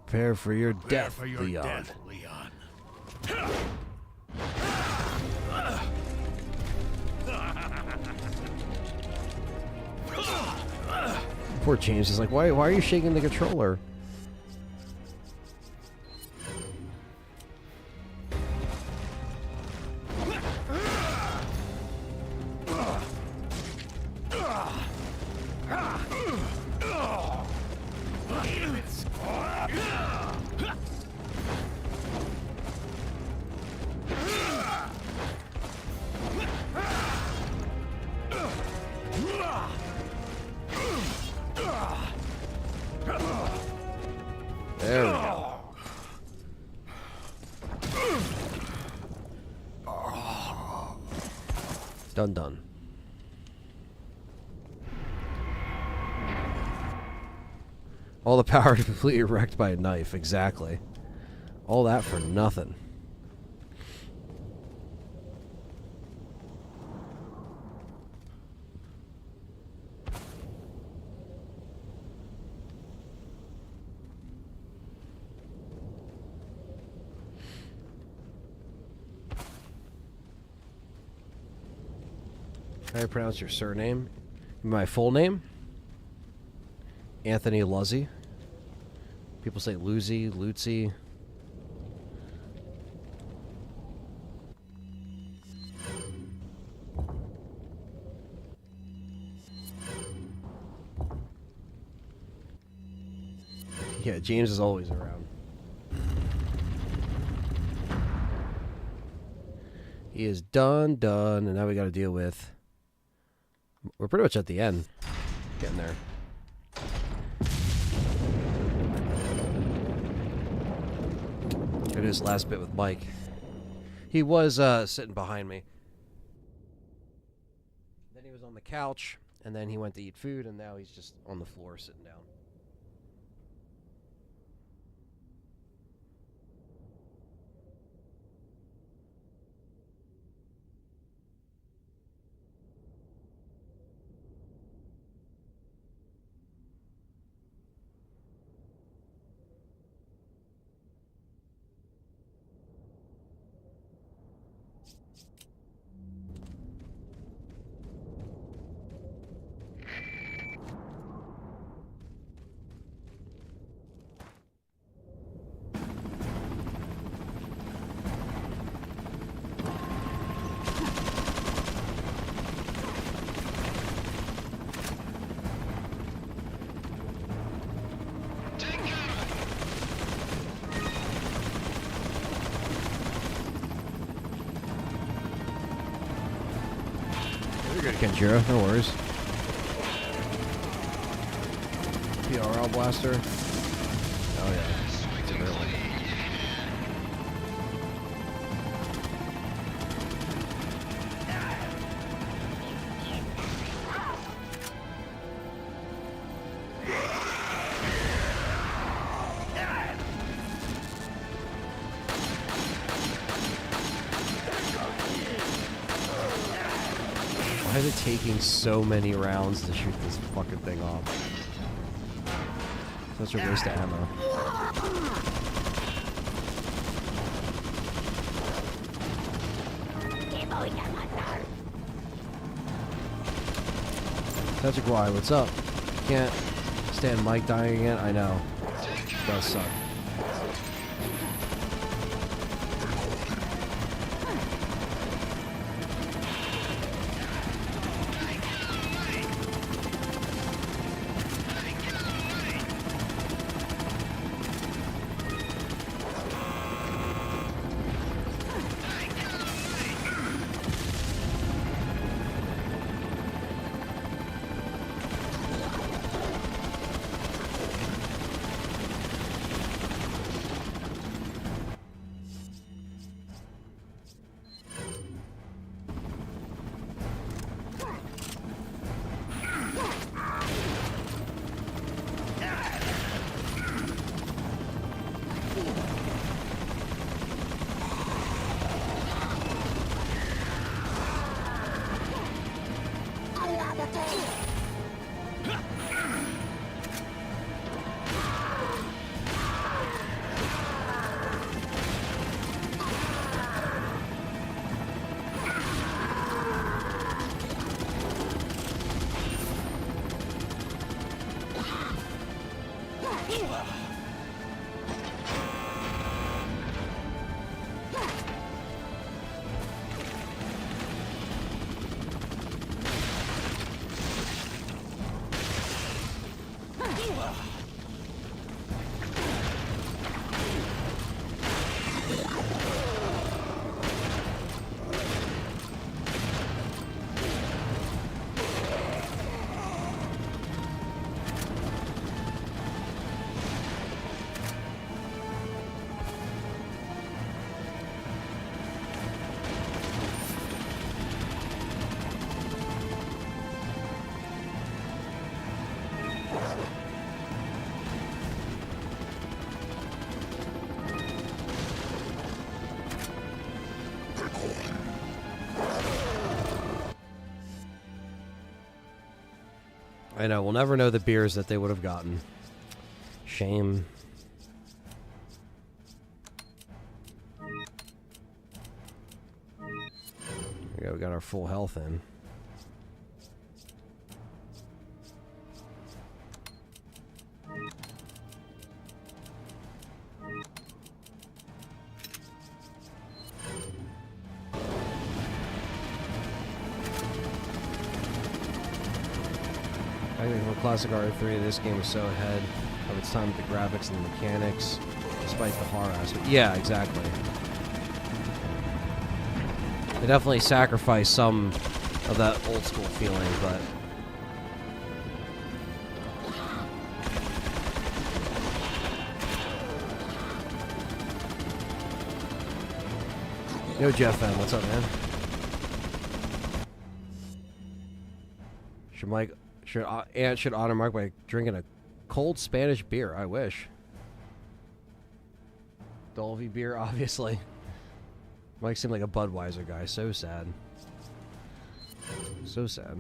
S1: Prepare for your death,
S3: For your
S1: Leon.
S3: death, Leon.
S1: Poor James is like, why are you shaking the controller? There we go. Done. All the power to completely wrecked by a knife, exactly. All that for nothing. How do I pronounce your surname? My full name? Anthony Luzzy. People say Luzy, Lucy. Yeah, James is always around. He is done, and now we got to deal with... We're pretty much at the end. Getting there. Gotta do this last bit with Mike. He was sitting behind me. Then he was on the couch, and then he went to eat food, and now he's just on the floor sitting down. You're good, Kenjiro. No worries. PRL blaster. Oh yeah. Really. Why is it taking so many rounds to shoot this fucking thing off? Such a waste of ammo. Patrick Y, what's up? Can't stand Mike dying again? I know. It does suck. I know, we'll never know the beers that they would have gotten. Shame. There we go, we got our full health in. I think from classic RE3, this game was so ahead of its time with the graphics and the mechanics, despite the horror aspect. Yeah, exactly. They definitely sacrificed some of that old school feeling, but yo, Jeff M, what's up, man? Should honor Mark by drinking a cold Spanish beer. I wish. Dolby beer, obviously. Mike seemed like a Budweiser guy. So sad. So sad.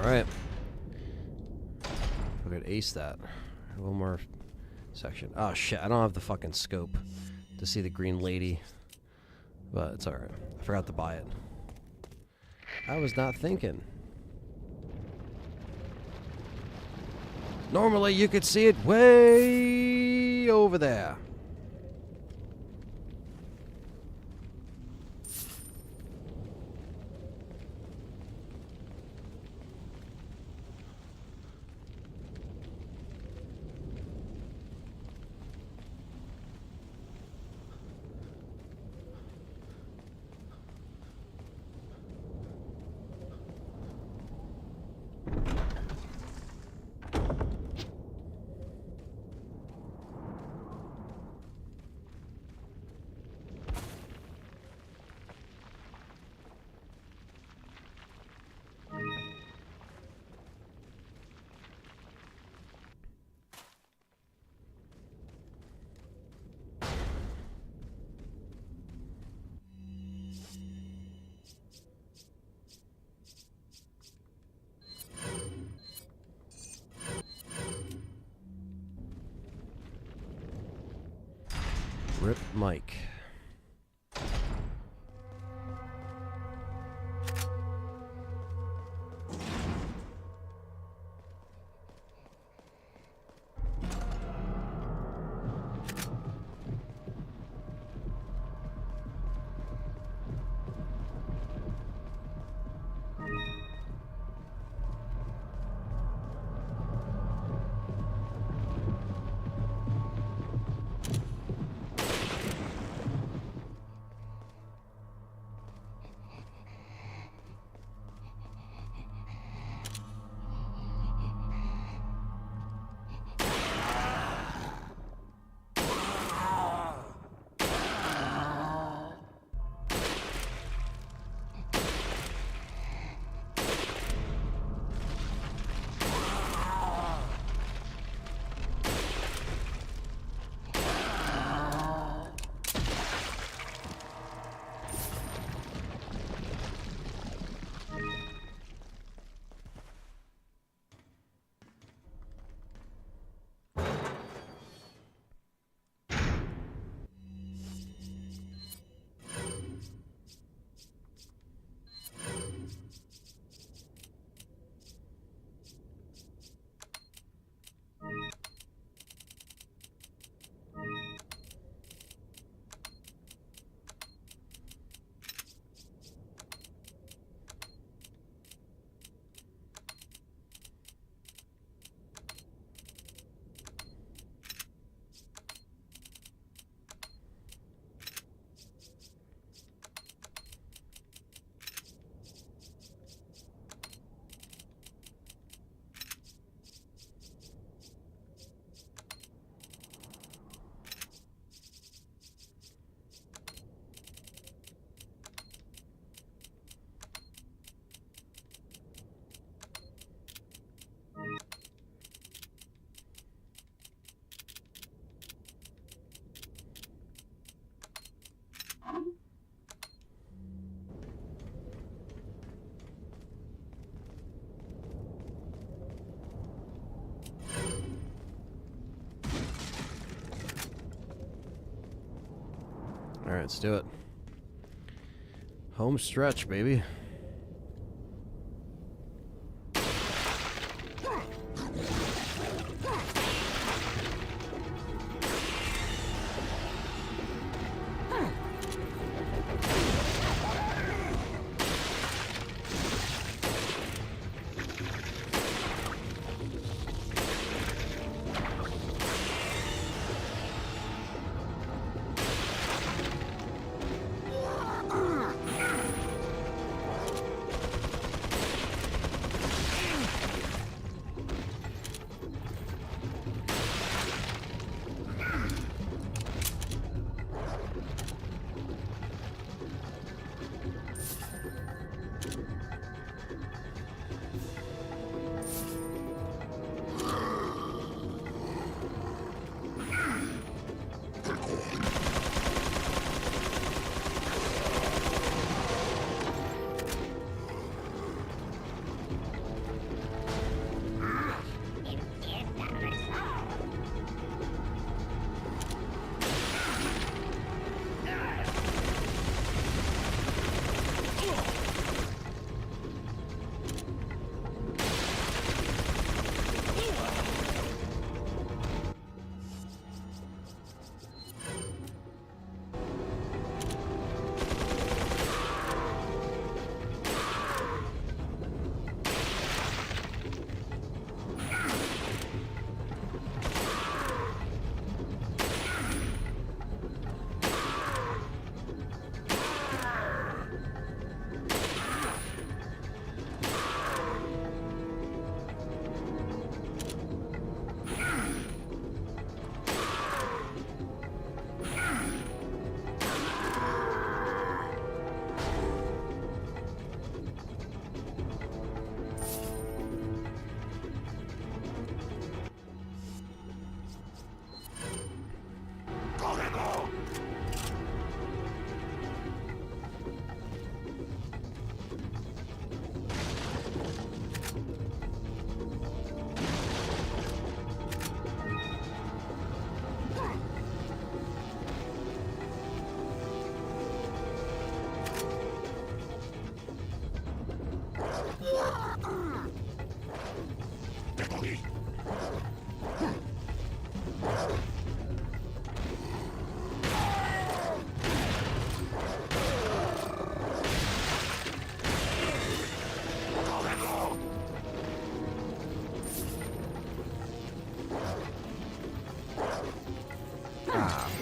S1: Alright. We could ace that. One more section. Oh shit, I don't have the fucking scope to see the green lady. But it's alright. I forgot to buy it. I was not thinking. Normally you could see it way over there. Rip Mike. All right, let's do it. Home stretch, baby.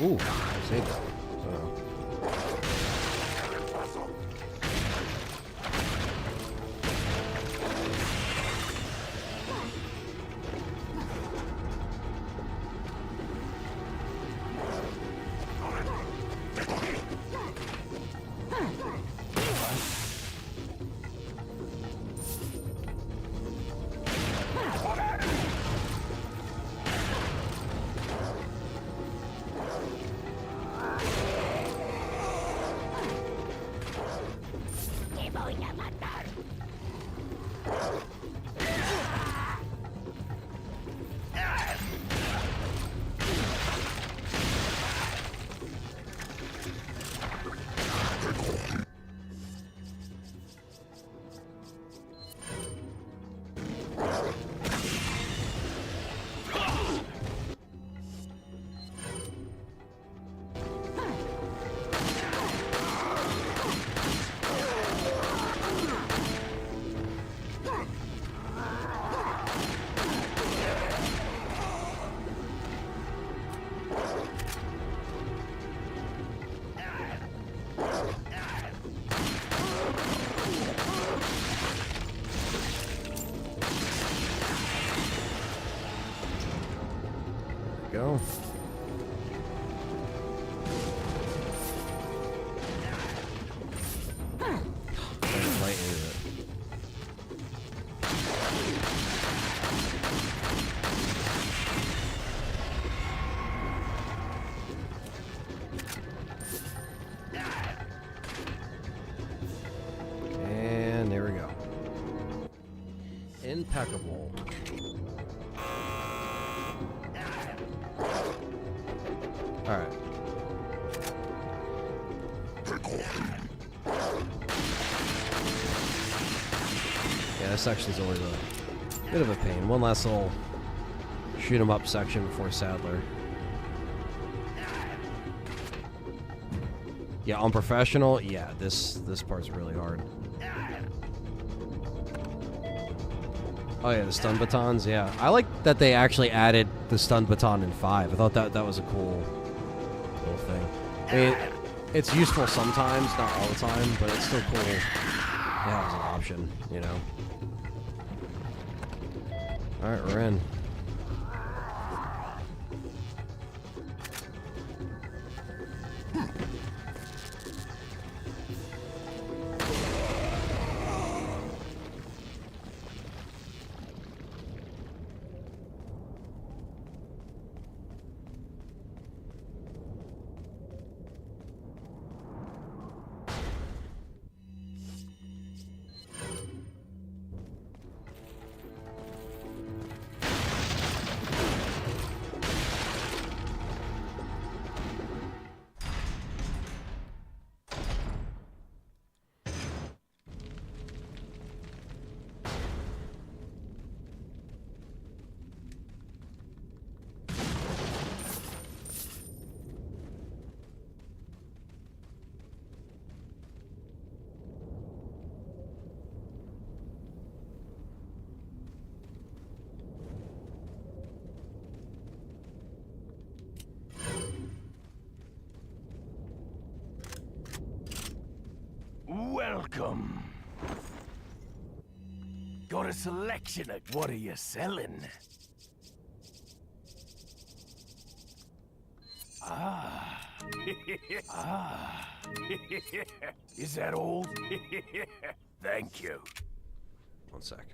S1: Ooh, saved that. Go. Right into it. And there we go. Impeccable. Alright. Yeah, this section is always a bit of a pain. One last little shoot 'em up section before Sadler. Yeah, on professional, yeah, this part's really hard. Oh yeah, the stun batons, yeah. I like that they actually added the stun baton in 5. I thought that was a cool little thing. I mean, it's useful sometimes, not all the time, but it's still cool. Yeah, as an option, you know. Alright, we're in.
S3: Welcome. Got a selection of what are you selling? Ah. Ah. Is that all? Thank you.
S1: One sec.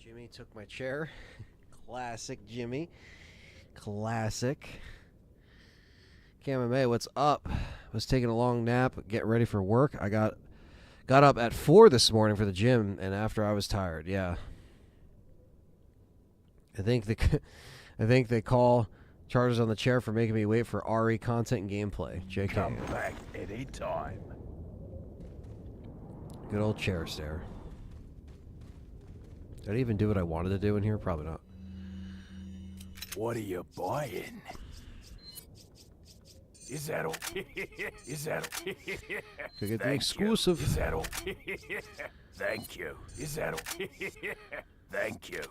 S1: Jimmy took my chair. Classic Jimmy. Classic. KMMA, what's up? Was taking a long nap, getting ready for work. I got up at 4 this morning for the gym, and after I was tired. Yeah. I think they call charges on the chair for making me wait for RE content and gameplay. JK.
S7: Come back anytime.
S1: Good old chair stare. Did I even do what I wanted to do in here? Probably not.
S7: What are you buying? Is that all? Is that all?
S1: Could get the exclusive.
S7: Is that all? Thank you. Is that all? Thank you.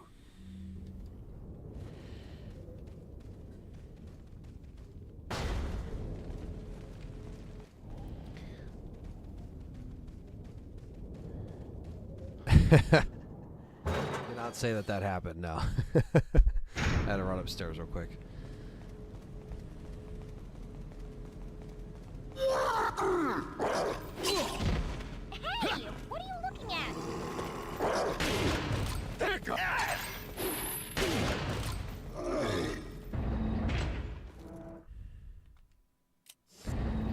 S1: Did not say that happened, no. I had to run upstairs real quick.
S5: Hey! What are you looking at?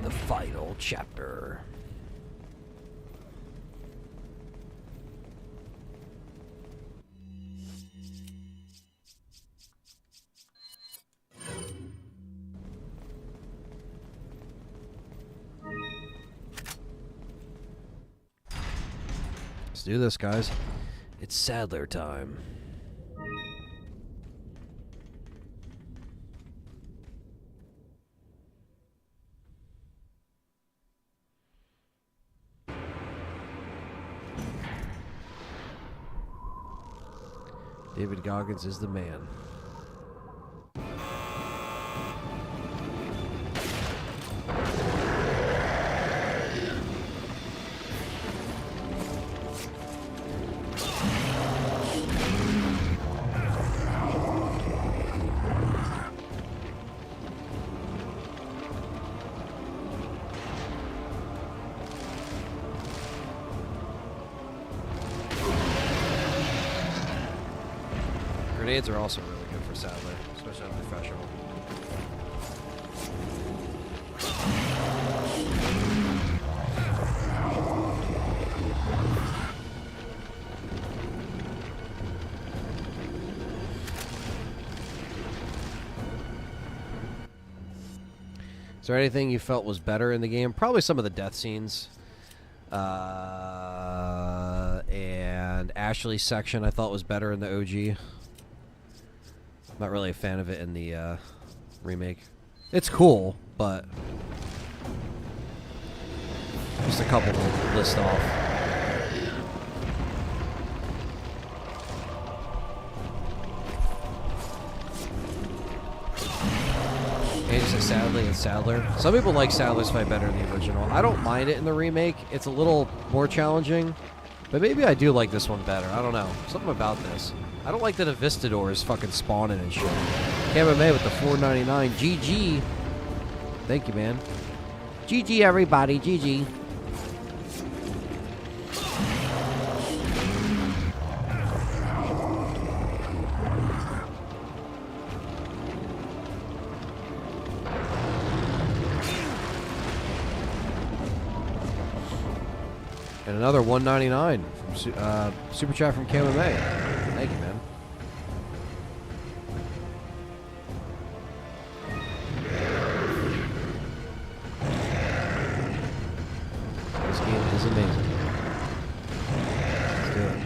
S1: The final chapter. Let's do this, guys. It's Sadler time. David Goggins is the man. Grenades are also really good for Sadler, especially on professional. Is there anything you felt was better in the game? Probably some of the death scenes. And Ashley's section I thought was better in the OG. Not really a fan of it in the remake. It's cool, but just a couple to list off. And just Sadly and Sadler. Some people like Sadler's fight better in the original. I don't mind it in the remake. It's a little more challenging, but maybe I do like this one better. I don't know. Something about this. I don't like that a Vistador is fucking spawning and shit. KMMA with the $4.99. GG. Thank you, man. GG, everybody. GG. And another $1.99 from Super Chat from KMMA. Thank you, man. This game is amazing. Let's do it.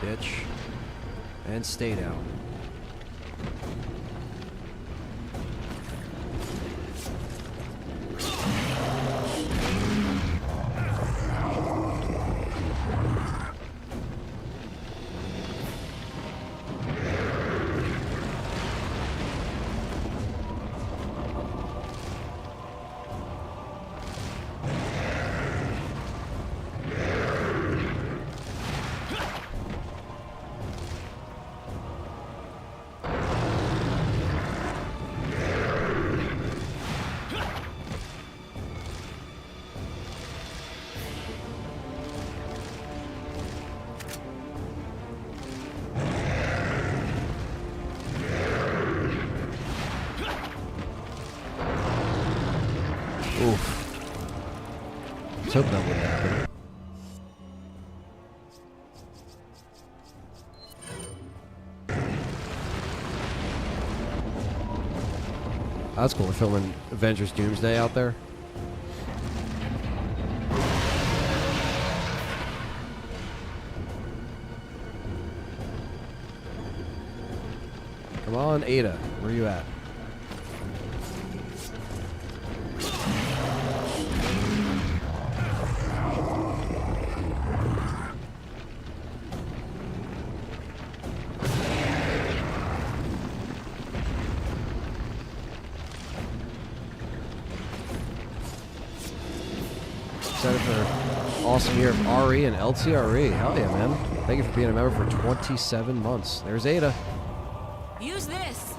S1: Bitch. And stay down. Let's hope that wouldn't happen. That's cool. We're filming Avengers Doomsday out there. Come on, Ada. Where are you at? Excited for awesome year of RE and LTRE. Hell yeah, man. Thank you for being a member for 27 months. There's Ada.
S2: Use this.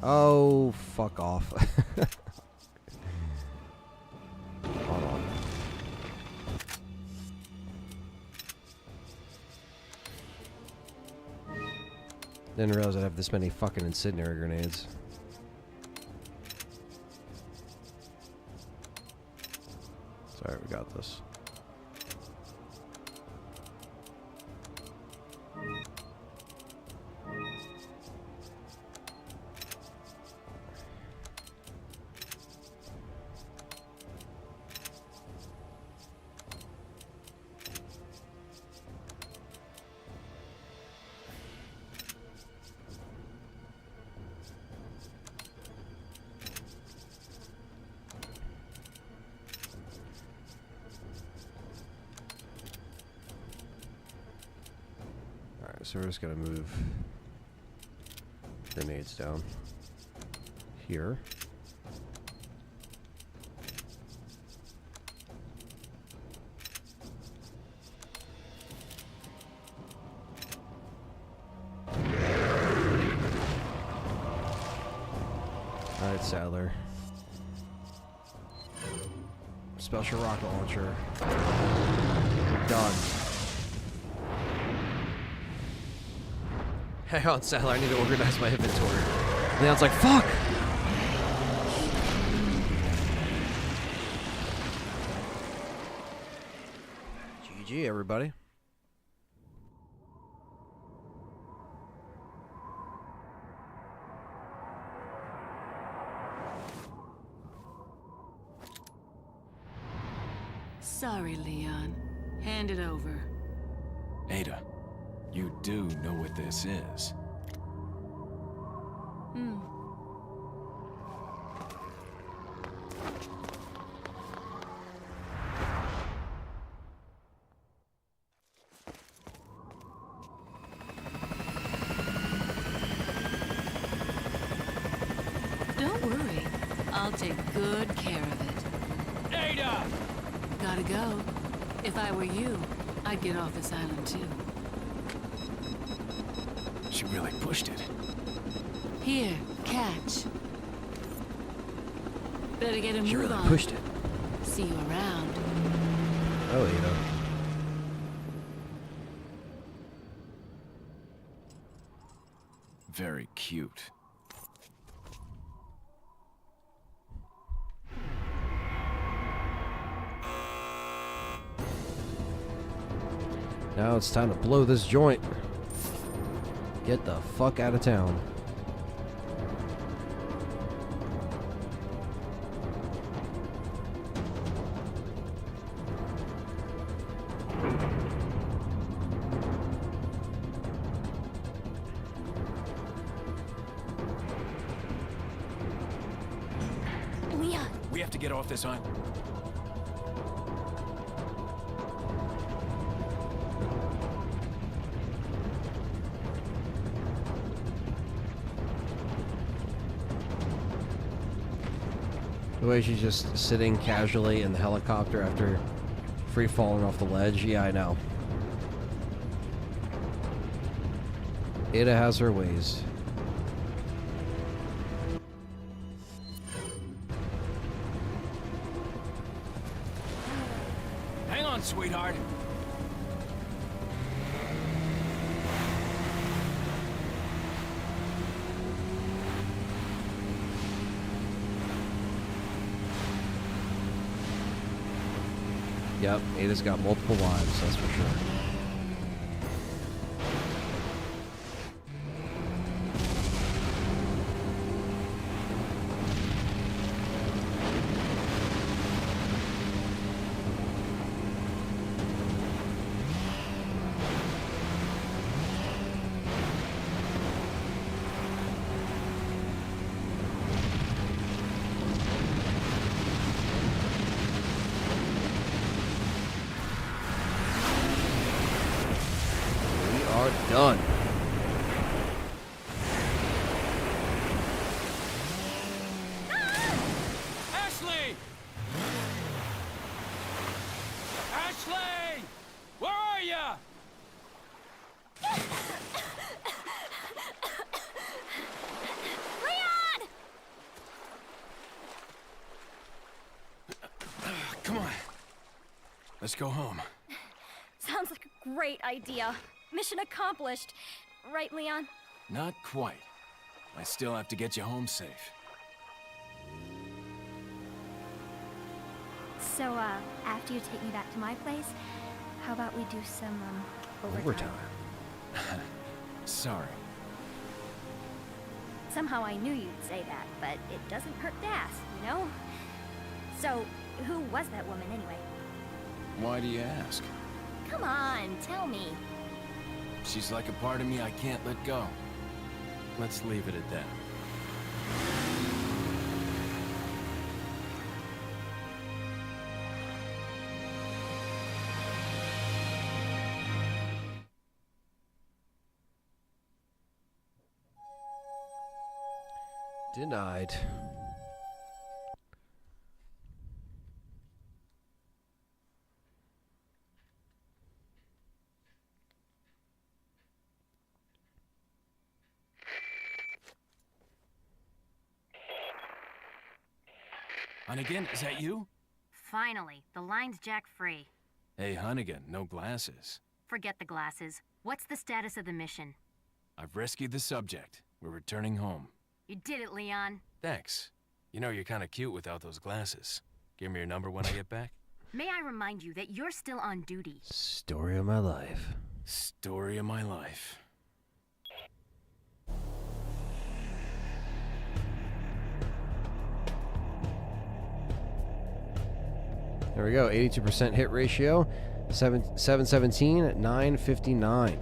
S1: Oh, fuck off. Hold on. Didn't realize I'd have this many fucking incendiary grenades. Sorry, we got this. So we're just gonna move grenades down here. Alright, Sadler. Special rocket launcher. Done. Hang on, Sadler, I need to organize my inventory. Leon's like, fuck! GG, everybody.
S2: Sorry, Leon. Hand it over.
S6: Ada, you do know what this is.
S2: Don't worry. I'll take good care of it.
S7: Ada!
S2: Gotta go. If I were you, I'd get off this island too.
S6: She really pushed it.
S2: Here, catch. Better get a
S1: She
S2: move
S1: really
S2: on.
S1: pushed it.
S2: See you around.
S1: Oh, Ada.
S6: Very cute.
S1: Now it's time to blow this joint. Get the fuck out of town.
S5: Leon,
S6: We have to get off this island.
S1: The way she's just sitting casually in the helicopter after free falling off the ledge. Yeah, I know. Ada has her ways.
S6: Hang on, sweetheart.
S1: Yep, Ada's got multiple lives, that's for sure. Done.
S7: Ashley! Ashley! Where are ya?
S5: Leon!
S6: Come on. Let's go home.
S5: Sounds like a great idea. Mission accomplished. Right, Leon?
S6: Not quite. I still have to get you home safe.
S5: So, after you take me back to my place, how about we do some, overtime?
S6: Sorry.
S5: Somehow I knew you'd say that, but it doesn't hurt to ask, you know? So, who was that woman anyway?
S6: Why do you ask?
S5: Come on, tell me.
S6: She's like a part of me I can't let go. Let's leave it at that.
S1: Denied.
S6: Hunnigan, is that you?
S8: Finally, the line's jack-free.
S6: Hey, Hunnigan, no glasses.
S8: Forget the glasses. What's the status of the mission?
S6: I've rescued the subject. We're returning home.
S8: You did it, Leon.
S6: Thanks. You know, you're kind of cute without those glasses. Give me your number when I get back.
S8: May I remind you that you're still on duty.
S1: Story of my life.
S6: Story of my life.
S1: There we go, 82% hit ratio, 717 at 959.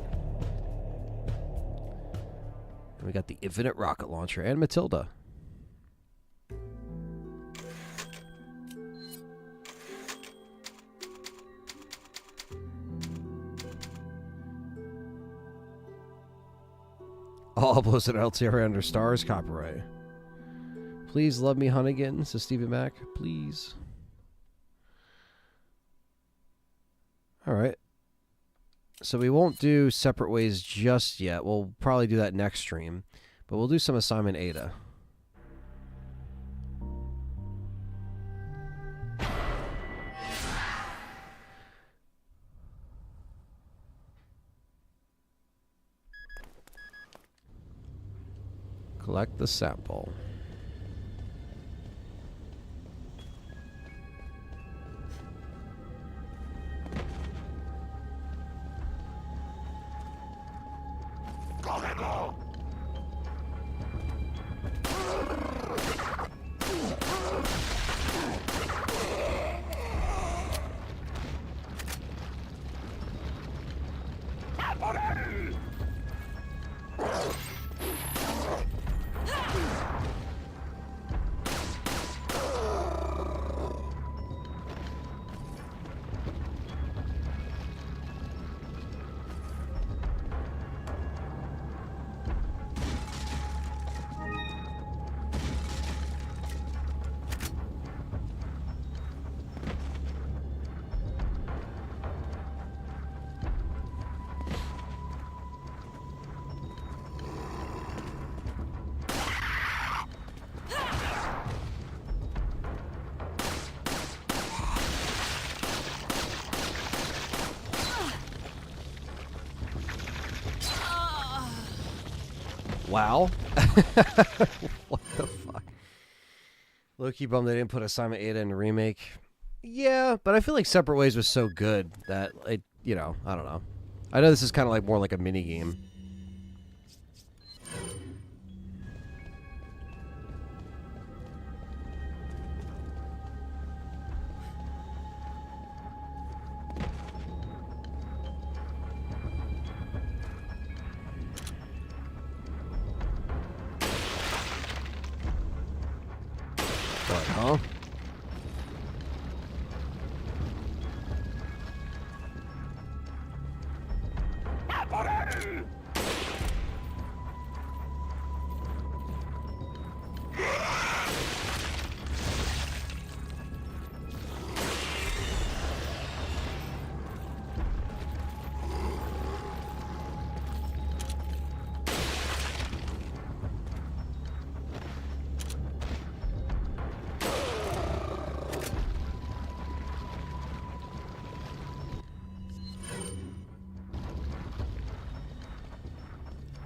S1: And we got the infinite rocket launcher and Matilda. All uploads at LTRE under S.T.A.R.S copyright. Please love me, Hunnigan, says Stephen Mack. Please. All right. So we won't do separate ways just yet. We'll probably do that next stream. But we'll do some assignment Ada. Collect the sample. Wow. What the fuck? Low-key bummed they didn't put Assignment Ada in the remake. Yeah, but I feel like Separate Ways was so good that it, you know, I don't know. I know this is kind of like more like a mini game. What, huh?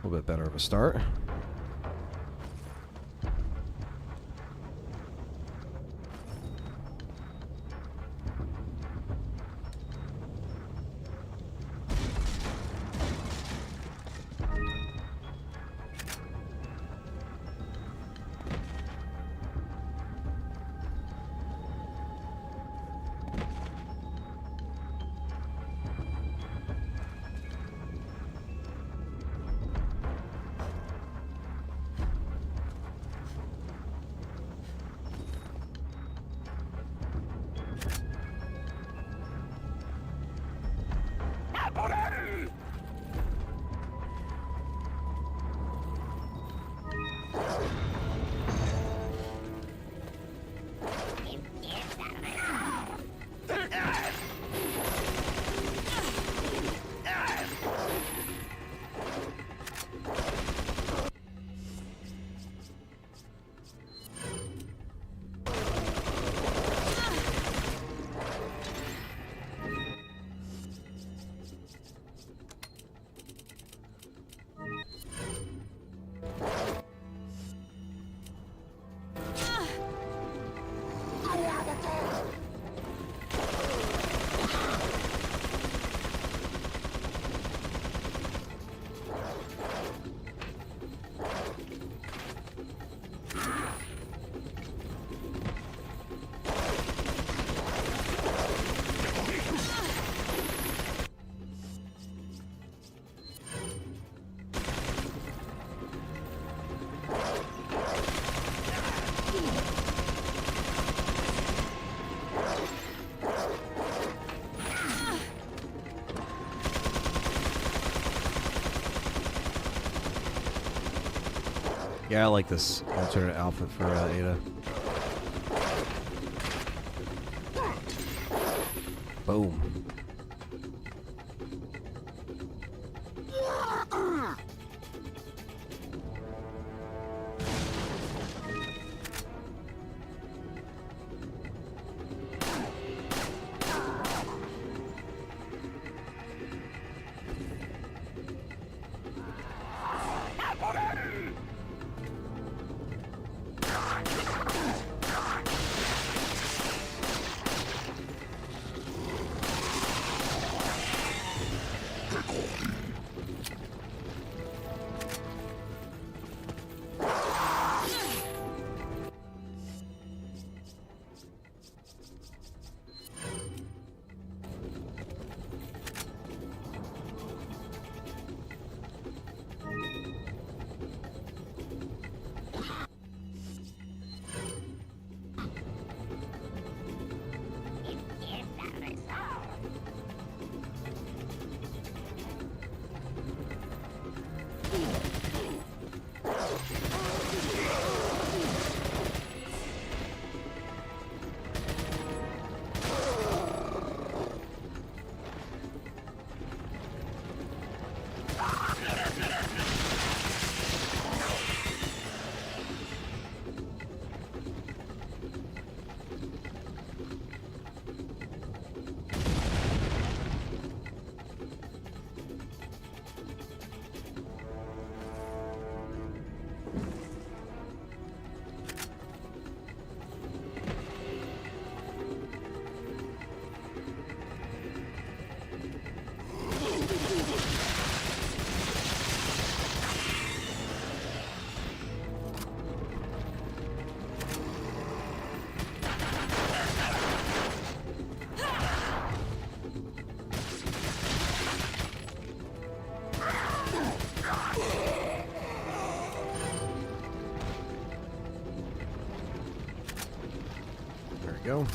S1: A little bit better of a start. Yeah, I like this alternate outfit for Ada. Boom. There we go.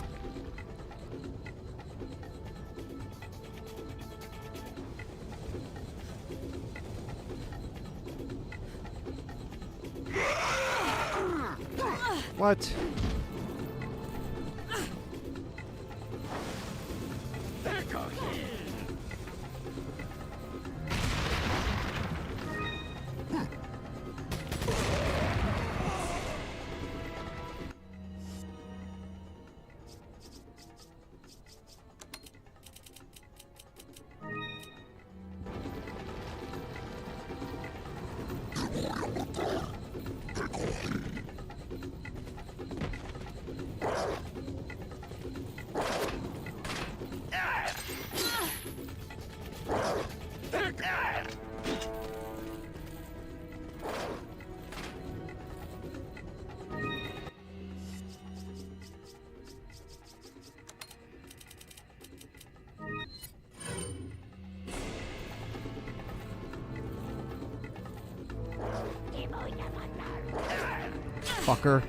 S1: What? Fucker.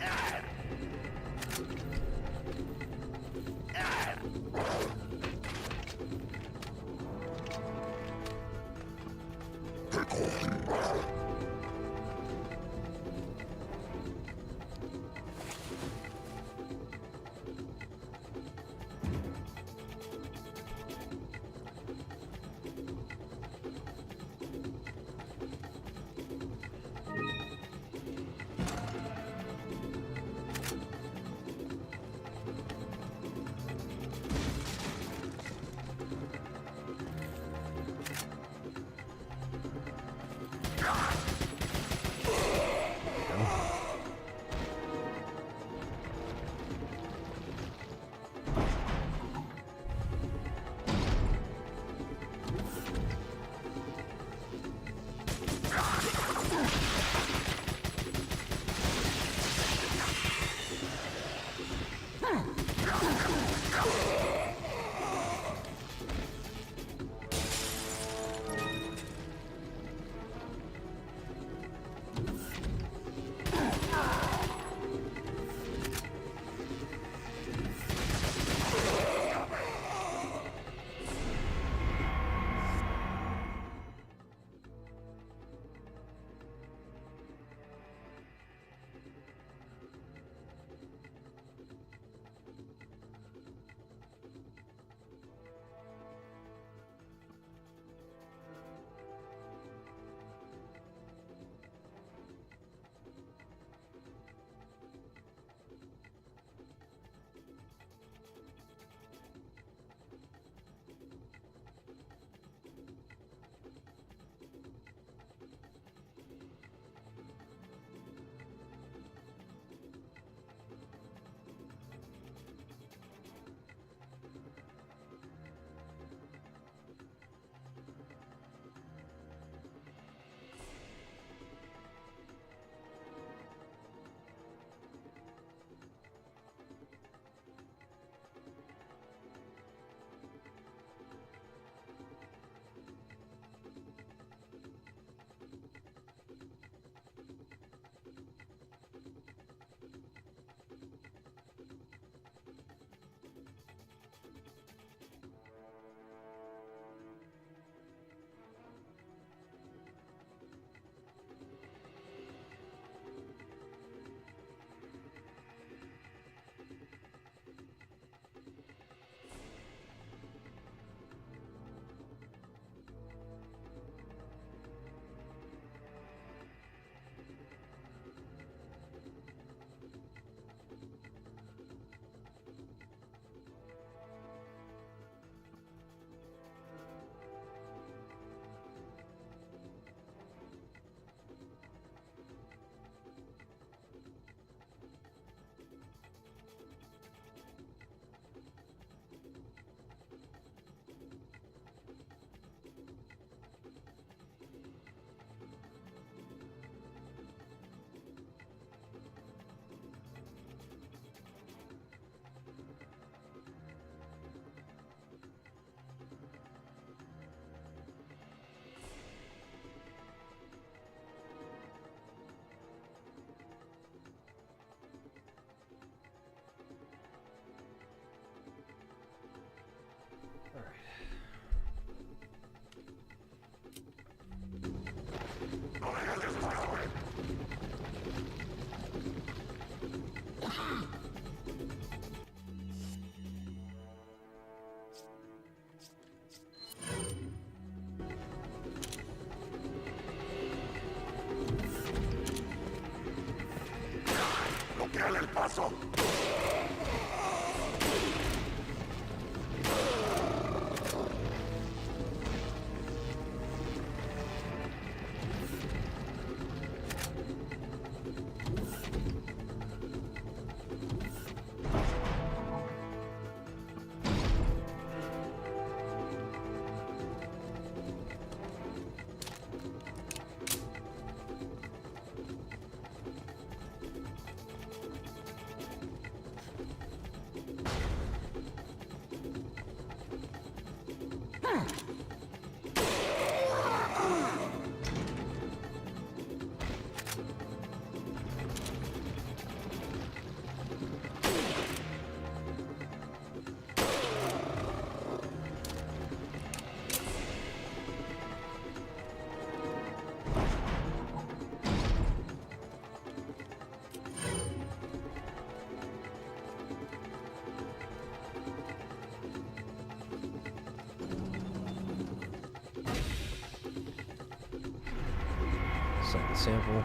S1: Second sample.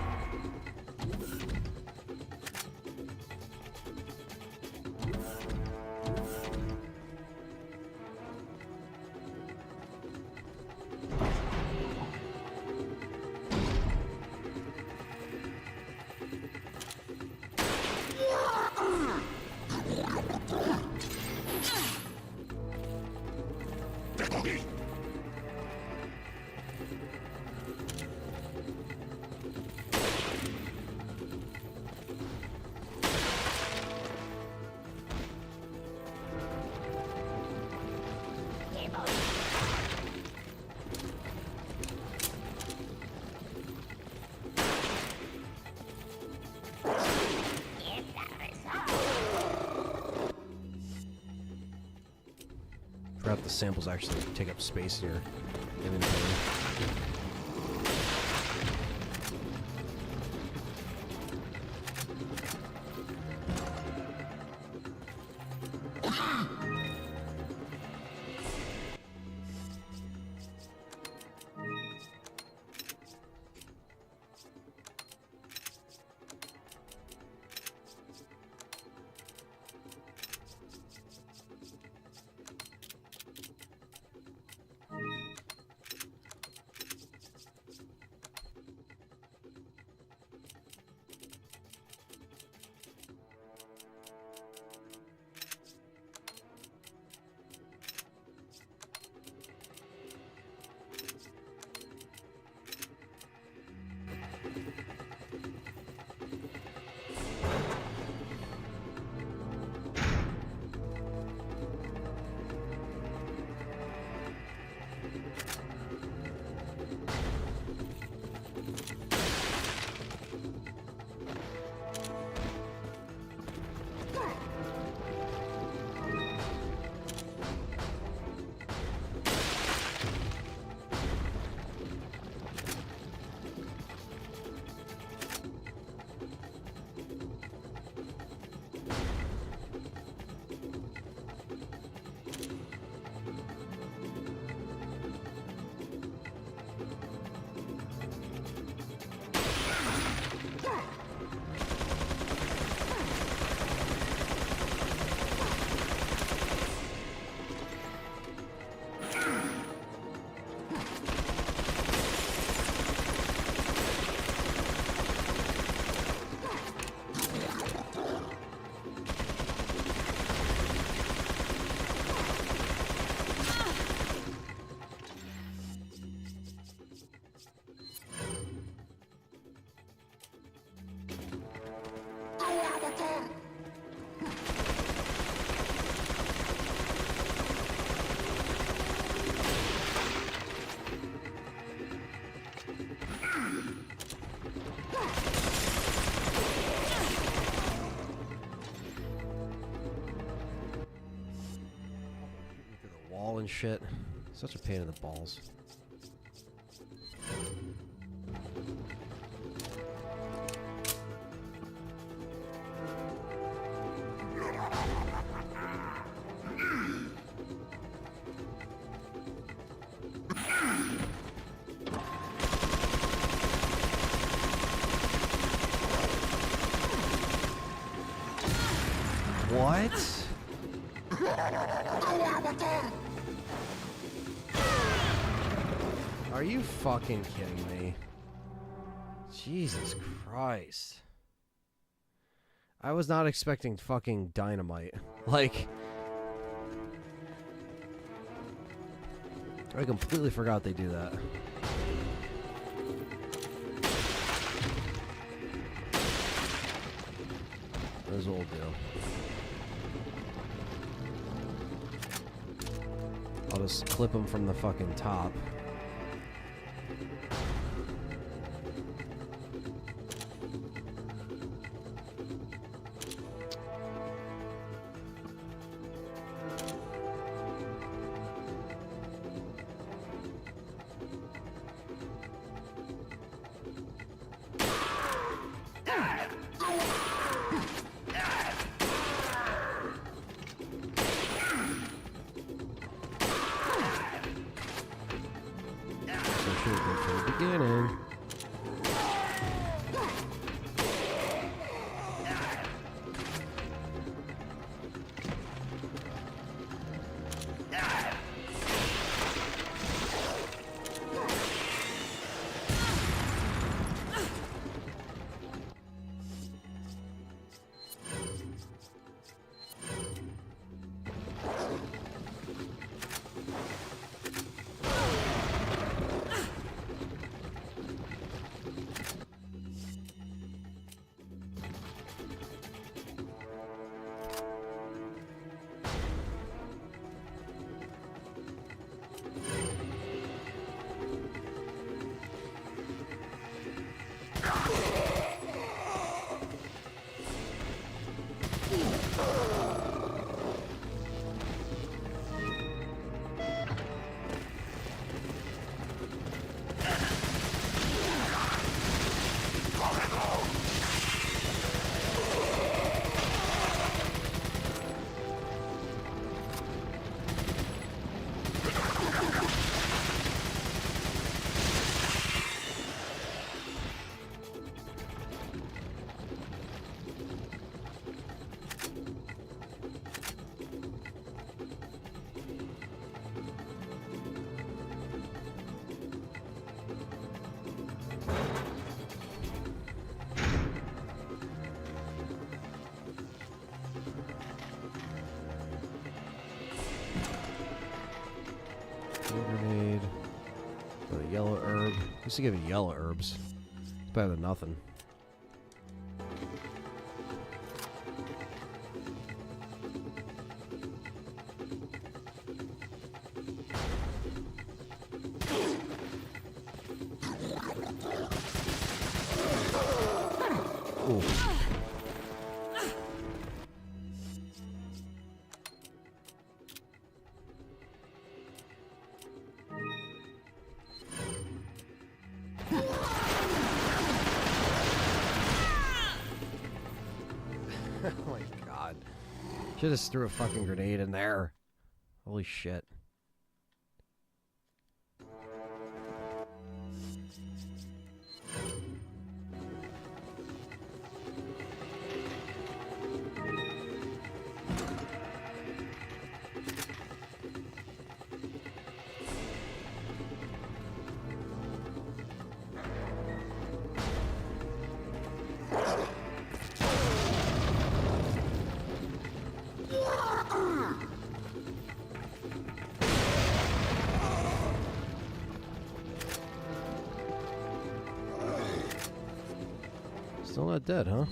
S1: Forgot the samples actually take up space in your inventory. wall and shit. Such a pain in the balls. What? Are you fucking kidding me? Jesus Christ. I was not expecting fucking dynamite. Like, I completely forgot they do that. As we'll do. I'll just clip them from the fucking top. Grenade. A yellow herb. Used to give you yellow herbs. It's better than nothing. Ooh. Oh my god. Should have threw a fucking grenade in there. Holy shit. Still not dead, huh?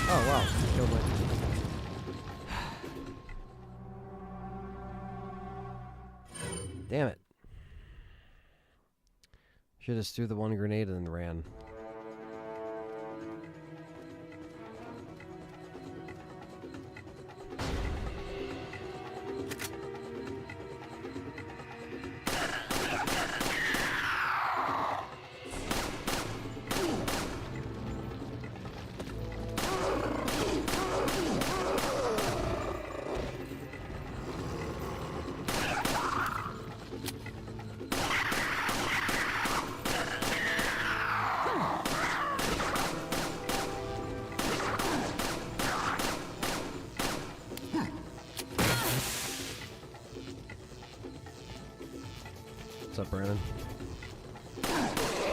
S1: Oh wow, killed my... Damn it. Should have threw the one grenade and then ran. What's up, Brandon?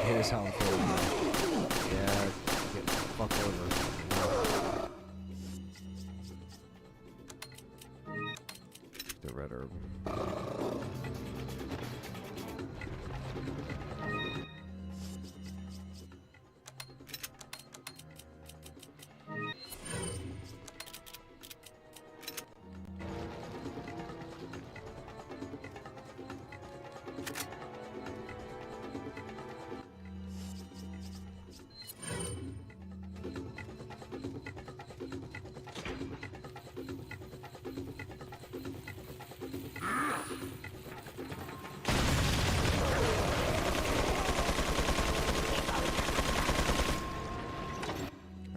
S1: Here's how I'm feeling. Yeah, get fucked over. The red herb.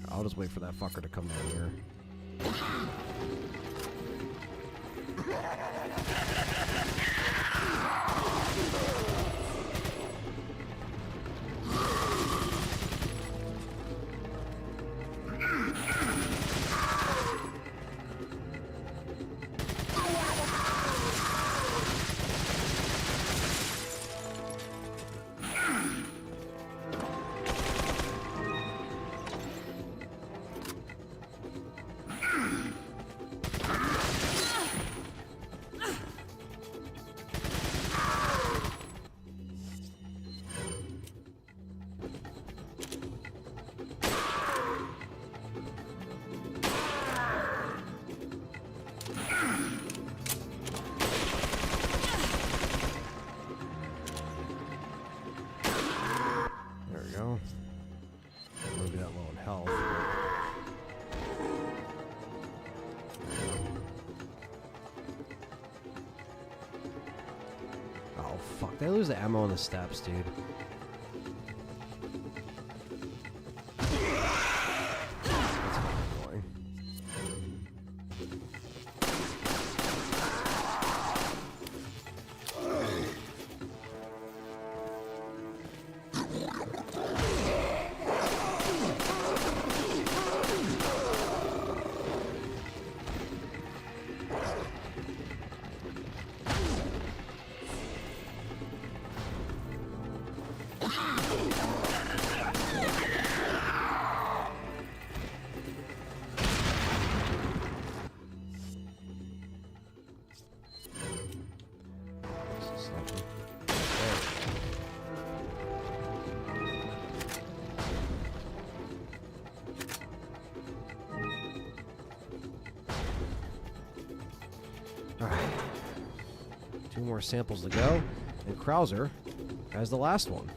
S1: I'll just wait for that fucker to come down here. Fuck, they lose the ammo on the steps, dude. That's fucking annoying. Alright. 2 more samples to go, and Krauser has the last one.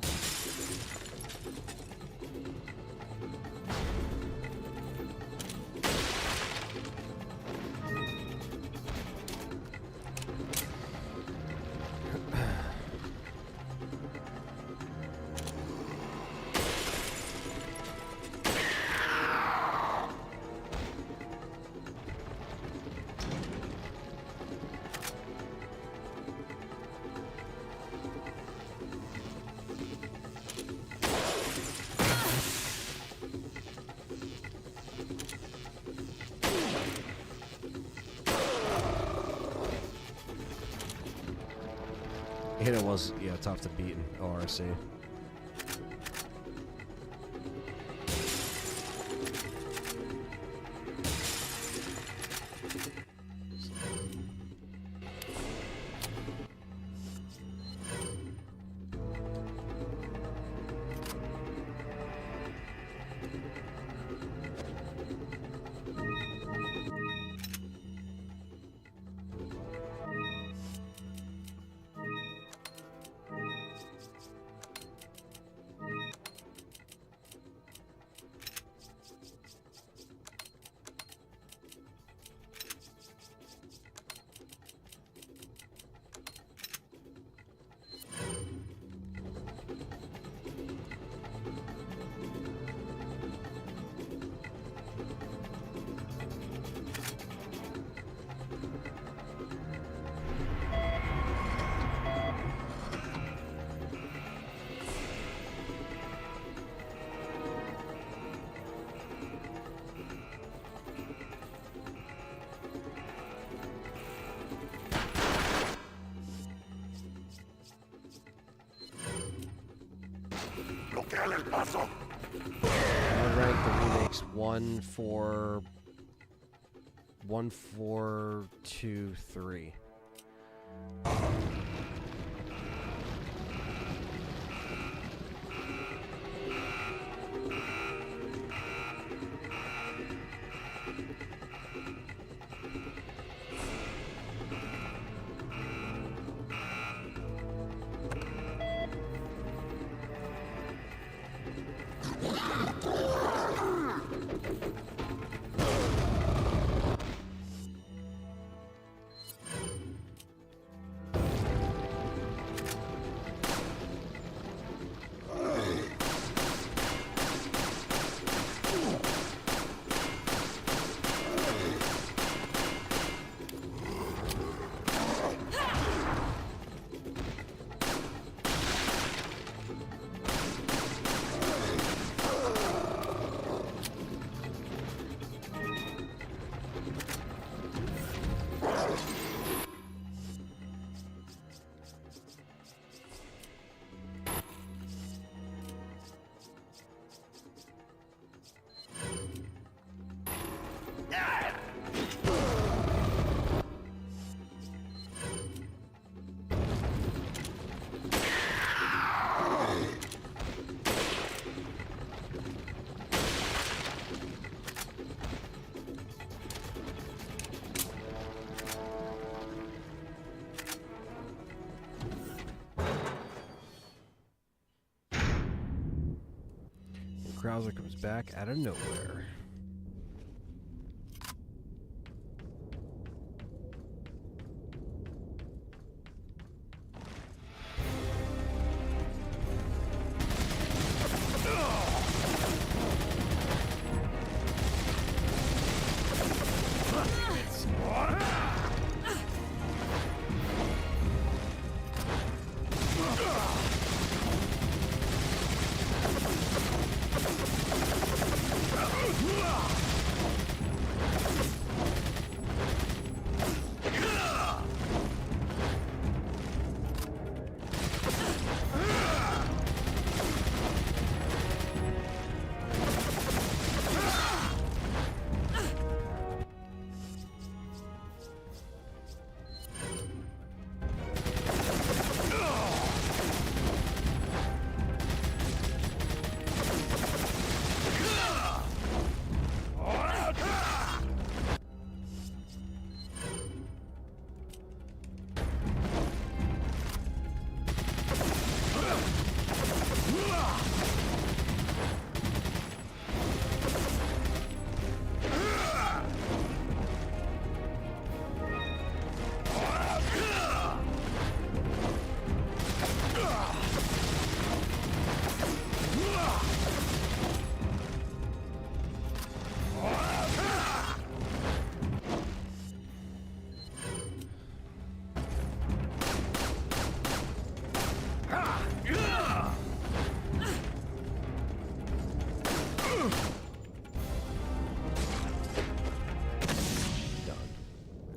S1: Halo was, yeah, tough to beat in ORC. I would rank the remakes 1, 4, 1, 4, 2, 3. Krauser comes back out of nowhere.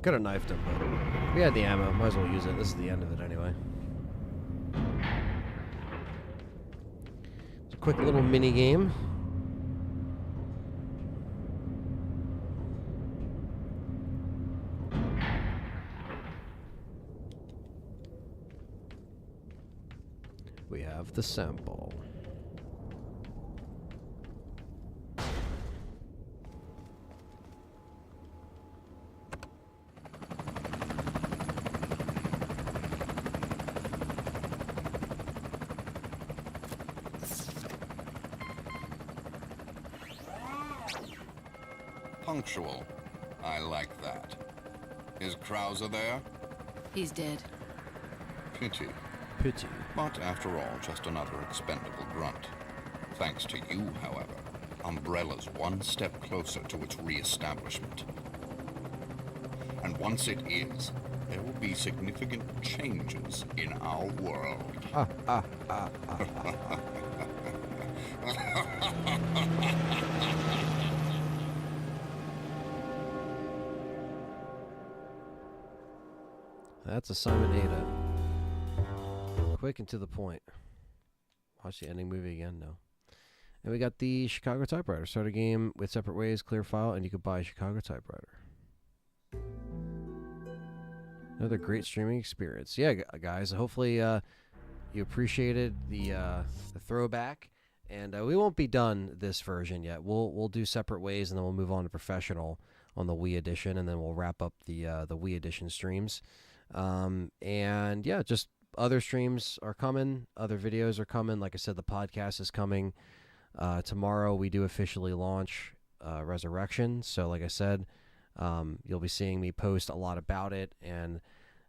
S1: Could have knifed him, but we had the ammo. Might as well use it. This is the end of it anyway. quick little mini game. We have the sample.
S9: Punctual. I like that. Is Krauser there?
S2: He's dead.
S9: Pity.
S1: Pity.
S9: But after all, just another expendable grunt. Thanks to you, however, Umbrella's one step closer to its re-establishment. And once it is, there will be significant changes in our world.
S1: That's assignment Ada. Quick and to the point. Watch the ending movie again? No. And we got the Chicago typewriter. Start a game with separate ways, clear file, and you could buy a Chicago typewriter. Another great streaming experience. Yeah, guys. Hopefully you appreciated the throwback. And we won't be done this version yet. We'll do separate ways, and then we'll move on to professional on the Wii Edition, and then we'll wrap up the Wii Edition streams. And yeah, just other streams are coming. Other videos are coming. Like I said, the podcast is coming. Tomorrow we do officially launch Resurrection. So like I said, you'll be seeing me post a lot about it. And,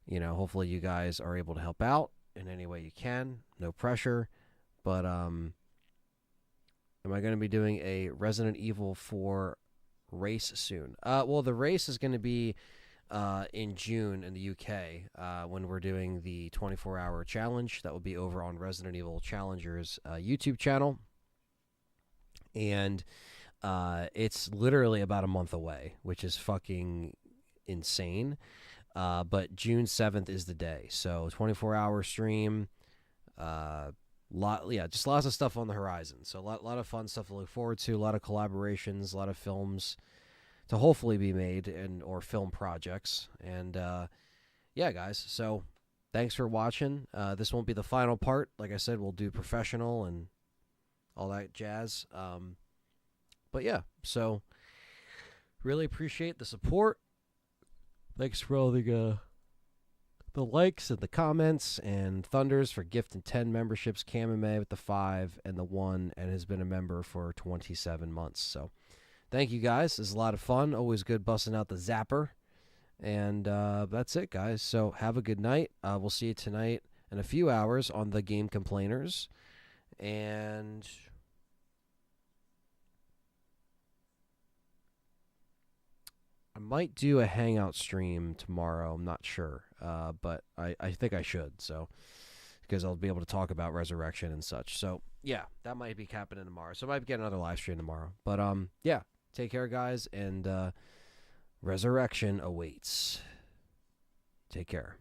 S1: you know, hopefully you guys are able to help out in any way you can. No pressure. But am I going to be doing a Resident Evil 4 race soon? Well, the race is going to be in June in the UK when we're doing the 24-hour challenge. That will be over on Resident Evil Challengers YouTube channel. And it's literally about a month away, which is fucking insane. But June 7th is the day. So 24-hour stream. Just lots of stuff on the horizon. So a lot of fun stuff to look forward to. A lot of collaborations, a lot of films to hopefully be made or film projects. And yeah, guys. So thanks for watching. This won't be the final part. Like I said, we'll do professional and all that jazz. But yeah, so really appreciate the support. Thanks for all the likes and the comments, and Thunders for gifting 10 memberships, Kamame with the 5 and the 1, and has been a member for 27 months. So thank you guys. It's a lot of fun. Always good busting out the Zapper. And that's it, guys. So have a good night. We'll see you tonight in a few hours on The Game Complainers. And I might do a Hangout stream tomorrow. I'm not sure. But I think I should. So, because I'll be able to talk about Resurrection and such. So, yeah, that might be happening tomorrow. So I might get another live stream tomorrow. But, yeah, take care, guys. And Resurrection awaits. Take care.